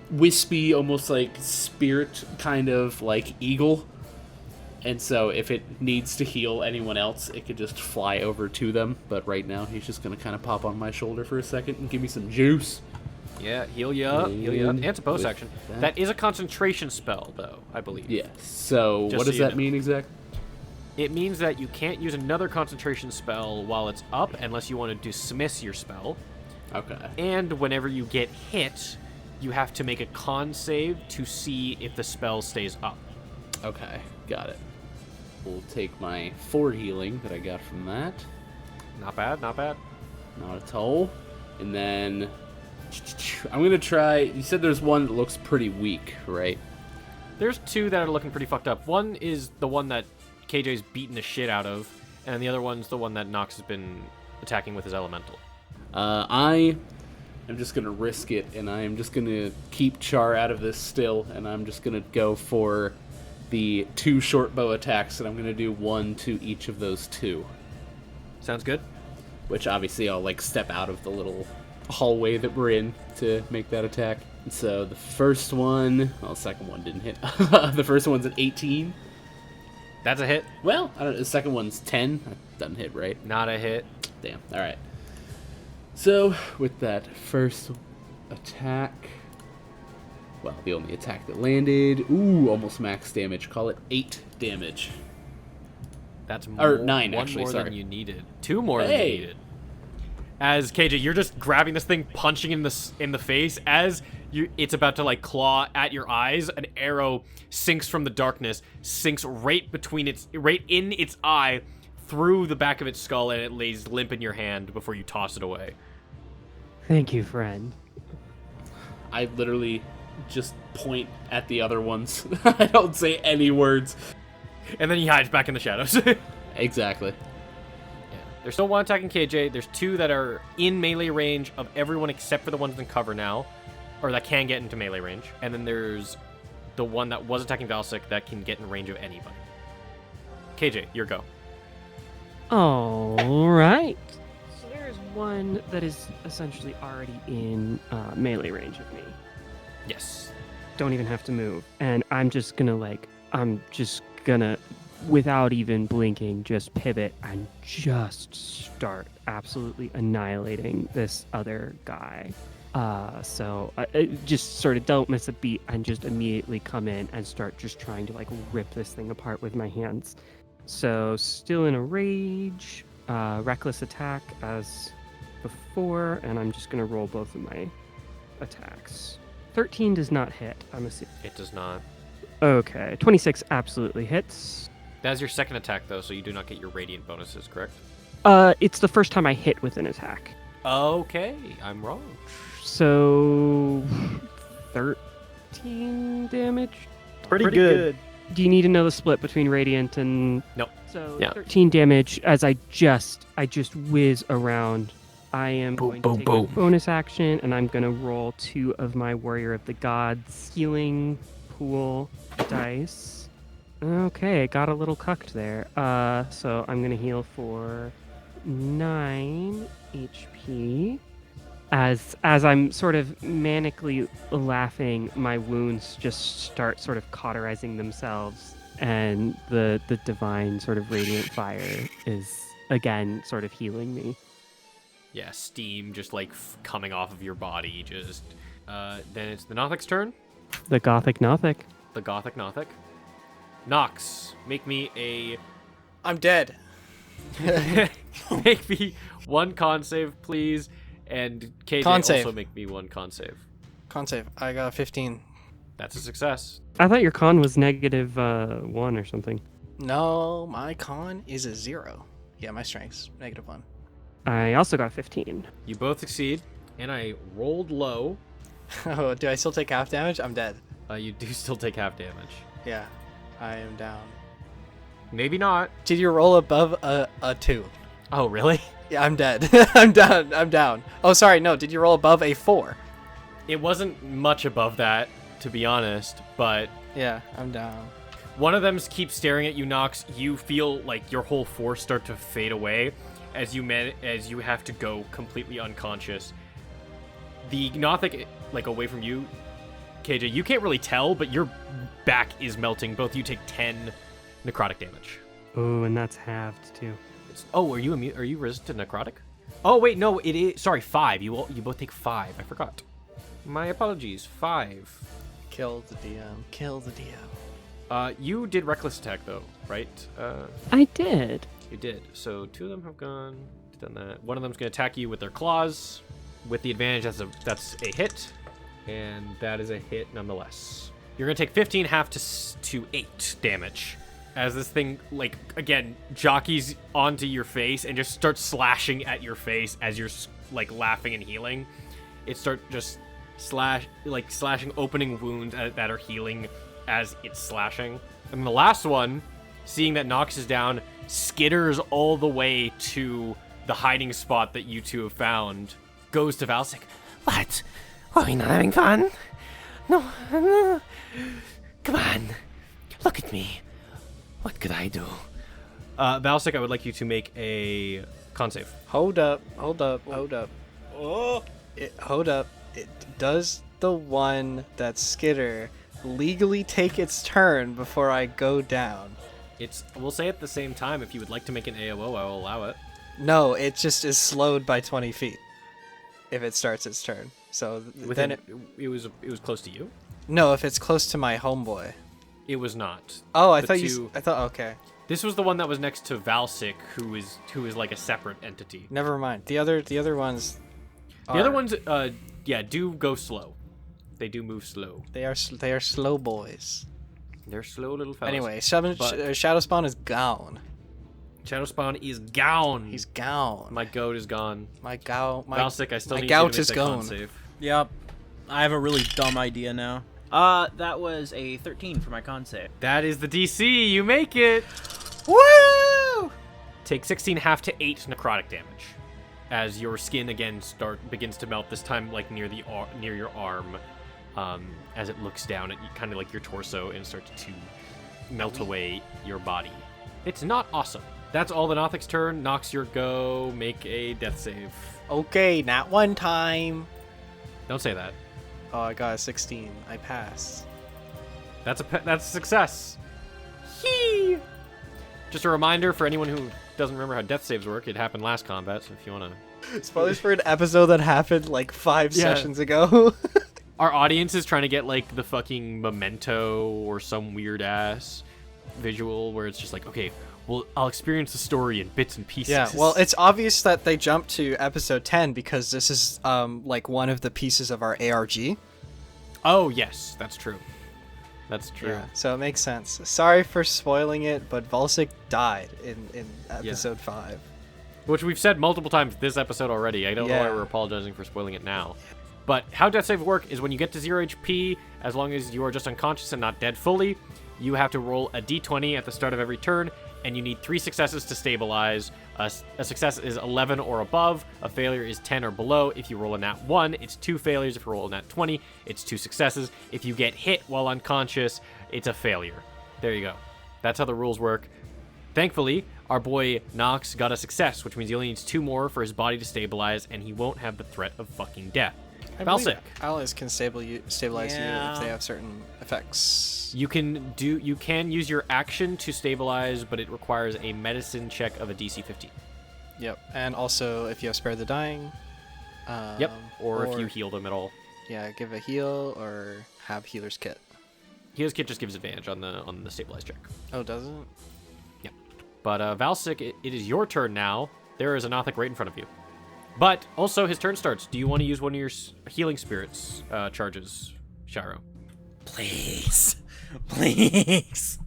wispy, almost like spirit kind of like eagle. And so if it needs to heal anyone else, it could just fly over to them. But right now, he's just going to kind of pop on my shoulder for a second and give me some juice. Yeah, heal you up. And it's a bonus with action. That is a concentration spell, though, I believe. Yeah. So Just what so does you that know. mean exactly? It means that you can't use another concentration spell while it's up unless you want to dismiss your spell. Okay. And whenever you get hit, you have to make a con save to see if the spell stays up. Okay. Got it. We'll take my 4 healing that I got from that. Not bad, not bad. Not at all. And then I'm going to try. You said there's one that looks pretty weak, right? There's 2 that are looking pretty fucked up. One is the one that KJ's beaten the shit out of, and the other one's the one that Nox has been attacking with his elemental. I am just going to risk it, and I am just going to keep Char out of this still, and I'm just going to go for the 2 short bow attacks, and I'm going to do 1 to each of those 2. Sounds good? Which obviously I'll like step out of the little hallway that we're in to make that attack. And so the first one, well, the second one didn't hit. The first one's an 18. That's a hit. Well, I don't know. The second one's 10. That doesn't hit, right? Not a hit. Damn. All right. So with that first attack, well, the only attack that landed, ooh, almost max damage. Call it 8 damage. That's Or more, 9, one actually, more sorry. than you needed. 2 more than Hey. you needed. As KJ, you're just grabbing this thing, punching in the face. As it's about to like claw at your eyes, an arrow sinks from the darkness, sinks right in its eye, through the back of its skull, and it lays limp in your hand before you toss it away. Thank you, friend. I literally just point at the other ones. I don't say any words. And then he hides back in the shadows. Exactly. There's still 1 attacking KJ. There's 2 that are in melee range of everyone except for the ones in cover now, or that can get into melee range. And then there's the one that was attacking Valsic that can get in range of anybody. KJ, your go. All right. So there is one that is essentially already in melee range of me. Yes. Don't even have to move. And I'm just gonna, without even blinking, just pivot and just start absolutely annihilating this other guy. So just sort of don't miss a beat and just immediately come in and start just trying to like rip this thing apart with my hands. So still in a rage, reckless attack as before, and I'm just gonna roll both of my attacks. 13 does not hit, I'm assuming. It does not. Okay, 26 absolutely hits. That's your second attack, though, so you do not get your radiant bonuses, correct? It's the first time I hit with an attack. Okay, I'm wrong. So 13 damage. Pretty good. Do you need to know the split between radiant and? Nope. So Yeah. 13 damage as I just whiz around. I am Boom, going boom, to take boom. a bonus action, and I'm going to roll 2 of my Warrior of the Gods healing pool dice. Okay, got a little cucked there. So I'm going to heal for 9 HP. As I'm sort of manically laughing, my wounds just start sort of cauterizing themselves, and the divine sort of radiant fire is again sort of healing me. Yeah, steam just like coming off of your body. Just then it's the Nothic's turn. The Gothic Nothic. The Gothic Nothic. Nox, make me a I'm dead. make me 1 con save, please, and KJ Con also save. make me 1 con save. Con save. I got a 15. That's a success. I thought your con was negative 1 or something. No, my con is a 0. Yeah, my strength's -1. I also got 15. You both succeed, and I rolled low. Oh, do I still take half damage? I'm dead. You do still take half damage. Yeah, I am down. Maybe not. Did you roll above a 2? Oh, really? Yeah, I'm dead. I'm down. Oh, sorry, no. Did you roll above a 4? It wasn't much above that, to be honest, but Yeah, I'm down. one of them keeps staring at you, Nox. You feel like your whole force start to fade away as you have to go completely unconscious. The Nothic, like, away from you, KJ, you can't really tell, but your back is melting. Both you take 10 necrotic damage. Oh, and that's halved too. Are you immune? Are you resistant to necrotic? Oh wait, no, it is. Sorry, 5. You both take 5. I forgot. My apologies. 5. Kill the DM. Kill the DM. You did reckless attack though, right? I did. You did. So 2 of them have done that. One of them's gonna attack you with their claws, with the advantage. That's a hit, and that is a hit nonetheless. You're gonna take 15 half to 8 damage. As this thing, like, again, jockeys onto your face and just starts slashing at your face as you're, like, laughing and healing. It starts just slashing, opening wounds that are healing as it's slashing. And the last one, seeing that Nox is down, skitters all the way to the hiding spot that you two have found, goes to Valsic. What? Are we not having fun? No. Come on. Look at me. What could I do? Valsic, I would like you to make a con save. Hold up. Oh. Hold up. Does the one that's Skitter legally take its turn before I go down? We'll say at the same time, if you would like to make an AOO, I will allow it. No, it just is slowed by 20 feet if it starts its turn. So then it was close to you? No, if it's close to my homeboy. It was not. Oh, I The thought two- I thought okay. This was the one that was next to Valsic, who is like a separate entity. Never mind. The other ones The other ones, do go slow. They do move slow. they are slow boys. They're slow little fellas. Anyway, But- Shadow Spawn is gone. Shadow Spawn is gone. He's gone. My goat is gone. Valsic, I still my need gout you is to make that con gone. save. Yep. I have a really dumb idea now. That was a 13 for my con save. That is the DC. You make it. Woo! Take 16 half to 8 necrotic damage as your skin again begins to melt. This time, like near your arm, as it looks down at you, kind of like your torso, and starts to melt away your body. It's not awesome. That's all the Nothic's turn. Nox, your go. Make a death save. Okay, not one time. Don't say that. Oh, I got a 16. I passed. That's a success. Hee! Just a reminder for anyone who doesn't remember how death saves work. It happened last combat, so if you want to... Spoilers for an episode that happened like 5 Yeah. sessions ago. Our audience is trying to get like the fucking Memento or some weird ass visual where it's just like, okay, well, I'll experience the story in bits and pieces. Yeah, well, it's obvious that they jumped to episode 10 because this is like one of the pieces of our ARG. Oh, yes, that's true. That's true. Yeah, so it makes sense. Sorry for spoiling it, but Volsic died in episode 5. Which we've said multiple times this episode already. I don't know why Yeah. we're apologizing for spoiling it now. But how death saves work is when you get to 0 HP, as long as you are just unconscious and not dead fully, you have to roll a d20 at the start of every turn, and you need 3 successes to stabilize. A success is 11 or above. A failure is 10 or below. If you roll a nat 1, it's 2 failures. If you roll a nat 20, it's 2 successes. If you get hit while unconscious, it's a failure. There you go. That's how the rules work. Thankfully, our boy Nox got a success, which means he only needs 2 more for his body to stabilize, and he won't have the threat of fucking death. Valsic. Allies can stabilize you if they have certain effects. You can use your action to stabilize, but it requires a medicine check of a DC 15. Yep, and also if you have Spare the Dying. Or if you heal them at all. Yeah, give a heal or have Healer's Kit. Healer's Kit just gives advantage on the stabilize check. Oh, does it? Yeah. But Valsic, it is your turn now. There is a Nothic right in front of you. But also his turn starts. Do you want to use one of your healing spirits charges, Shiro? Please. Please.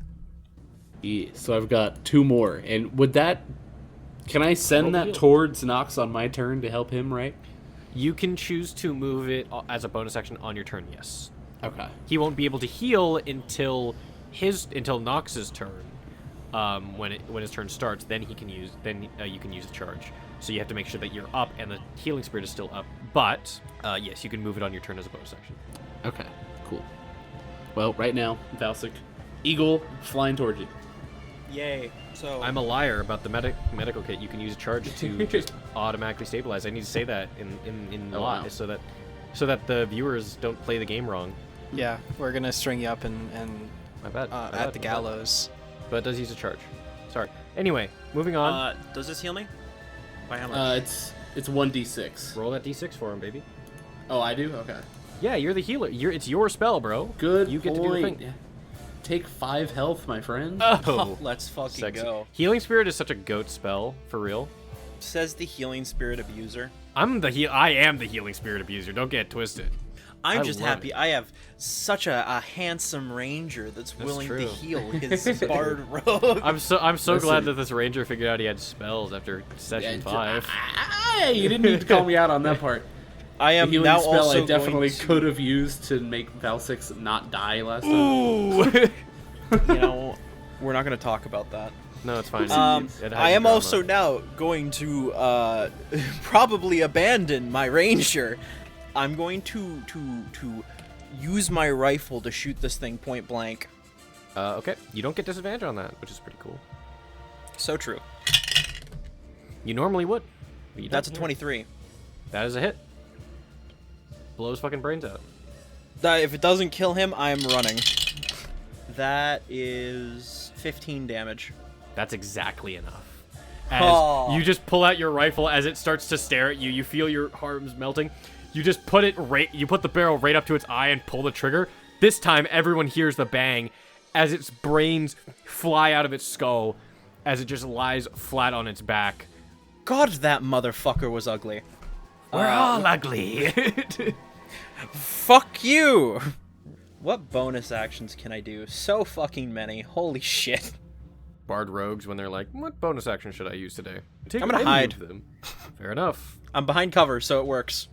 Yeah, so I've got 2 more. And would that... Can I send that towards Nox on my turn to help him, right? You can choose to move it as a bonus action on your turn, yes. Okay. He won't be able to heal until Nox's turn. When his turn starts, then you can use the charge. So you have to make sure that you're up and the healing spirit is still up. But yes, you can move it on your turn as a bonus action. Okay, cool. Well, right now, Valsic, Eagle, flying towards you. Yay. So I'm a liar about the medical kit. You can use a charge to just automatically stabilize. I need to say that in the live so that the viewers don't play the game wrong. Yeah, we're gonna string you up and My bad. at the gallows. But it does use a charge. Sorry. Anyway, moving on. Does this heal me? By how much? It's 1d6. Roll that d6 for him, baby. Oh, I do? Okay. Yeah, you're the healer. It's your spell, bro. Good You get to do the thing. Take 5 health, my friend. Oh, Let's fucking sexy. go. Healing Spirit is such a goat spell, for real. Says the healing spirit abuser. I am the Healing Spirit abuser. Don't get it twisted. I'm I just love happy it. I have such a handsome ranger that's willing to true. heal his bard rogue. I'm so Listen. glad that this ranger figured out he had spells after session 5. Hey, you didn't need to call me out on that part. I The am healing now spell also I definitely going to, could have used to make Valsix not die last time. Ooh. you know, we're not going to talk about that. No, it's fine. I am also now going to probably abandon my ranger. I'm going to use my rifle to shoot this thing point blank. Okay, you don't get disadvantage on that, which is pretty cool. So true. You normally would. But you That's a don't. 23. That is a hit. Blows fucking brains out. If it doesn't kill him, I'm running. That is 15 damage. That's exactly enough. As you just pull out your rifle as it starts to stare at you, you feel your arms melting. You just put the barrel right up to its eye and pull the trigger. This time, everyone hears the bang as its brains fly out of its skull as it just lies flat on its back. God, that motherfucker was ugly. We're all ugly. Fuck you! What bonus actions can I do? So fucking many. Holy shit. Bard rogues, when they're like, what bonus action should I use today? Take I'm gonna any hide. of them. Fair enough. I'm behind cover, so it works.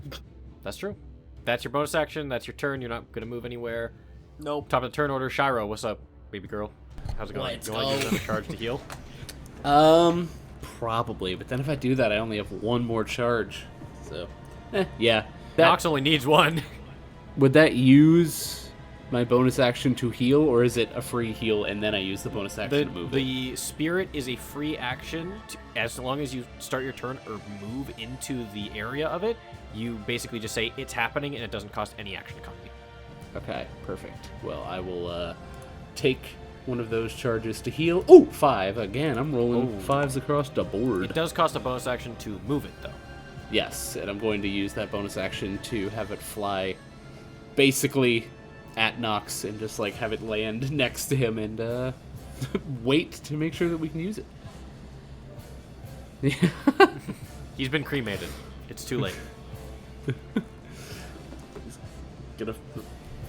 That's true. That's your bonus action. That's your turn. You're not going to move anywhere. Nope. Top of the turn order. Shiro, what's up, baby girl? How's it going? Let's you want to use go. another charge to heal? Probably. But then if I do that, I only have 1 more charge. So, yeah. Nox only needs 1. Would that use my bonus action to heal, or is it a free heal and then I use the bonus action to move it? The spirit is a free action as long as you start your turn or move into the area of it. You basically just say it's happening and it doesn't cost any action economy. Okay, perfect. Well, I will take one of those charges to heal. Oh, 5 again. I'm rolling 5s across the board. It does cost a bonus action to move it, though. Yes, and I'm going to use that bonus action to have it fly basically at Nox and just like have it land next to him and wait to make sure that we can use it. He's been cremated. It's too late.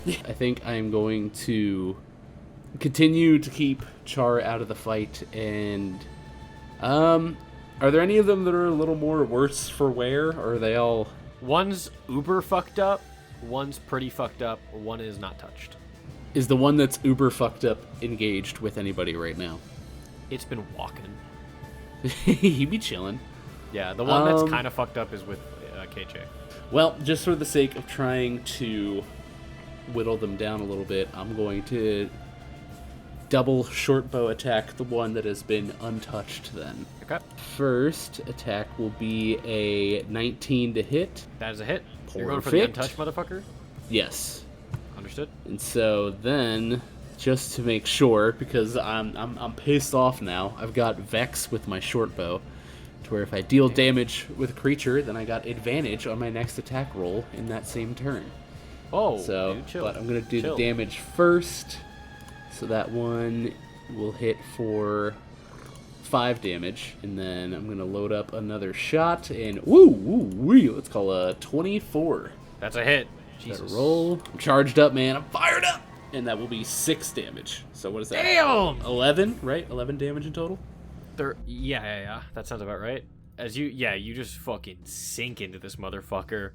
I think I'm going to continue to keep Char out of the fight, and are there any of them that are a little more worse for wear, or are they all... One's uber fucked up, one's pretty fucked up, one is not touched. Is the one that's uber fucked up engaged with anybody right now? It's been walking. He be chilling. Yeah, the one that's kind of fucked up is with KJ. Well, just for the sake of trying to whittle them down a little bit, I'm going to double short bow attack the one that has been untouched then. Okay. First attack will be a 19 to hit. That is a hit. You're going for the Perfect. untouched motherfucker? Yes. Understood. And so then, just to make sure, because I'm pissed off now, I've got Vex with my short bow, to where if I deal damage with a creature, then I got advantage on my next attack roll in that same turn. Oh, So, dude, chill. but I'm going to do Chill. the damage first. So that one will hit for 5 damage. And then I'm going to load up another shot. And let's call a 24. That's a hit. Jesus. Jesus. Roll. I'm charged up, man. I'm fired up. And that will be 6 damage. So what is that? Damn! 11, right? 11 damage in total? Yeah. That sounds about right. You just fucking sink into this motherfucker.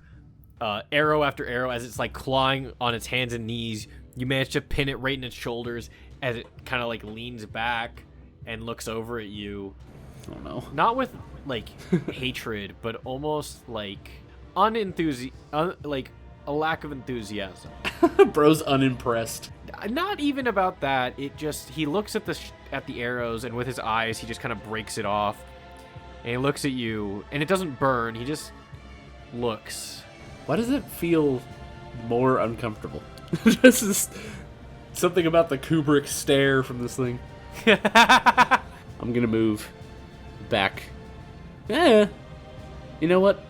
Arrow after arrow as it's like clawing on its hands and knees. You manage to pin it right in its shoulders as it kind of like leans back and looks over at you. Oh no. Not with like hatred, but almost like like a lack of enthusiasm. Bro's unimpressed. Not even about that. He looks at the arrows, and with his eyes, he just kind of breaks it off. And he looks at you, and it doesn't burn. He just looks. Why does it feel more uncomfortable? This is something about the Kubrick stare from this thing. I'm gonna move back. You know what?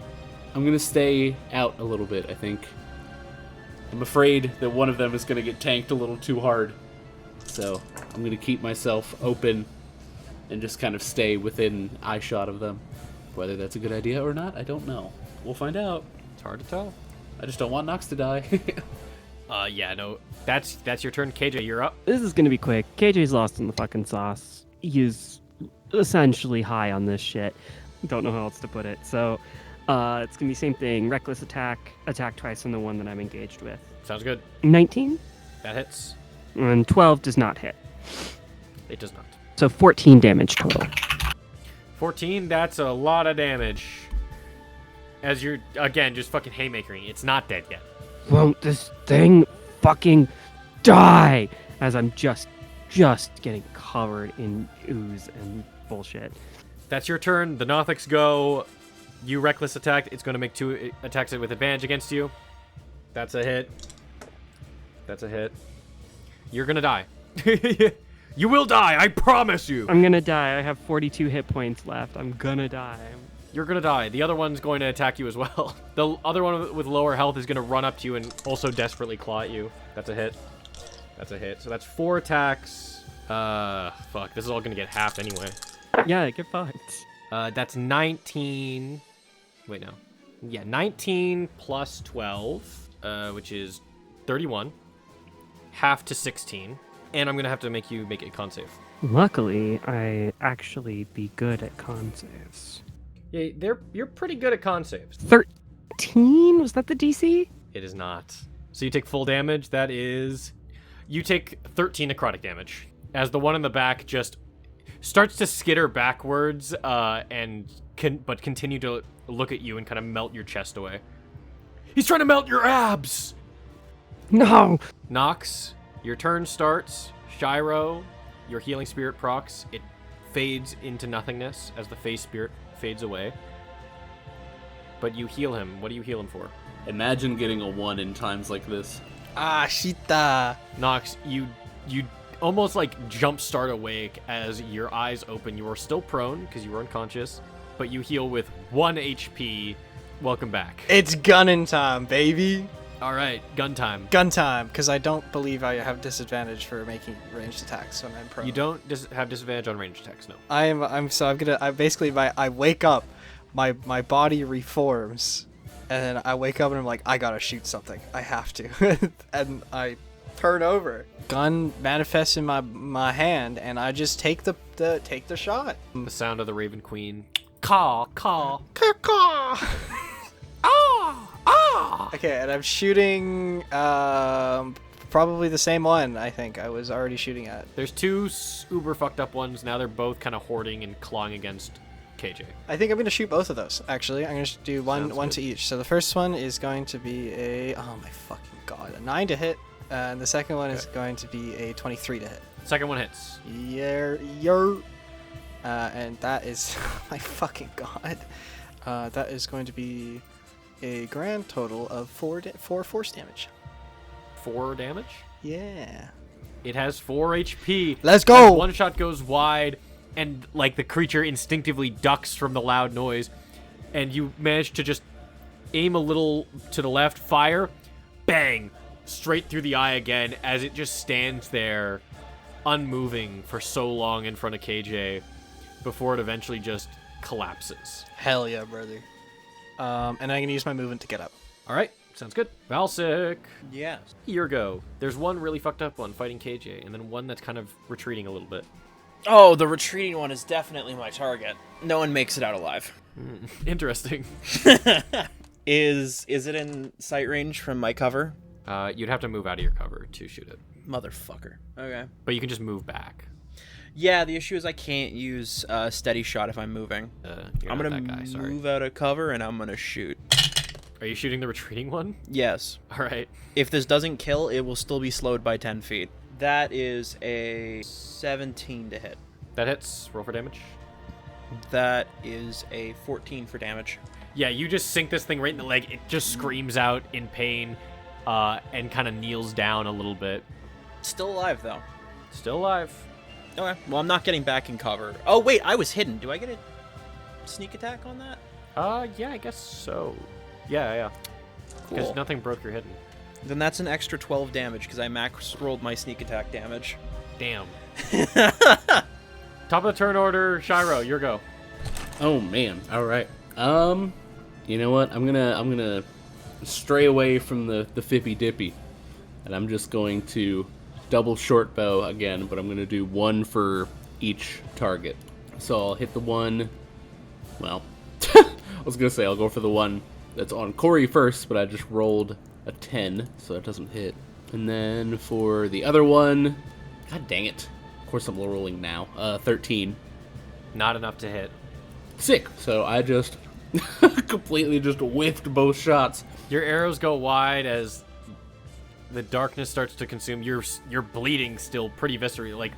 I'm gonna stay out a little bit, I think. I'm afraid that one of them is gonna get tanked a little too hard. So I'm gonna keep myself open and just kind of stay within eye shot of them. Whether that's a good idea or not, I don't know. We'll find out. It's hard to tell. I just don't want Nox to die. Yeah, no. That's your turn. KJ, you're up. This is gonna be quick. KJ's lost in the fucking sauce. He's essentially high on this shit. Don't know how else to put it. So, it's gonna be same thing. Reckless attack twice on the one that I'm engaged with. Sounds good. 19 That hits. and 12 does not hit. It does not. So 14 damage total. 14, that's a lot of damage. As you're, again, just fucking haymakering. It's not dead yet. Won't this thing fucking die? As I'm just getting covered in ooze and bullshit. That's your turn. The Nothics go. You reckless attack. It's going to make 2 attacks with advantage against you. That's a hit. That's a hit. You're going to die. You will die. I promise you. I'm gonna die. I have 42 hit points left. I'm gonna die. You're going to die. The other one's going to attack you as well. The other one with lower health is going to run up to you and also desperately claw at you. That's a hit. That's a hit. So that's 4 attacks. Fuck. This is all going to get halved anyway. Yeah, get fucked. That's 19. Wait, no. Yeah, 19 plus 12, which is 31. Half to 16. And I'm going to have to make you make a con save. Luckily, I actually be good at con saves. Yeah, you're pretty good at con saves. 13? Was that the DC? It is not. So you take full damage. That is... You take 13 necrotic damage. As the one in the back just starts to skitter backwards but continue to look at you and kind of melt your chest away. He's trying to melt your abs! No! Nox, your turn starts. Shiro, your healing spirit procs. It fades into nothingness as the phase spirit fades away. But you heal him. What do you heal him for? Imagine getting a 1 in times like this. Ah, shita. Nox, you almost like jump start awake as your eyes open. You are still prone because you were unconscious, but you heal with 1 HP. Welcome back. It's gunning time, baby. All right, gun time. Gun time, because I don't believe I have disadvantage for making ranged attacks when I'm prone. You don't have disadvantage on ranged attacks, no. I wake up, my body reforms, and then I wake up and I'm like, I gotta shoot something. I have to. And I turn over. Gun manifests in my hand, and I just take the shot. The sound of the Raven Queen. Caw. Okay, and I'm shooting probably the same one, I think, I was already shooting at. There's two uber fucked up ones. Now they're both kind of hoarding and clawing against KJ. I think I'm going to shoot both of those, actually. I'm going to do one Sounds to each. So the first one is going to be a... Oh, my fucking God. A 9 to hit. And the second one is going to be a 23 to hit. Second one hits. And that is... my fucking God. That is going to be a grand total of 4 force damage. 4 damage? Yeah. It has 4 HP. Let's go! One shot goes wide, and like the creature instinctively ducks from the loud noise, and you manage to just aim a little to the left, fire, bang, straight through the eye again as it just stands there, unmoving for so long in front of KJ before it eventually just collapses. Hell yeah, brother. And I can use my movement to get up. All right, sounds good. Valsic. Yes. Your go. There's one really fucked up one fighting KJ, and then one that's kind of retreating a little bit. Oh, the retreating one is definitely my target. No one makes it out alive. Interesting. Is it in sight range from my cover? You'd have to move out of your cover to shoot it. Motherfucker. Okay. But you can just move back. Yeah, the issue is I can't use steady shot if I'm moving. You're I'm not gonna that guy, sorry. move out of cover and I'm gonna shoot. Are you shooting the retreating one? Yes. All right. If this doesn't kill, it will still be slowed by 10 feet. That is a 17 to hit. That hits. Roll for damage. That is a 14 for damage. Yeah, you just sink this thing right in the leg. It just screams out in pain and kind of kneels down a little bit. Still alive, though. Still alive. Okay. Well, I'm not getting back in cover. Oh, wait, I was hidden. Do I get a sneak attack on that? Yeah, I guess so. Yeah. Because Cool. nothing broke your hidden. Then that's an extra 12 damage because I max rolled my sneak attack damage. Damn. Top of the turn order, Shiro, your go. Oh man. All right. You know what? I'm gonna stray away from the fippy dippy, and I'm just going to double short bow again, but I'm gonna do one for each target. So I'll hit the one. Well, I was gonna say I'll go for the one that's on Corey first, but I just rolled a 10, so that doesn't hit. And then for the other one, god dang it. Of course I'm low rolling now. 13. Not enough to hit. Sick. So I just completely just whiffed both shots. Your arrows go wide as the darkness starts to consume. You're bleeding still pretty viscerally. Like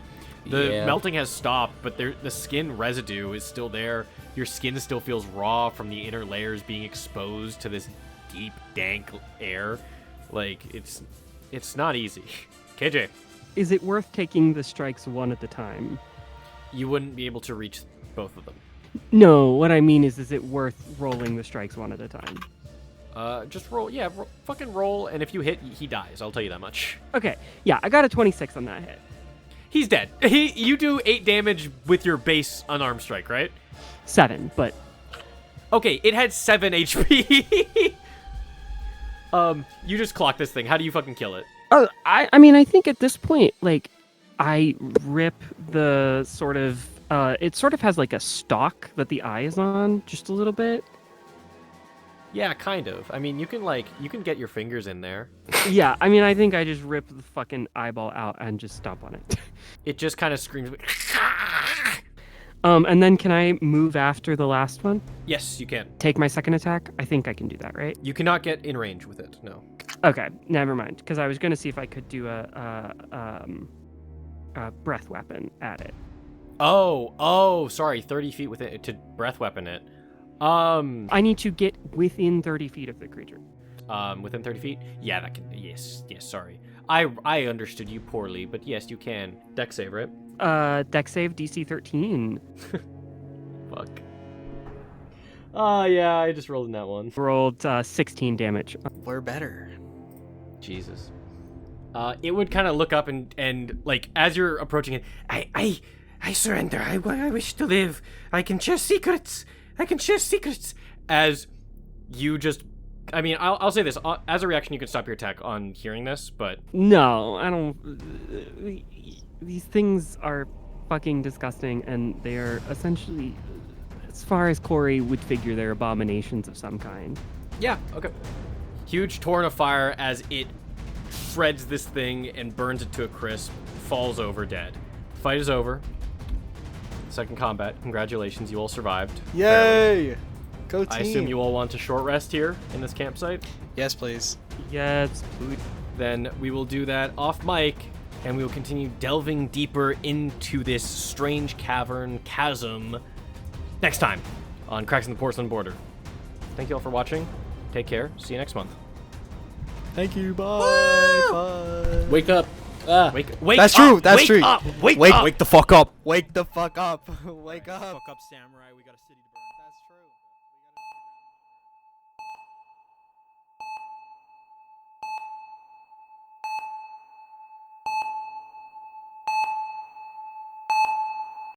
the melting has stopped, but the skin residue is still there. Your skin still feels raw from the inner layers being exposed to this deep, dank air. Like it's not easy. KJ. Is it worth taking the strikes one at a time? You wouldn't be able to reach both of them. No, what I mean is it worth rolling the strikes one at a time? Just roll. Yeah, fucking roll. And if you hit, he dies. I'll tell you that much. Okay, yeah, I got a 26 on that hit. He's dead. You do 8 damage with your base unarmed strike, right? 7, but... Okay, it had 7 HP. You just clock this thing. How do you fucking kill it? Oh, I mean, I think at this point, like, I rip the sort of... it sort of has like a stalk that the eye is on, just a little bit. Yeah, kind of. I mean, you can get your fingers in there. Yeah, I mean, I think I just rip the fucking eyeball out and just stomp on it. It just kind of screams. And then can I move after the last one? Yes, you can. Take my second attack? I think I can do that, right? You cannot get in range with it, no. Okay, never mind. Because I was going to see if I could do a breath weapon at it. Oh, sorry. 30 feet with it to breath weapon it. I need to get within 30 feet of the creature. Within 30 feet? Yeah, that can. Yes. Sorry, I understood you poorly, but yes, you can. Dex save, right? Dex save DC 13. Fuck. Oh yeah, I just rolled in that one. Rolled 16 damage. We're better. Jesus. It would kind of look up and like as you're approaching it, I surrender. I wish to live. I can share secrets. As you just, I mean, I'll say this as a reaction. You can stop your attack on hearing this, but no, I don't. These things are fucking disgusting, and they are essentially, as far as Corey would figure, they're abominations of some kind. yeah, okay. Huge torrent of fire as it shreds this thing and burns it to a crisp, falls over dead. The fight is over. Second combat. Congratulations, you all survived. Yay! Go team. I assume you all want a short rest here in this campsite? Yes, please. Yes. Then we will do that off mic, and we will continue delving deeper into this strange cavern chasm next time on Cracks in the Porcelain Border. Thank you all for watching. Take care. See you next month. Thank you. Bye. Bye. Wake up. Ah. Wake That's up, true. That's wake true. Up, wake Wake up. the fuck up. Wake the fuck up. Wake up. Fuck up, samurai. We got a city to burn. That's true.